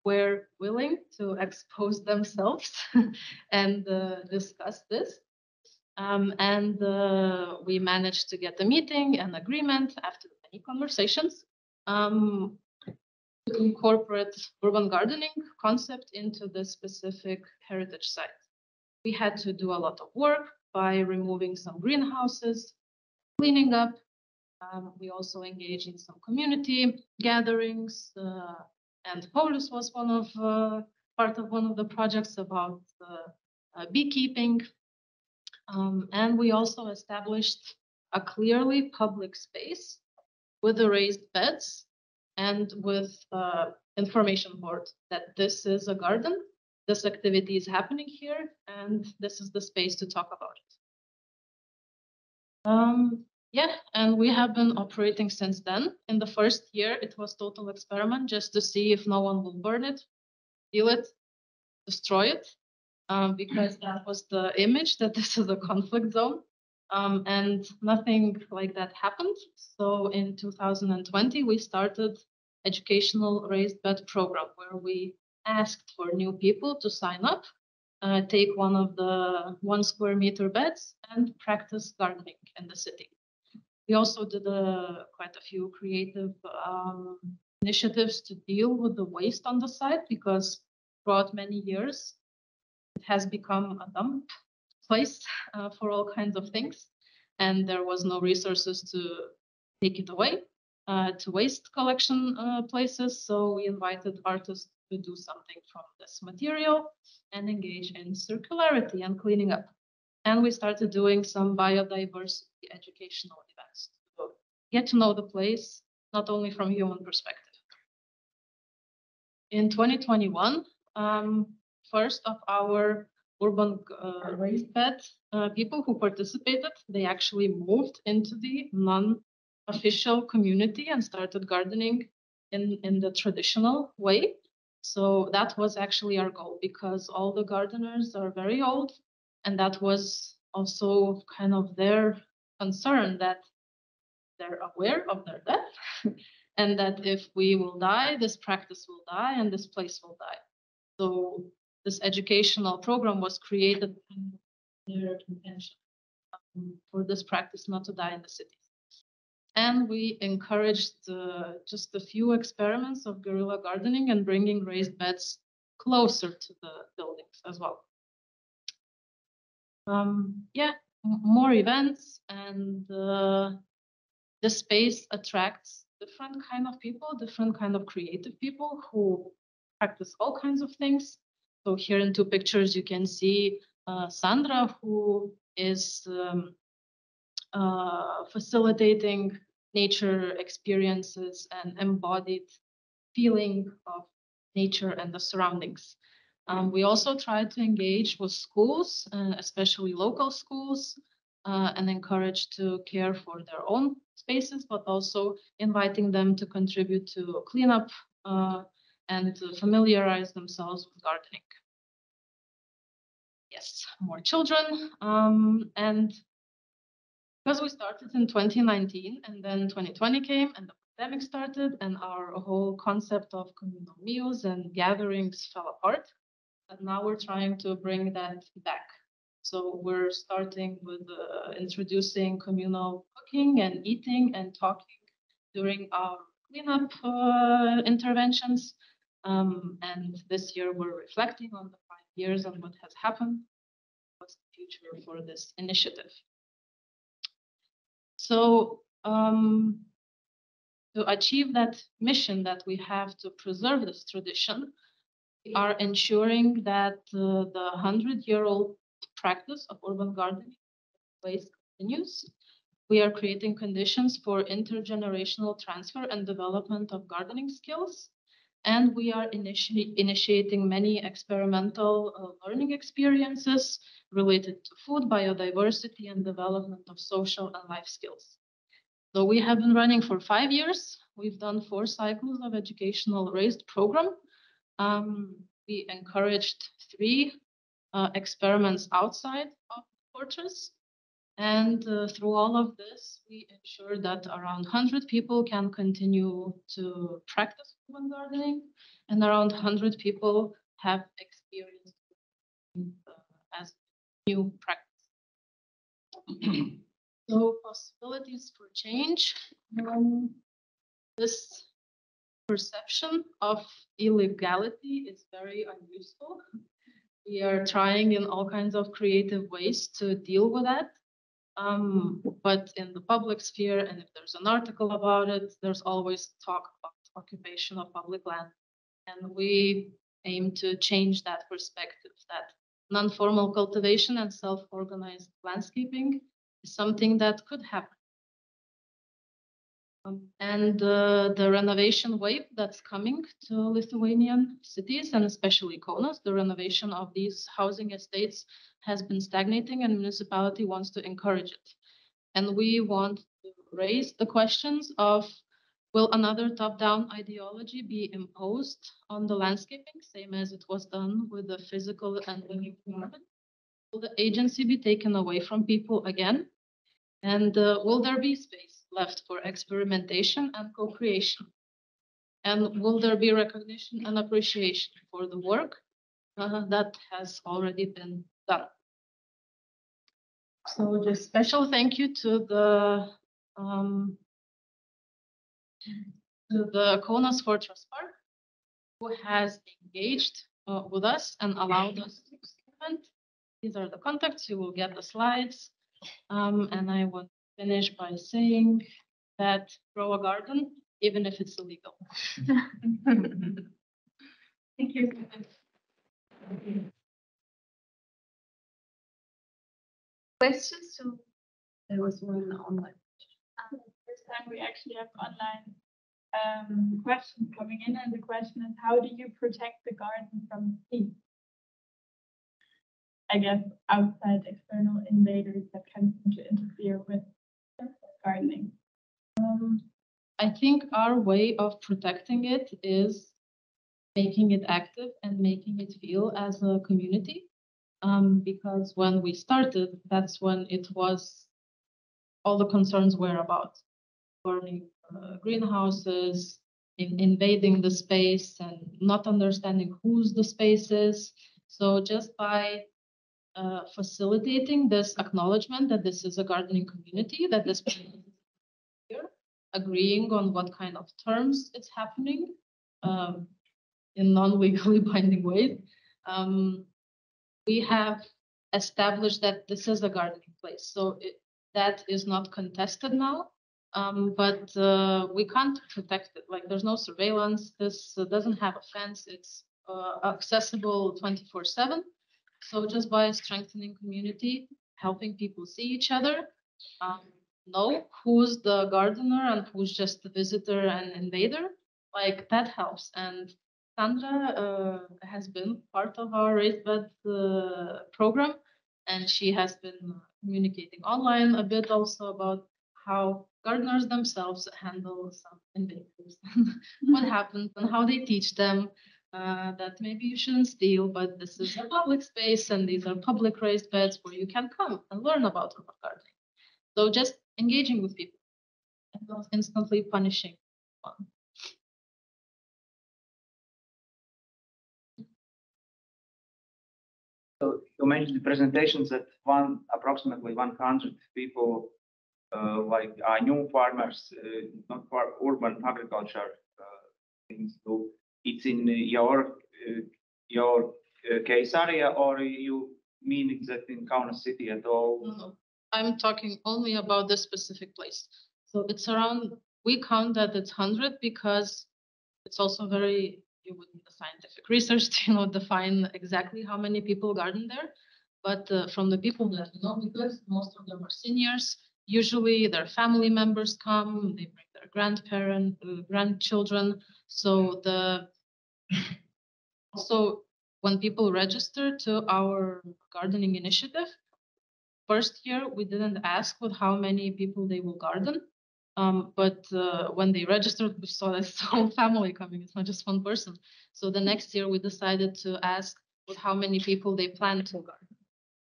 were willing to expose themselves and discuss this. We managed to get a meeting and agreement after many conversations to incorporate urban gardening concept into this specific heritage site. We had to do a lot of work by removing some greenhouses, cleaning up. We also engaged in some community gatherings, and Paulus was part of one of the projects about beekeeping. And we also established a clearly public space with the raised beds and with information board that this is a garden, this activity is happening here, and this is the space to talk about it. Yeah, and we have been operating since then. In the first year, it was total experiment just to see if no one will burn it, steal it, destroy it, because that was the image that this is a conflict zone. And nothing like that happened. So in 2020, we started educational raised bed program where we asked for new people to sign up, take one of the 1 square meter beds and practice gardening in the city. We also did quite a few creative initiatives to deal with the waste on the site because throughout many years, it has become a dump place for all kinds of things. And there was no resources to take it away to waste collection places. So we invited artists to do something from this material and engage in circularity and cleaning up. And we started doing some biodiversity educational events to get to know the place, not only from human perspective. In 2021, first of our urban raised bed people who participated, they actually moved into the non-official community and started gardening in the traditional way. So that was actually our goal because all the gardeners are very old, and that was also kind of their concern that they're aware of their death and that if we will die, this practice will die and this place will die. So this educational program was created in their intention for this practice not to die in the city. And we encouraged just a few experiments of guerrilla gardening and bringing raised beds closer to the buildings as well. Yeah, more events, and the space attracts different kind of people, different kind of creative people who practice all kinds of things. So here in 2 pictures, you can see Sandra, who is facilitating nature experiences and embodied feeling of nature and the surroundings. We also try to engage with schools, especially local schools, and encourage to care for their own spaces, but also inviting them to contribute to cleanup and to familiarize themselves with gardening. Yes, more children. And because we started in 2019 and then 2020 came and the pandemic started and our whole concept of communal meals and gatherings fell apart. But now we're trying to bring that back. So we're starting with introducing communal cooking and eating and talking during our cleanup interventions. And this year we're reflecting on the 5 years and what has happened. What's the future for this initiative? So to achieve that mission that we have to preserve this tradition, we are ensuring that the 100-year-old practice of urban gardening place continues. We are creating conditions for intergenerational transfer and development of gardening skills. And we are initiating many experimental learning experiences related to food, biodiversity, and development of social and life skills. So we have been running for 5 years. We've done 4 cycles of educational raised program. We encouraged 3 experiments outside of the fortress. And through all of this, we ensure that around 100 people can continue to practice urban gardening, and around 100 people have experience as new practice. So possibilities for change. This perception of illegality is very unuseful. We are trying in all kinds of creative ways to deal with that. But in the public sphere, and if there's an article about it, there's always talk about occupation of public land. And we aim to change that perspective, that non-formal cultivation and self-organized landscaping is something that could happen. And the renovation wave that's coming to Lithuanian cities, and especially Kaunas, the renovation of these housing estates has been stagnating, and municipality wants to encourage it. And we want to raise the questions of, will another top-down ideology be imposed on the landscaping, same as it was done with the physical and living environment? Will the agency be taken away from people again? And will there be space left for experimentation and co-creation? And will there be recognition and appreciation for the work that has already been done? So just special thank you to the Kaunas Fortress Park, who has engaged with us and allowed us to experiment. These are the contacts. You will get the slides. And I want to finish by saying that grow a garden, even if it's illegal. Thank you. Questions? So there was one online. This time we actually have online questions coming in, and the question is, how do you protect the garden from thief? I guess outside external invaders that can interfere with gardening. I think our way of protecting it is making it active and making it feel as a community. Because when we started, that's when it was, all the concerns were about burning greenhouses, invading the space, and not understanding whose the space is. So just by facilitating this acknowledgement that this is a gardening community, that this here, agreeing on what kind of terms it's happening in non-legally binding ways, we have established that this is a gardening place. So that is not contested now, but we can't protect it. Like, there's no surveillance. This doesn't have a fence. It's accessible 24/7. So just by strengthening community, helping people see each other, know who's the gardener and who's just the visitor and invader, like that helps. And Sandra has been part of our raised bed program, and she has been communicating online a bit also about how gardeners themselves handle some invaders, what happens and how they teach them that maybe you shouldn't steal, but this is a public space and these are public raised beds where you can come and learn about urban gardening. So just engaging with people and not instantly punishing one. So you mentioned the presentations that approximately 100 people like are new farmers, not for urban agriculture things. So it's in your case area, or you mean exactly in Kaunas city at all? No, I'm talking only about this specific place. So it's around, we count that it's 100 because it's also very, you would need a scientific research to define exactly how many people garden there. But from the people that know, because most of them are seniors, usually their family members come, they bring their grandchildren. So when people register to our gardening initiative, first year we didn't ask with how many people they will garden. But when they registered, we saw this whole family coming. It's not just one person. So the next year we decided to ask with how many people they plan to garden.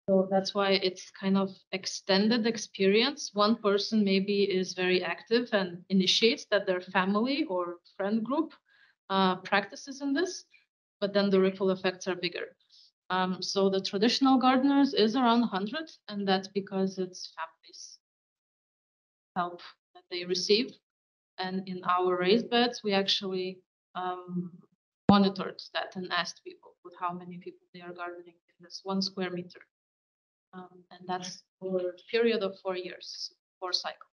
So that's why it's kind of extended experience. One person maybe is very active and initiates that their family or friend group practices in this, but then the ripple effects are bigger. So the traditional gardeners is around 100, and that's because it's families help that they receive. And in our raised beds, we actually monitored that and asked people with how many people they are gardening in this 1 square meter. And that's for a period of 4 years, 4 cycles.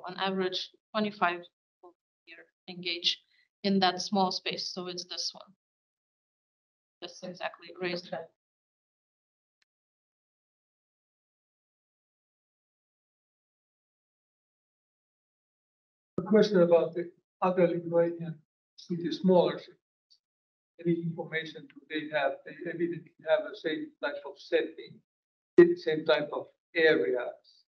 On average, 25 people a year engage in that small space. So it's this one. Just exactly raised bed. A question about the other Lithuanian cities, smaller cities. Any information do they have? They evidently have the same type of setting, same type of areas.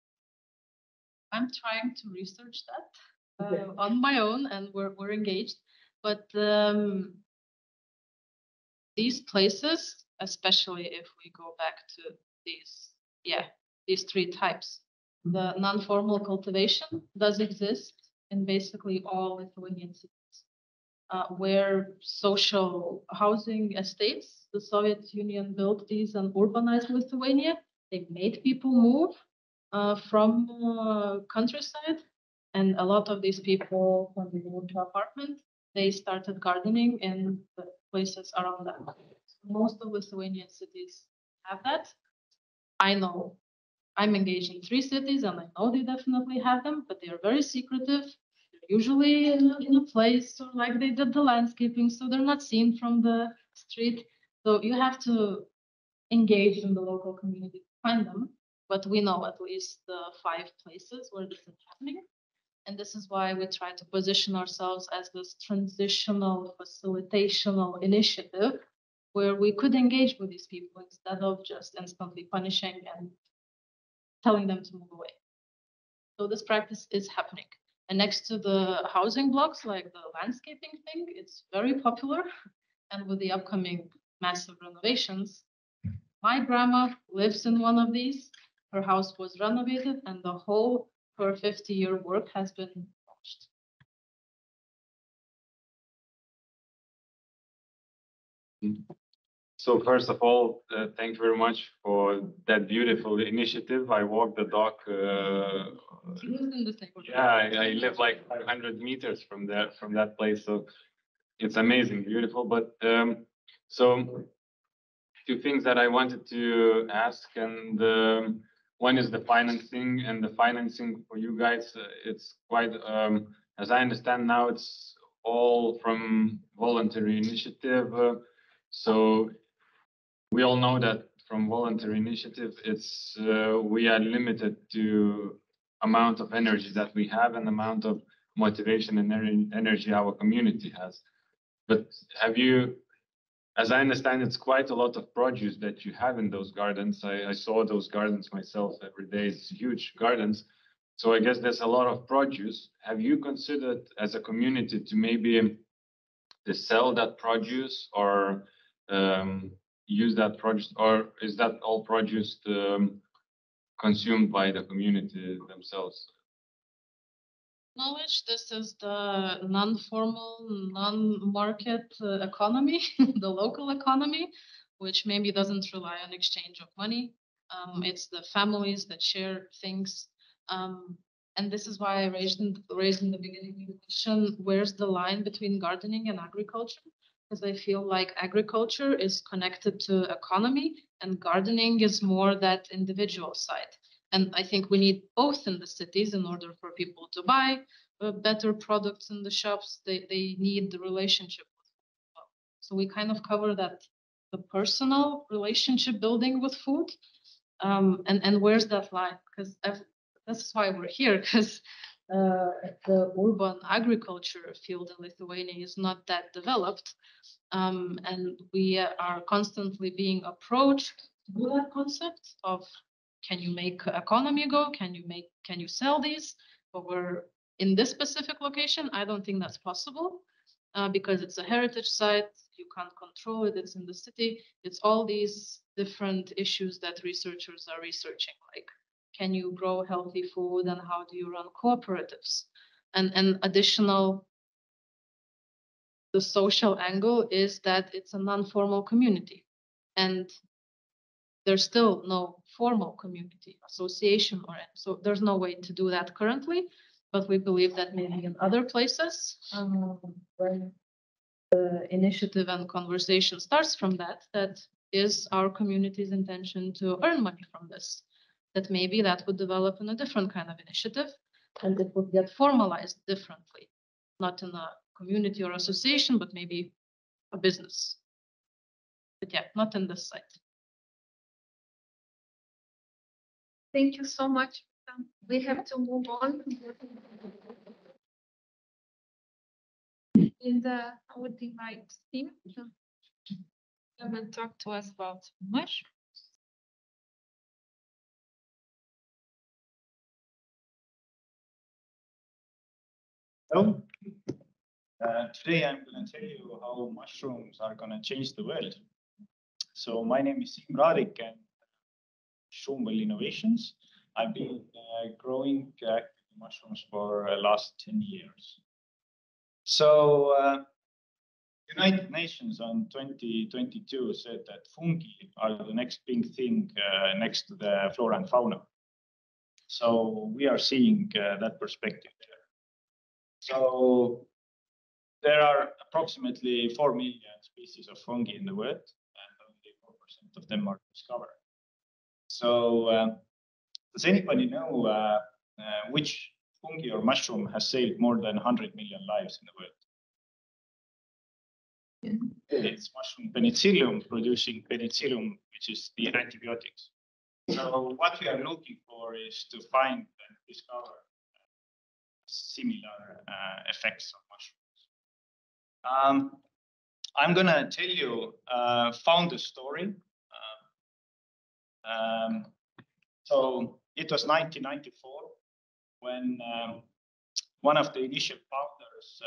I'm trying to research that on my own, and we're engaged. But these places, especially if we go back to these 3 types, the non-formal cultivation does exist in basically all Lithuanian cities, where social housing estates, the Soviet Union built these and urbanized Lithuania. They made people move from countryside, and a lot of these people, when they moved to apartment, they started gardening in the places around that. Most of Lithuanian cities have that. I know I'm engaged in 3 cities, and I know they definitely have them, but they are very secretive. They're usually in a place, or like they did the landscaping, so they're not seen from the street. So you have to engage in the local community to find them. But we know at least the 5 places where this is happening. And this is why we try to position ourselves as this transitional facilitational initiative where we could engage with these people instead of just instantly punishing and telling them to move away. So this practice is happening. And next to the housing blocks, like the landscaping thing, it's very popular. And with the upcoming massive renovations, my grandma lives in one of these. Her house was renovated and the whole her 50-year work has been launched. So first of all, thank you very much for that beautiful initiative. I walked the dog. Yeah, I live like 500 meters from that place, so it's amazing, beautiful. But so 2 things that I wanted to ask, and one is the financing, and the financing for you guys. It's quite, as I understand now, it's all from voluntary initiative. So we all know that from voluntary initiative, it's we are limited to amount of energy that we have and amount of motivation and energy our community has. But have you, as I understand, it's quite a lot of produce that you have in those gardens. I saw those gardens myself every day. It's huge gardens. So I guess there's a lot of produce. Have you considered as a community to maybe to sell that produce or use that produce, or is that all produce consumed by the community themselves? Knowledge, this is the non-formal, non-market economy, the local economy, which maybe doesn't rely on exchange of money. It's the families that share things. And this is why I raised in the beginning of the question, where's the line between gardening and agriculture? Because I feel like agriculture is connected to economy and gardening is more that individual side. And I think we need both in the cities in order for people to buy better products in the shops. They need the relationship with food. So we kind of cover that, the personal relationship building with food. And where's that line? Because that's why we're here, because the urban agriculture field in Lithuania is not that developed. And we are constantly being approached with that concept of, can you make economy go? Can you sell these? But we're in this specific location, I don't think that's possible because it's a heritage site. you can't control it, it's in the city. It's all these different issues that researchers are researching, like can you grow healthy food and how do you run cooperatives? And additional, the social angle is that it's a non-formal community, and there's still no formal community association or so there's no way to do that currently, but we believe that maybe in other places, when the initiative and conversation starts from that is our community's intention to earn money from this, that maybe that would develop in a different kind of initiative and it would get formalized differently, not in a community or association, but maybe a business. But yeah, not in this site. Thank you so much. We have to move on. And I would invite Tim to come and talk to us about mushrooms. Hello. Today I'm going to tell you how mushrooms are going to change the world. So my name is Nordic and Mushroom Innovations. I've been growing mushrooms for the last 10 years. So United Nations on 2022 said that fungi are the next big thing next to the flora and fauna. So we are seeing that perspective there. So there are approximately 4 million species of fungi in the world, and only 4% of them are discovered. So does anybody know which fungi or mushroom has saved more than 100 million lives in the world? It's mushroom penicillium, producing penicillium, which is the antibiotics. So what we are looking for is to find and discover similar effects of mushrooms. I'm going to tell you founder story. So it was 1994 when one of the initial founders'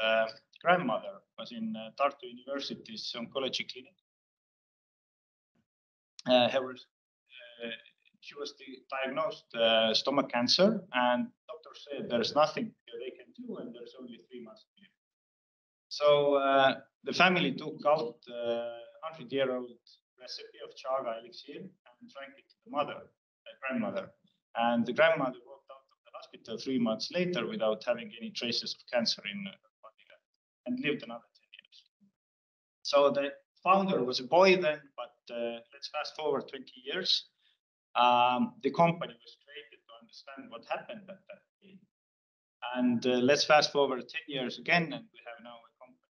grandmother was in Tartu University's oncology clinic. She was diagnosed stomach cancer, and doctor said there's nothing they can do, and there's only 3 months to live. So the family took out 100-year-old recipe of chaga elixir and drank it to the grandmother. And the grandmother walked out of the hospital 3 months later without having any traces of cancer in her body and lived another 10 years. So the founder was a boy then, but let's fast forward 20 years. The company was created to understand what happened at that day. And let's fast forward 10 years again, and we have now a company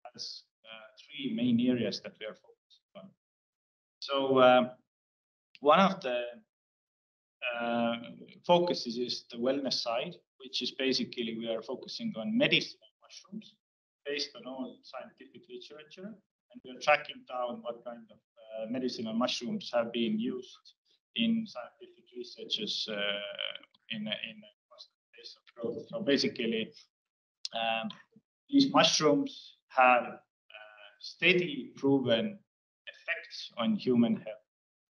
that has 3 main areas that we are focusing on. So one of the focuses is the wellness side, which is basically we are focusing on medicinal mushrooms based on all scientific literature, and we are tracking down what kind of medicinal mushrooms have been used in scientific researches in constant pace of growth. So basically, these mushrooms have steady proven effects on human health.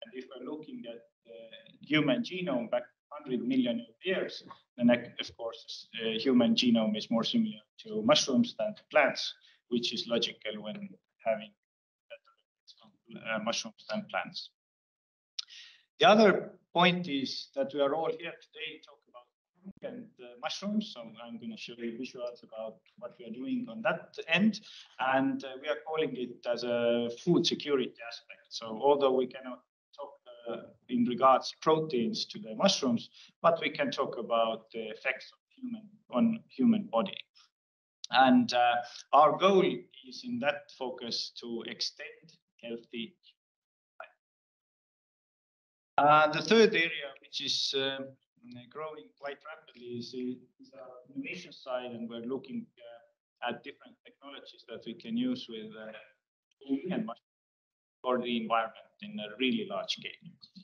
And if we're looking at the human genome back 100 million years, then of course, human genome is more similar to mushrooms than to plants, which is logical when having better mushrooms than plants. The other point is that we are all here today to talk about and mushrooms. So I'm going to show you visuals about what we are doing on that end. And we are calling it as a food security aspect. So although we cannot talk in regards proteins to the mushrooms, but we can talk about the effects of on human body. And our goal is in that focus to extend healthy life. The third area, which is growing quite rapidly, is our innovation side, and we're looking at different technologies that we can use with and for the environment in a really large scale.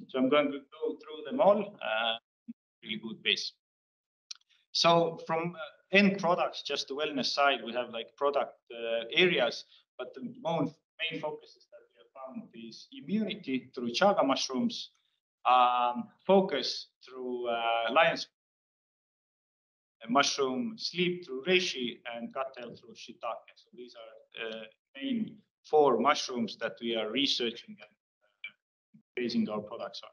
So I'm going to go through them all really good pace. So from end products, just the wellness side, we have like product areas, but the main focuses that we have found is immunity through chaga mushrooms, focus through lion's mushroom, sleep through reishi, and gut health through shiitake. So these are main 4 mushrooms that we are researching and basing our products on.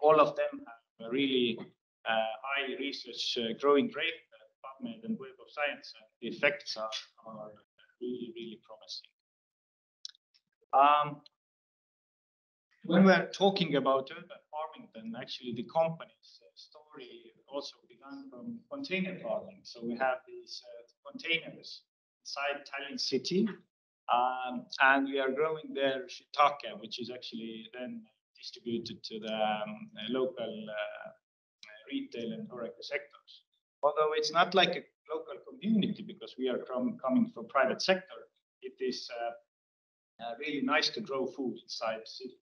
All of them have a really high research growing rate, PubMed and Web of Science, and the effects are really, really promising. When we're talking about urban farming, then actually the company's story also began from container farming. So we have these containers inside Tallinn city, and we are growing there shiitake, which is actually then distributed to the local retail and HoReCa sectors. Although it's not like a local community because we are coming from private sector, it is really nice to grow food inside the city.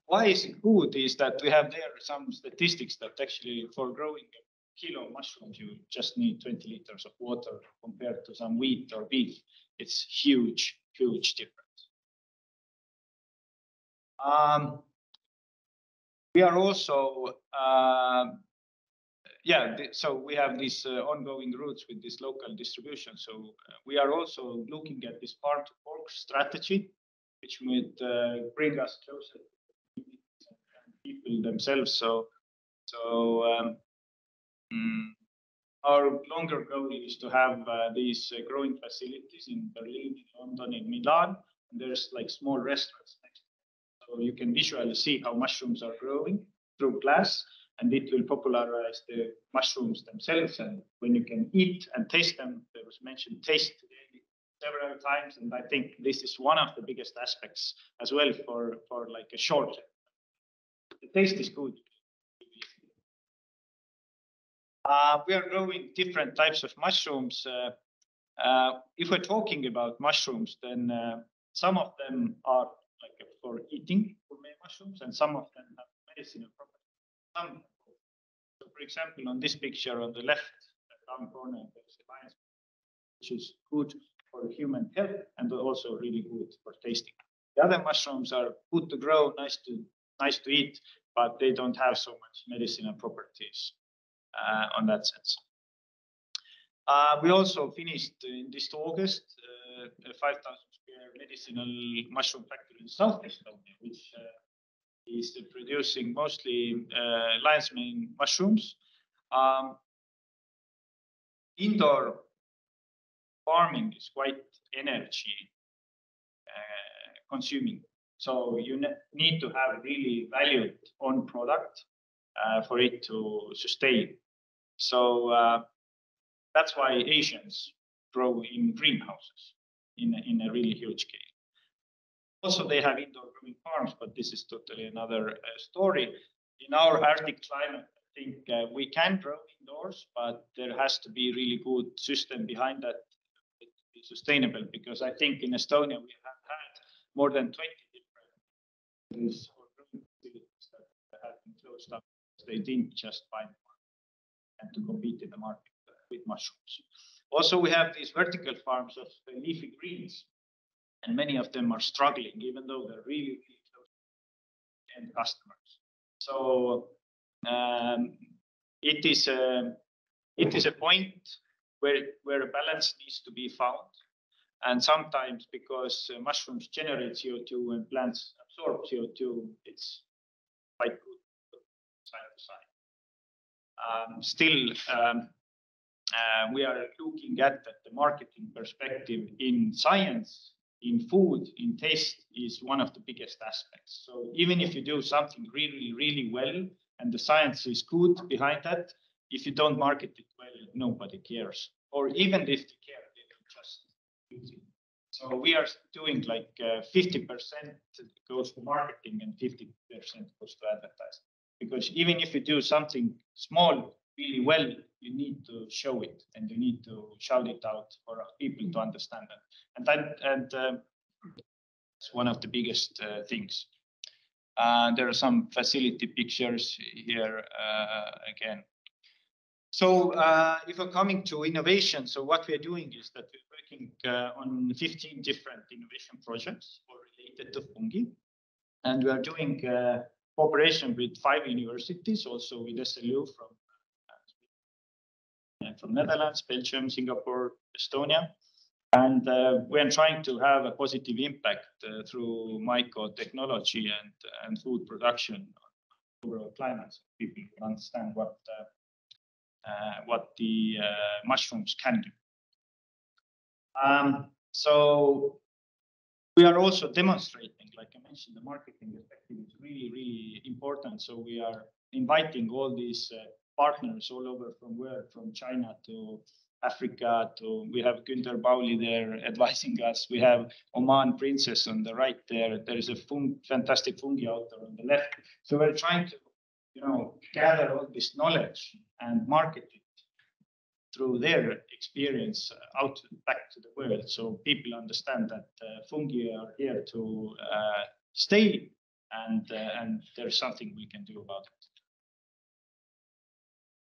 Why is it good is that we have there some statistics that actually for growing a kilo of mushrooms, you just need 20 liters of water compared to some wheat or beef. It's huge, huge difference. We are also, so we have these ongoing routes with this local distribution. So we are also looking at this farm to fork strategy, which would bring us closer to people themselves. So our longer goal is to have these growing facilities in Berlin, in London, in Milan. And there's like small restaurants next. So you can visually see how mushrooms are growing through glass, and it will popularize the mushrooms themselves. And when you can eat and taste them, there was mentioned taste today several times, and I think this is one of the biggest aspects as well for like a short term. The taste is good. We are growing different types of mushrooms. If we're talking about mushrooms, then some of them are like for eating gourmet mushrooms, and some of them have medicinal properties. So, for example, on this picture on the left down corner, there's a lion's, which is good for human health and also really good for tasting. The other mushrooms are good to grow, nice to eat, but they don't have so much medicinal properties on that sense. We also finished in this August a 5,000 square medicinal mushroom factory in South Estonia, which is producing mostly lion's mane mushrooms. Indoor farming is quite energy consuming. So you need to have really valued on product for it to sustain. So that's why Asians grow in greenhouses in a really huge scale. Also, they have indoor growing farms, but this is totally another story. In our Arctic climate, I think we can grow indoors, but there has to be really good system behind that to be sustainable. Because I think in Estonia we have had more than 20 different facilities that have been closed up. They didn't just find one and to compete in the market with mushrooms. Also, we have these vertical farms of leafy greens, and many of them are struggling, even though they're really, really close to end customers. So it is a point where a balance needs to be found. And sometimes because mushrooms generate CO2 and plants absorb CO2, it's quite good side to side. Still, we are looking at that the marketing perspective in science, in food, in taste is one of the biggest aspects. So even if you do something really, really well and the science is good behind that, if you don't market it well, nobody cares. Or even if they care, they don't just use it. So we are doing like 50% goes to marketing and 50% goes to advertising. Because even if you do something small really well, you need to show it and you need to shout it out for people to understand that. And it's one of the biggest things. There are some facility pictures here again. So if we're coming to innovation, so what we're doing is that we're working on 15 different innovation projects related to fungi. And we are doing cooperation with 5 universities, also with SLU from Netherlands, Belgium, Singapore, Estonia. And we are trying to have a positive impact through myco-technology and food production over our climate, so people can understand what the mushrooms can do. So we are also demonstrating, like I mentioned, the marketing perspective is really, really important. So we are inviting all these partners all over from China to Africa to, we have Günther Bauli there advising us. We have Oman Princess on the right there. There is a fantastic fungi out there on the left. So we're trying to, gather all this knowledge and market it through their experience back to the world, so people understand that fungi are here to stay, and there's something we can do about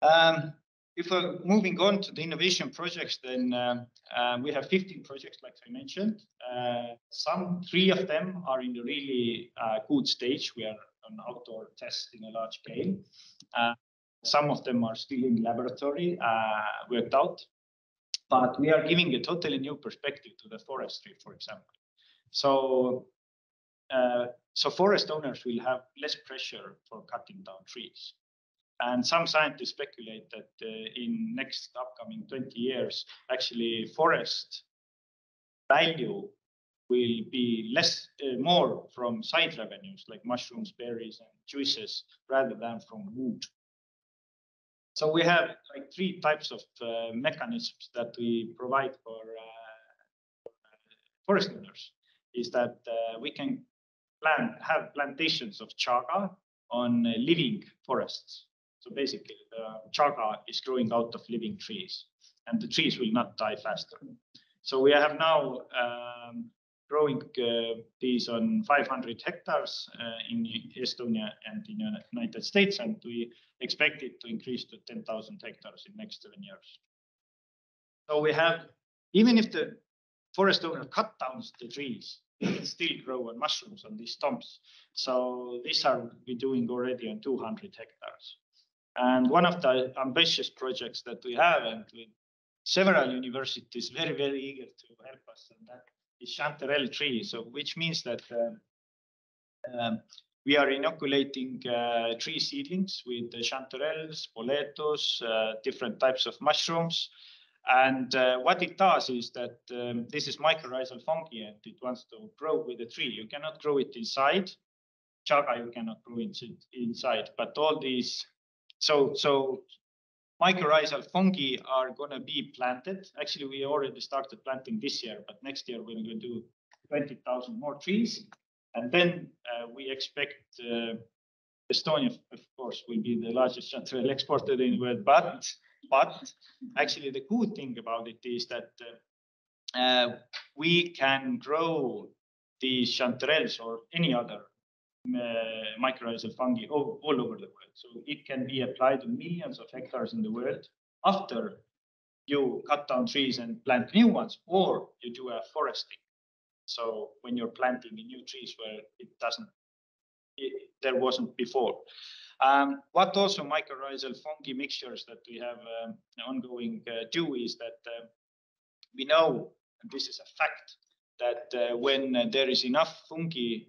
it. If we're moving on to the innovation projects, then we have 15 projects, like I mentioned. 3 of them are in the really good stage. We are on outdoor tests in a large scale. Some of them are still in laboratory, worked out, but we are giving a totally new perspective to the forestry, for example. So, forest owners will have less pressure for cutting down trees. And some scientists speculate that in next upcoming 20 years, actually forest value will be more from side revenues like mushrooms, berries, and juices rather than from wood. So we have like 3 types of mechanisms that we provide for forest owners. Is that we can have plantations of chaga on living forests. So basically, the chaga is growing out of living trees, and the trees will not die faster. So we have now growing these on 500 hectares in Estonia and in the United States, and we expect it to increase to 10,000 hectares in next 7 years. So we have, even if the forest owner cut down the trees, they can still grow on mushrooms on these stumps. So these are we doing already on 200 hectares. And one of the ambitious projects that we have, and with several universities very, very eager to help us, and that is chanterelle tree. So which means that we are inoculating tree seedlings with the chanterelles, boletos, different types of mushrooms. And what it does is that this is mycorrhizal fungi, and it wants to grow with the tree. You cannot grow it inside. Chaga you cannot grow it inside, but all these, so mycorrhizal fungi are going to be planted. Actually, we already started planting this year, but next year we're going to do 20,000 more trees. And then we expect Estonia, of course, will be the largest chanterelle exporter in the world. But actually, the good thing about it is that we can grow these chanterelles or any other mycorrhizal fungi all over the world. So it can be applied to millions of hectares in the world after you cut down trees and plant new ones, or you do a foresting. So when you're planting new trees where there wasn't before. What also mycorrhizal fungi mixtures that we have ongoing do is that we know, and this is a fact, that when there is enough fungi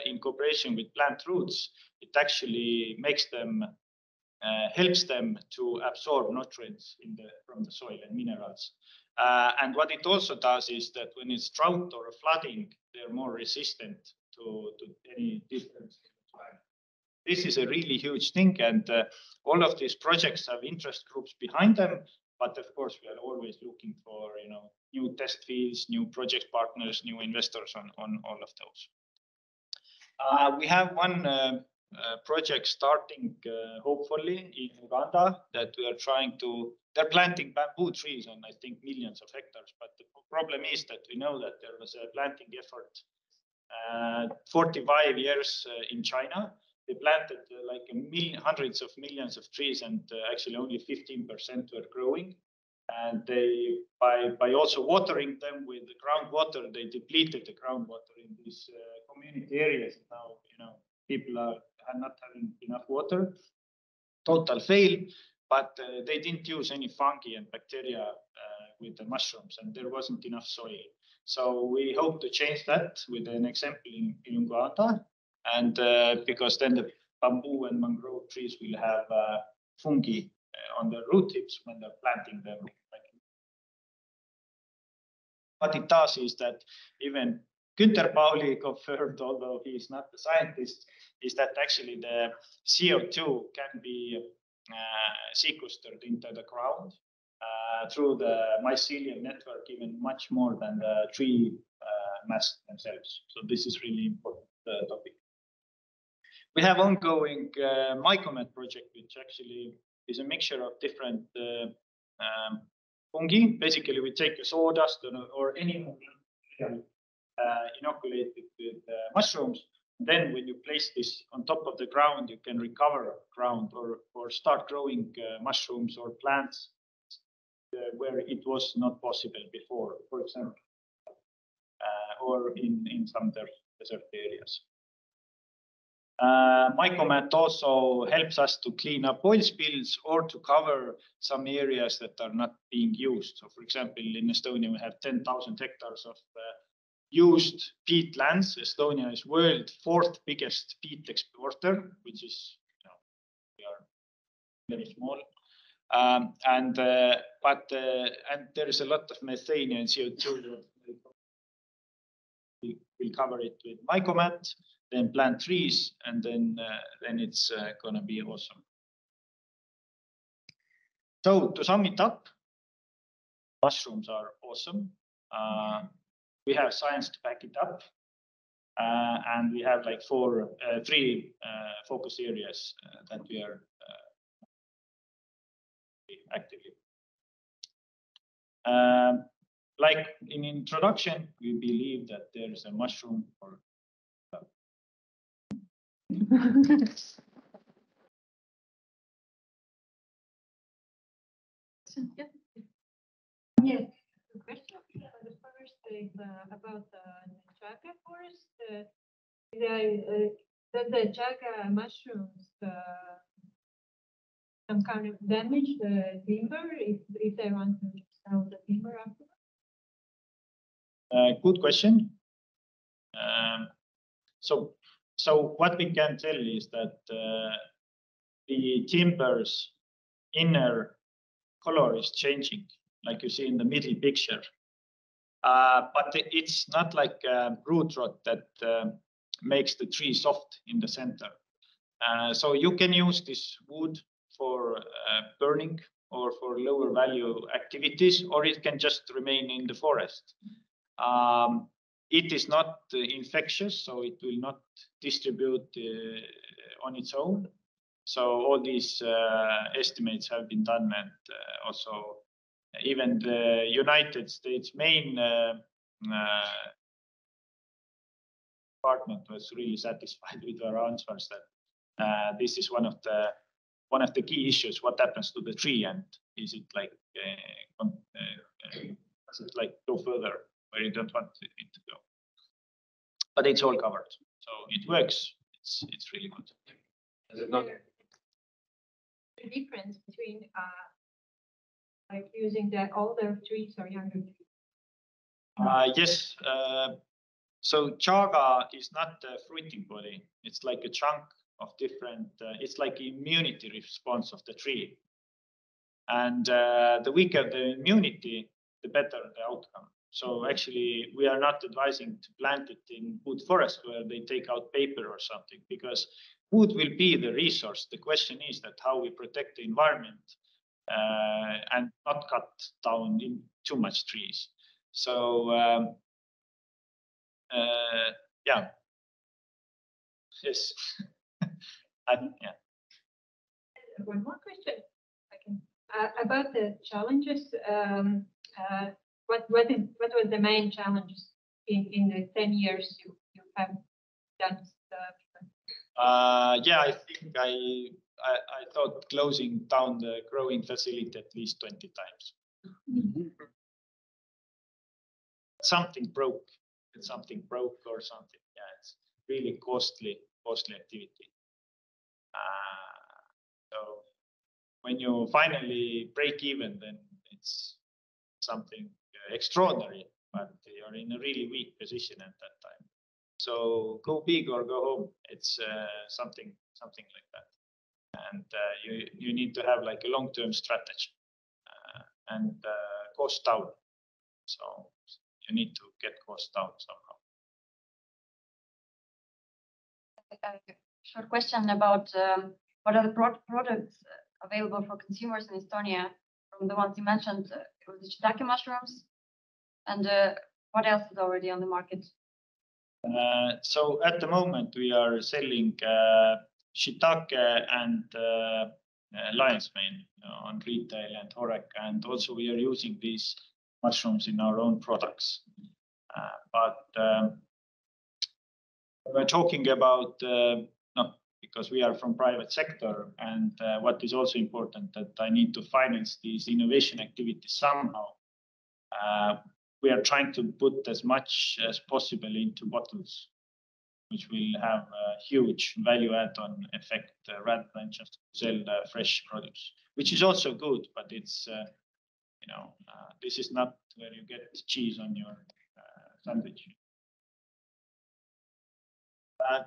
in cooperation with plant roots, it actually makes them, helps them to absorb nutrients from the soil and minerals. And what it also does is that when it's drought or flooding, they're more resistant to any difference. This is a really huge thing, and all of these projects have interest groups behind them. But of course, we are always looking for new test fields, new project partners, new investors on all of those. We have one project starting hopefully in Uganda that we are trying to. They're planting bamboo trees on, I think, millions of hectares. But the problem is that we know that there was a planting effort 45 years in China. they planted like hundreds of millions of trees, and actually only 15% were growing. And they, by also watering them with the groundwater, they depleted the groundwater in these community areas. Now, people are not having enough water. Total fail, but they didn't use any fungi and bacteria with the mushrooms, and there wasn't enough soil. So we hope to change that with an example in Uganda, and because then the bamboo and mangrove trees will have fungi on the root tips when they're planting them. What it does is that even Günther Pauli confirmed, although he is not a scientist, is that actually the CO2 can be sequestered into the ground through the mycelium network, even much more than the tree mass themselves. So this is really important topic. We have ongoing mycomet project, which actually is a mixture of different fungi. Basically, we take a sawdust or any inoculated with mushrooms. Then when you place this on top of the ground, you can recover ground or start growing mushrooms or plants where it was not possible before, for example, or in some desert areas. Mycomet also helps us to clean up oil spills or to cover some areas that are not being used. So, for example, in Estonia, we have 10,000 hectares of used peat lands. Estonia is world's 4th biggest peat exporter, which is, we are very small. And there is a lot of methane and CO2. We'll cover it with mycomet, then plant trees, and then it's going to be awesome. So to sum it up, mushrooms are awesome. We have science to back it up, and we have like three focus areas that we are actively. Like in introduction, we believe that there is a mushroom for Yes. The question for the first is about the chaga forest. Does the chaga mushrooms some kind of damage the timber if they want to sell the timber after? Good question. So what we can tell is that the timber's inner color is changing, like you see in the middle picture. But it's not like root rot that makes the tree soft in the center. So you can use this wood for burning or for lower value activities, or it can just remain in the forest. It is not infectious, so it will not distribute on its own. So all these estimates have been done, and also even the United States main department was really satisfied with our answers that this is one of the key issues. What happens to the tree, and is it like does it like go further where you don't want it to go? But it's all covered, so it works. It's really good. Is there a difference between like using the older trees or younger trees? Yes. So chaga is not a fruiting body. It's like a chunk of different. It's like immunity response of the tree, and the weaker the immunity, the better the outcome. So actually, we are not advising to plant it in wood forest where they take out paper or something, because wood will be the resource. The question is that how we protect the environment and not cut down in too much trees. So yeah, yes, yeah. One more question, about the challenges. What was the main challenges in the 10 years you have done stuff? Yeah, I think I thought closing down the growing facility at least 20 times. Something broke. Something broke or something. Yeah, it's really costly activity. So when you finally break even, then it's something extraordinary, but you're in a really weak position at that time. So go big or go home. It's something like that. And you need to have like a long-term strategy and cost down. So you need to get cost down somehow. Short question about what are the products available for consumers in Estonia from the ones you mentioned, the shiitake mushrooms, and what else is already on the market? So at the moment we are selling shiitake and lion's mane on retail and Horeca, and also we are using these mushrooms in our own products. But we're talking about because we are from private sector, and what is also important that I need to finance these innovation activities somehow. We are trying to put as much as possible into bottles, which will have a huge value add-on effect rather than just sell fresh produce, which is also good, but it's this is not where you get cheese on your sandwich.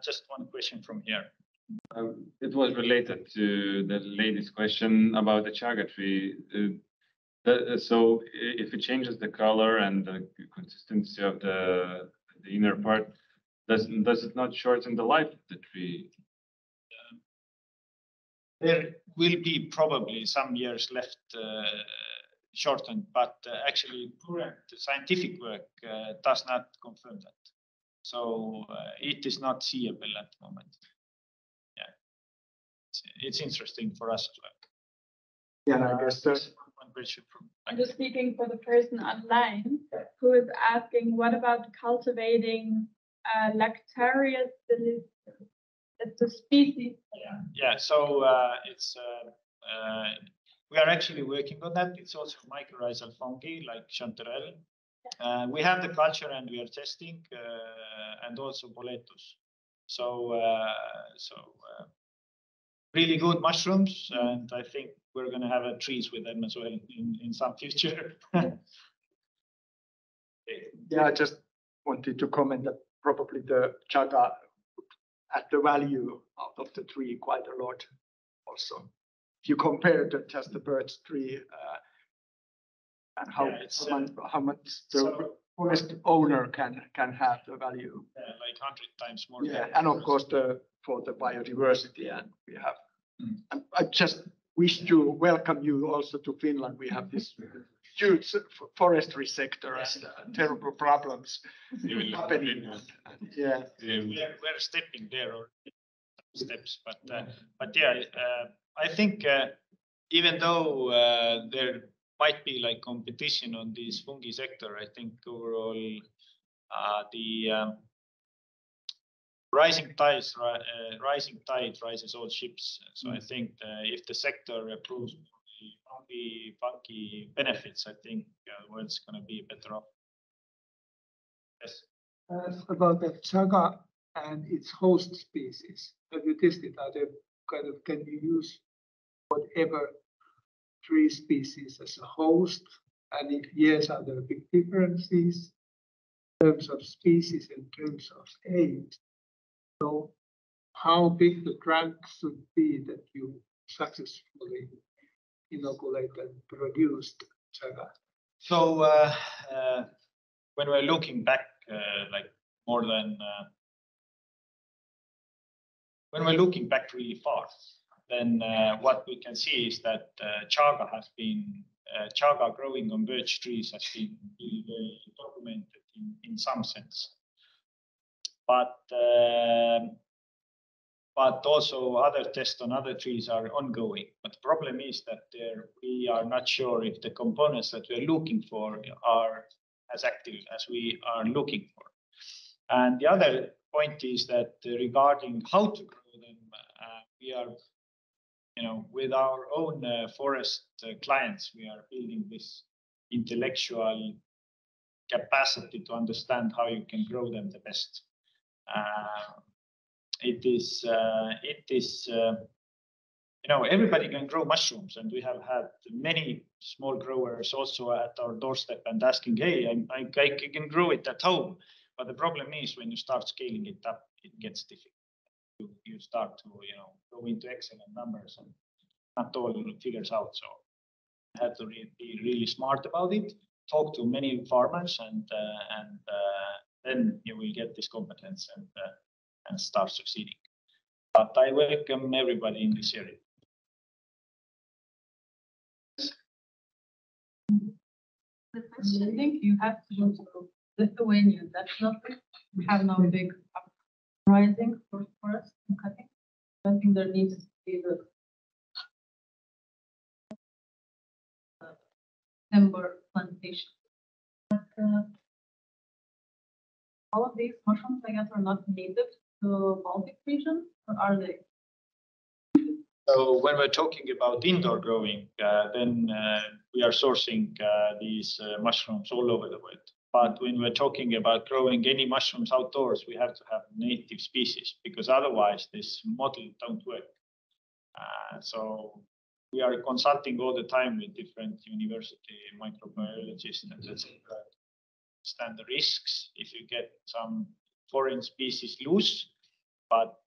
Just one question from here. It was related to the lady's question about the chaga tree. So if it changes the color and the consistency of the inner part, does it not shorten the life of the tree? There will be probably some years left shortened, but actually current scientific work does not confirm that. So it is not seeable at the moment. Yeah, it's interesting for us as well. Yeah, I guess there's one question from. I'm just speaking for the person online who is asking, what about cultivating Lactarius delictis? It's a species. Yeah. So it's we are actually working on that. It's also mycorrhizal fungi like chanterelle. We have the culture and we are testing, and also boletus. So really good mushrooms, and I think we're going to have a trees with them as well in some future. Yeah, I just wanted to comment that probably the chaga at the value out of the tree quite a lot also. If you compare just the birch tree and how much the forest owner can have the value. Yeah, like 100 times more. Yeah, and of course for the biodiversity, and we have. I just wish to welcome you also to Finland. We have this huge forestry sector and terrible problems happening. Yeah, we're stepping there or steps, but yeah, I think even though there might be like competition on this fungi sector, I think overall the rising tide rises all ships. So I think if the sector approves the fungi benefits, I think the world's going to be better off. Yes. About the chaga and its host species, have you tested? Are they can you use whatever tree species as a host? And if yes, are there big differences in terms of species, in terms of age? So how big the trunk should be that you successfully inoculate and produced chaga? So when we're looking back, like more than when we're looking back really far, then what we can see is that chaga growing on birch trees has been really well documented in some sense. But also other tests on other trees are ongoing. But the problem is that we are not sure if the components that we're looking for are as active as we are looking for. And the other point is that regarding how to grow them, we are, with our own forest clients, we are building this intellectual capacity to understand how you can grow them the best. Everybody can grow mushrooms, and we have had many small growers also at our doorstep and asking, hey, I can grow it at home. But the problem is when you start scaling it up, it gets difficult. You start to go into excellent numbers, and not all figures out. So you have to be really smart about it. Talk to many farmers, and then you will get this competence and start succeeding. But I welcome everybody in this area. I think you have to go to Lithuania. That's not we have no big uprising for forest and cutting. I think there needs to be the timber plantation. But all of these mushrooms, I guess, are not native to the Baltic region, or are they? So when we're talking about indoor growing, then we are sourcing these mushrooms all over the world. But when we're talking about growing any mushrooms outdoors, we have to have native species, because otherwise this model don't work. So we are consulting all the time with different university microbiologists and etc. Understand the risks if you get some foreign species loose, but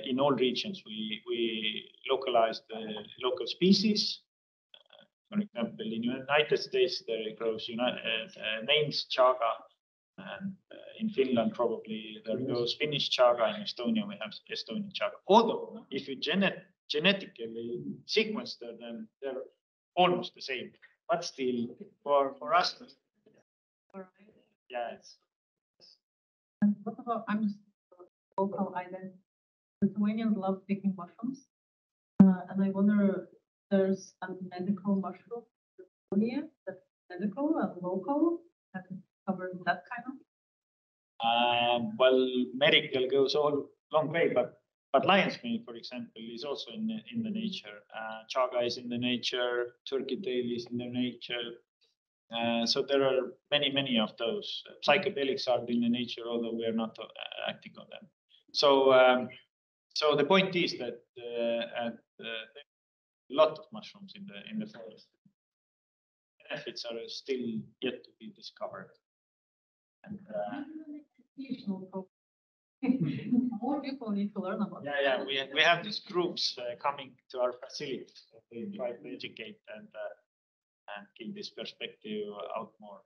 in all regions we localize the local species. For example, in the United States there grows Maine's chaga, and in Finland probably there goes Finnish chaga. In Estonia we have Estonian chaga. Although if you genetically sequence them, they're almost the same. But still, for us, yeah, it's. And what about local identity? Lithuanians love picking mushrooms, and I wonder if there's a medical mushroom in Lithuania that's medical and local and covers that kind of. Well, medical goes all long way, but lion's mane, for example, is also in the nature. Chaga is in the nature. Turkey tail is in the nature. So there are many of those. Psychedelics are in the nature, although we are not acting on them. So the point is that a lot of mushrooms in the forest. Benefits are still yet to be discovered. And, more people need to learn about. Yeah. We have these groups coming to our facility. They try to educate and keep this perspective out more.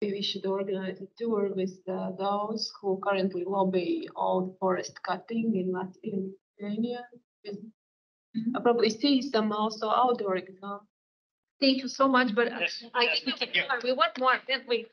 Maybe we should organize a tour with those who currently lobby all forest cutting in Lithuania. I probably see some also outdoor examples. Thank you so much, but Yes. we want more, don't we?